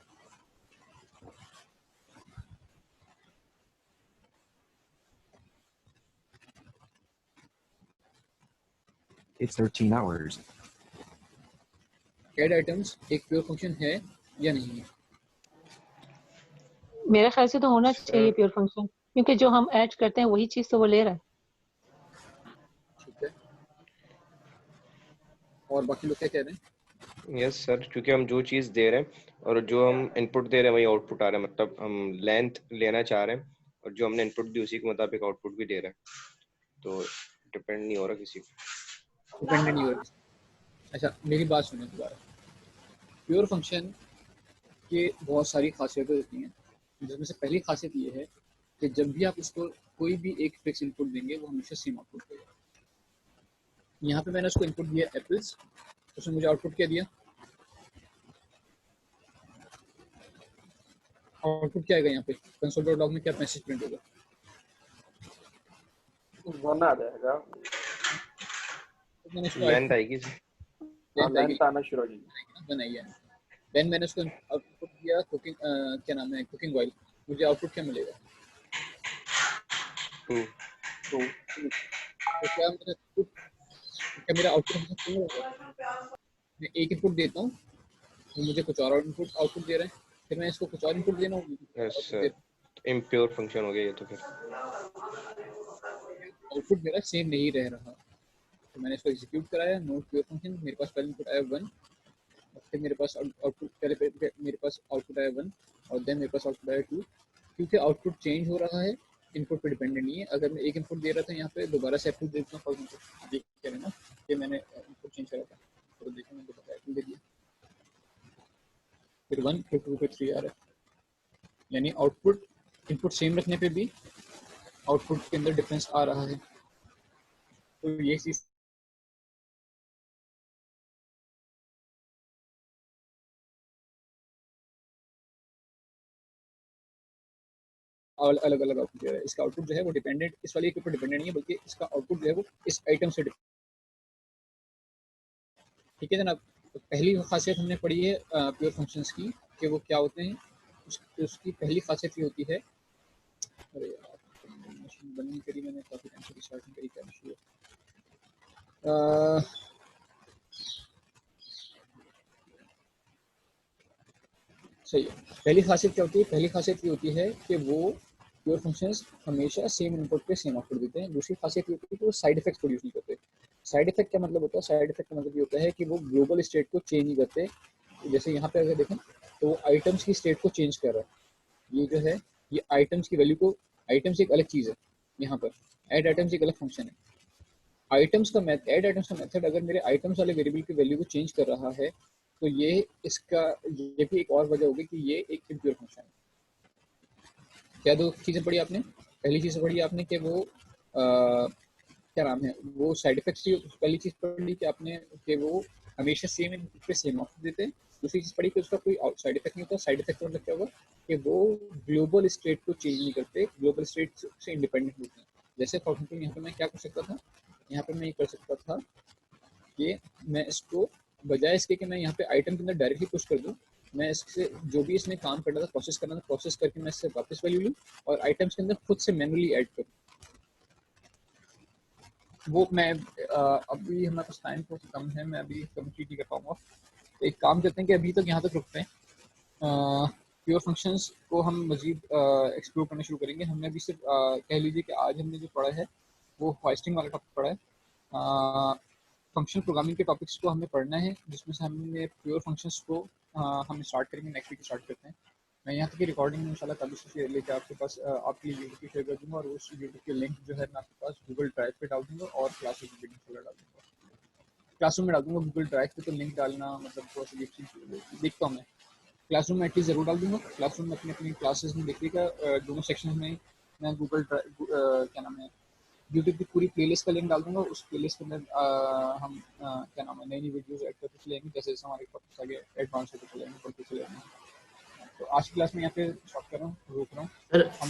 It's 13 hours. ऐड आइटम्स एक प्योर फंक्शन है या नहीं है? मेरे ख्याल से तो होना चाहिए प्योर फंक्शन, क्योंकि जो हम ऐड करते हैं वही चीज तो वो ले रहा है। ठीक है, और बाकी लोग क्या कह रहे हैं? यस सर, क्योंकि हम जो चीज़ दे रहे हैं और जो हम इनपुट दे रहे हैं वही आउटपुट आ रहा है, मतलब हम लेंथ लेना चाह रहे हैं और जो हमने इनपुट दी उसी के मुताबिक आउटपुट भी दे रहे हैं, तो डिपेंड नहीं हो रहा किसी पे, डिपेंडेंट नहीं हो रहा। अच्छा मेरी बात सुनो दोबारा, प्योर फंक्शन के बहुत सारी खासियतें होती हैं, जिसमें से पहली खासियत ये है कि जब भी आप उसको कोई भी एक फिक्स इनपुट देंगे वो हमेशा सेम आउटपुट देगा। यहाँ पे मैंने उसको इनपुट दिया एप्पल्स, उसने मुझे आउटपुट क्या दिया? आउटपुट क्या आएगा यहाँ पे कंसोल डॉट लॉग में, क्या मैसेज प्रिंट होगा? वन आ जाएगा, मैंने इसको लेंथ आएगी लेंथ आना शुरू हो जाएगी। बनाई है। देन मैंने उसको आउटपुट दिया कुकिंग, क्या नाम है, कुकिंग ऑयल। मुझे आउटपुट क्या मिलेगा? 2। तो क्या मेरा आउटपुट मैं एक इनपुट देता हूँ, वो मुझे कुछ और इनपुट आउटपुट दे रहे हैं, फिर मैं इसको कुछ और इनपुट देना यस सर, इम्प्योर फंक्शन हो गया ये तो। फिर आउटपुट मेरा सेम नहीं रह रहा, तो मैंने इसको एग्जीक्यूट कराया, नोट प्योर फंक्शन। मेरे पास पहले इनपुट आया 1, फिर मेरे पास आउटपुट पहले मेरे पास आउटपुट आया 1 और देन मेरे पास आउटपुट आया 2। क्योंकि आउटपुट चेंज हो रहा है, इनपुट पे डिपेंडेंट नहीं है। अगर मैं एक इनपुट दे रहा था यहाँ पे दोबारा से आउटपुट देता हूँ, फॉर एग्जांपल देख के ना कि मैंने इनपुट चेंज करा था, तो देखो मैंने दोबारा आउटपुट दे दिया, फिर 1 फिर 2 फिर 3 आ रहा है। यानी आउटपुट इनपुट सेम रखने पे भी आउटपुट के अंदर डिफरेंस आ रहा है। तो ये चीज अलग अलग आउटपुट दे रहा है। इसका आउटपुट जो है वो डिपेंडेंट इस वाले के ऊपर डिपेंडेंट नहीं है, बल्कि इसका आउटपुट जो है वो इस आइटम से ठीक है जनाब। तो पहली खासियत हमने पढ़ी है प्योर फंक्शंस की कि वो क्या होते हैं। उसकी पहली खासियत ये होती है, अरे यार मशीन बंद नहीं करी मैंने, काफ़ी टाइम से रिस्टार्ट नहीं करी, क्या इशू है। सही है। पहली खासियत क्या होती है? पहली खासियत ये होती है कि वो प्योर फंक्शंस हमेशा सेम इनपुट पे सेम आउटपुट देते हैं। दूसरी खासियत ये होती है कि वो साइड इफेक्ट प्रोड्यूस नहीं करते। साइड इफेक्ट क्या मतलब होता है? साइड इफेक्ट का मतलब ये होता है कि वो ग्लोबल स्टेट को चेंज नहीं करते। जैसे यहाँ पे अगर देखें तो वो आइटम्स की स्टेट को चेंज कर रहा है। ये जो है ये आइटम्स की वैल्यू को, आइटम्स एक अलग चीज़ है, यहाँ पर ऐड आइटम्स एक अलग फंक्शन है। आइटम्स का ऐड आइटम्स का मेथड अगर मेरे आइटम्स वाले वेरिएबल की वैल्यू को चेंज कर रहा है तो ये इसका ये भी एक और वजह होगी कि ये एक इम्प्योर फंक्शन है। क्या दो चीज़ें पढ़ी आपने? पहली चीज़ पढ़ी आपने कि वो क्या नाम है, वो साइड इफेक्ट्स की पहली चीज़ पढ़ी कि आपने कि वो हमेशा सेम इनपुट पे सेम आउटपुट देते हैं। दूसरी चीज़ पढ़ी कि उसका कोई साइड इफेक्ट नहीं होता। साइड इफेक्ट मतलब क्या होगा कि वो ग्लोबल स्टेट को चेंज नहीं करते, ग्लोबल स्टेट से इंडिपेंडेंट होते हैं। जैसे फॉर एग्जाम्पल यहाँ पे मैं क्या कर सकता था, यहाँ पे मैं ये कर सकता था कि मैं इसको बजाय इसके कि मैं यहाँ पे आइटम के अंदर डायरेक्टली पुश कर दूँ, मैं इससे जो भी इसने काम करना था प्रोसेस करना था प्रोसेस करके मैं इससे वापस वैल्यू लूँ और आइटम्स के अंदर खुद से मैनुअली ऐड करूँ। वो मैं अभी हमारे पास टाइम बहुत कम है, मैं अभी कंप्लीट नहीं कर पाऊँगा। तो एक काम करते हैं कि अभी तक यहाँ तक रुकते हैं। प्योर फंक्शंस को हम मज़ीद एक्सप्लोर करना शुरू करेंगे। हमने अभी सिर्फ कह लीजिए कि आज हमने जो पढ़ा है वो होस्टिंग वाला टॉपिक पढ़ा है। फंक्शनल प्रोग्रामिंग के टॉपिक्स को हमें पढ़ना है, जिसमें से हमने प्योर फंक्शंस को हम स्टार्ट करेंगे, नेक्स्ट वीक स्टार्ट करते हैं। मैं यहाँ तक की रिकॉर्डिंग इंशाल्लाह कभी से लेकर आपके पास आपके लिए यूट्यूब पे शेयर कर दूँगा और उस यूट्यूब के लिंक जो है मैं आपके पास गूगल ड्राइव पे डाल दूँगा और क्लासरूम में डाल दूँगा। क्लासरूम में डाल दूँगा गूगल ड्राइव पे, तो लिंक डालना मतलब थोड़ा सा देखता हूँ मैं। क्लासरूम में एटलीस्ट ज़रूर डाल दूँगा। क्लासरूम में अपनी अपनी क्लासेस में देखिएगा, दोनों सेक्शन में मैं गूगल ड्राइव क्या नाम है यूट्यूब की पूरी प्लेलिस्ट का लिंक डाल दूंगा। उस प्लेलिस्ट के अंदर हम क्या नाम है नई नई वीडियोस ऐड करते चलेंगे, जैसे जैसे हमारे टॉपिक्स आगे एडवांस होते चलेंगे, बढ़ते चलेंगे। तो आज की क्लास में यहाँ पे स्टॉप कर रहा हूँ, रोक रहा हूँ। हम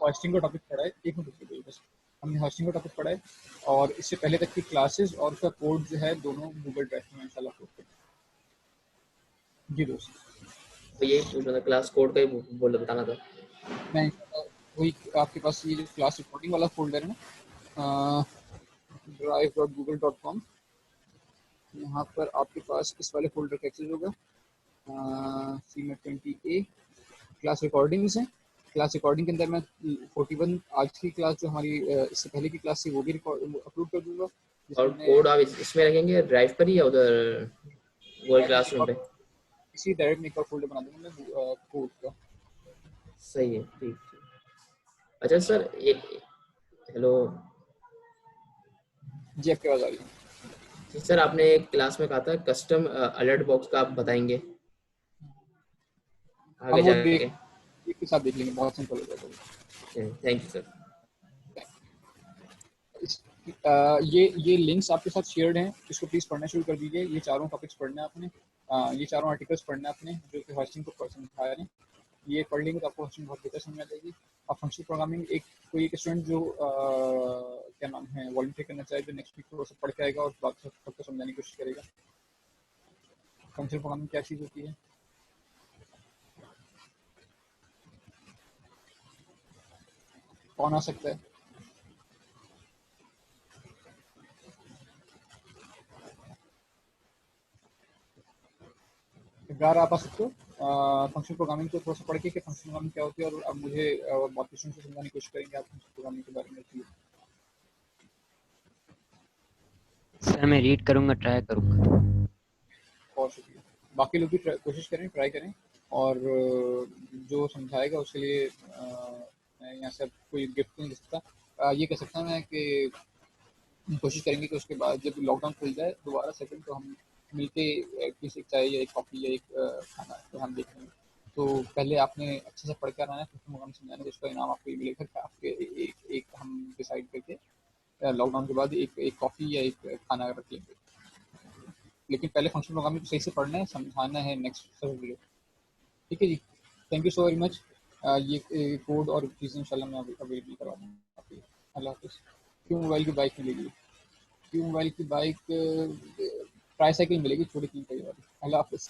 होस्टिंग का टॉपिक पढ़ा है, एक मिनट रुकिए बस। हमने होस्टिंग का टॉपिक पढ़ा है और इससे पहले तक की क्लासेस और उसका कोड जो है दोनों गूगल ड्राइव में इंशाल्लाह अपलोड करेंगे। जी दोस्त, तो ये पूछना था, क्लास कोड का ही बोल बताना था। मैं वही आपके पास ये जो क्लास रिकॉर्डिंग वाला फोल्डर है ना, drive.google.com, यहाँ पर आपके पास इस वाले फोल्डर का एक्सेस होगा। CMAT20A क्लास रिकॉर्डिंग्स है। क्लास रिकॉर्डिंग के अंदर मैं 41 आज की क्लास जो हमारी इससे पहले की क्लास थी वो भी अपलोड कर दूंगा। और कोड आप इसमें रखेंगे ड्राइव पर ही या उधर गूगल क्लासरूम पे? इसी डायरेक्ट एक और फोल्डर बना दूंगा मैं कोड का। सही है, ठीक। अच्छा सर, एक हेलो जी, आपकी आवाज़ आ रही है। सर आपने एक क्लास में कहा था कस्टम अलर्ट बॉक्स का आप बताएंगे आगे जाके? एक के साथ देख लेंगे, बहुत सिंपल हो जाएगा। Thank you sir. ये लिंक्स आपके साथ शेयर्ड हैं, इसको प्लीज़ पढ़ना शुरू कर दीजिए। ये चारों टॉपिक्स पढ़ना है आपने, ये चारों आर्टिकल्स पढ़ना है आपने जो कि होस्टिंग को समझा रहे हैं। ये पढ़ लेंगे तो आपको होस्टिंग बहुत बेहतर समझ आ जाएगी। और फंक्शनल प्रोग्रामिंग कोई एक स्टूडेंट जो क्या नाम है वॉलंटियर करना चाहे जो नेक्स्ट वीक थोड़ा सा पढ़ के आएगा और बात सबको समझाने की कोशिश करेगा। फंक्शनल प्रोग्रामिंग क्या चीज़ होती है? कौन आ सकता है? गार आप आ सकते हो फंक्शनल प्रोग्रामिंग को थोड़ा सा पढ़ के कि फंक्शनल प्रोग्रामिंग क्या होती है, और अब मुझे बाकी से समझाने की कोशिश करेंगे आप फंक्शनल प्रोग्रामिंग के बारे में। सर मैं रीड करूंगा, ट्राई करूंगा। बहुत शुक्रिया। बाकी लोग भी कोशिश करें, ट्राई करें, और जो समझाएगा उसके लिए मैं यहाँ से कोई गिफ्ट नहीं दे सकता। ये कह सकता मैं कि कोशिश करेंगे कि उसके बाद जब लॉकडाउन खुल जाए दोबारा सेकंड तो हम मिलके किसी एक चाय या एक कॉफ़ी या एक खाना तो हम देखेंगे। तो पहले आपने अच्छे से पढ़ कर आना है, फिर हम समझाना जिसका इनाम आपको ये मिलेगा। आपके एक हम डिसाइड करके लॉकडाउन के बाद एक कॉफ़ी या एक खाना रख लेंगे। लेकिन पहले फंक्शनल प्रोग्रामिंग को सही से पढ़ना है, समझाना है नेक्स्ट वीडियो। ठीक है जी, thank you so very much. ये कोड और चीज़ें इंशाल्लाह मैं अवेलेबल करवा दूँगा। अल्लाह हाफिज़। क्यों मोबाइल की बाइक मिलेगी? क्यों मोबाइल की बाइक ट्राई साइकिल मिलेगी, थोड़ी 3 पहिए वाली। अल्लाह हाफिज़।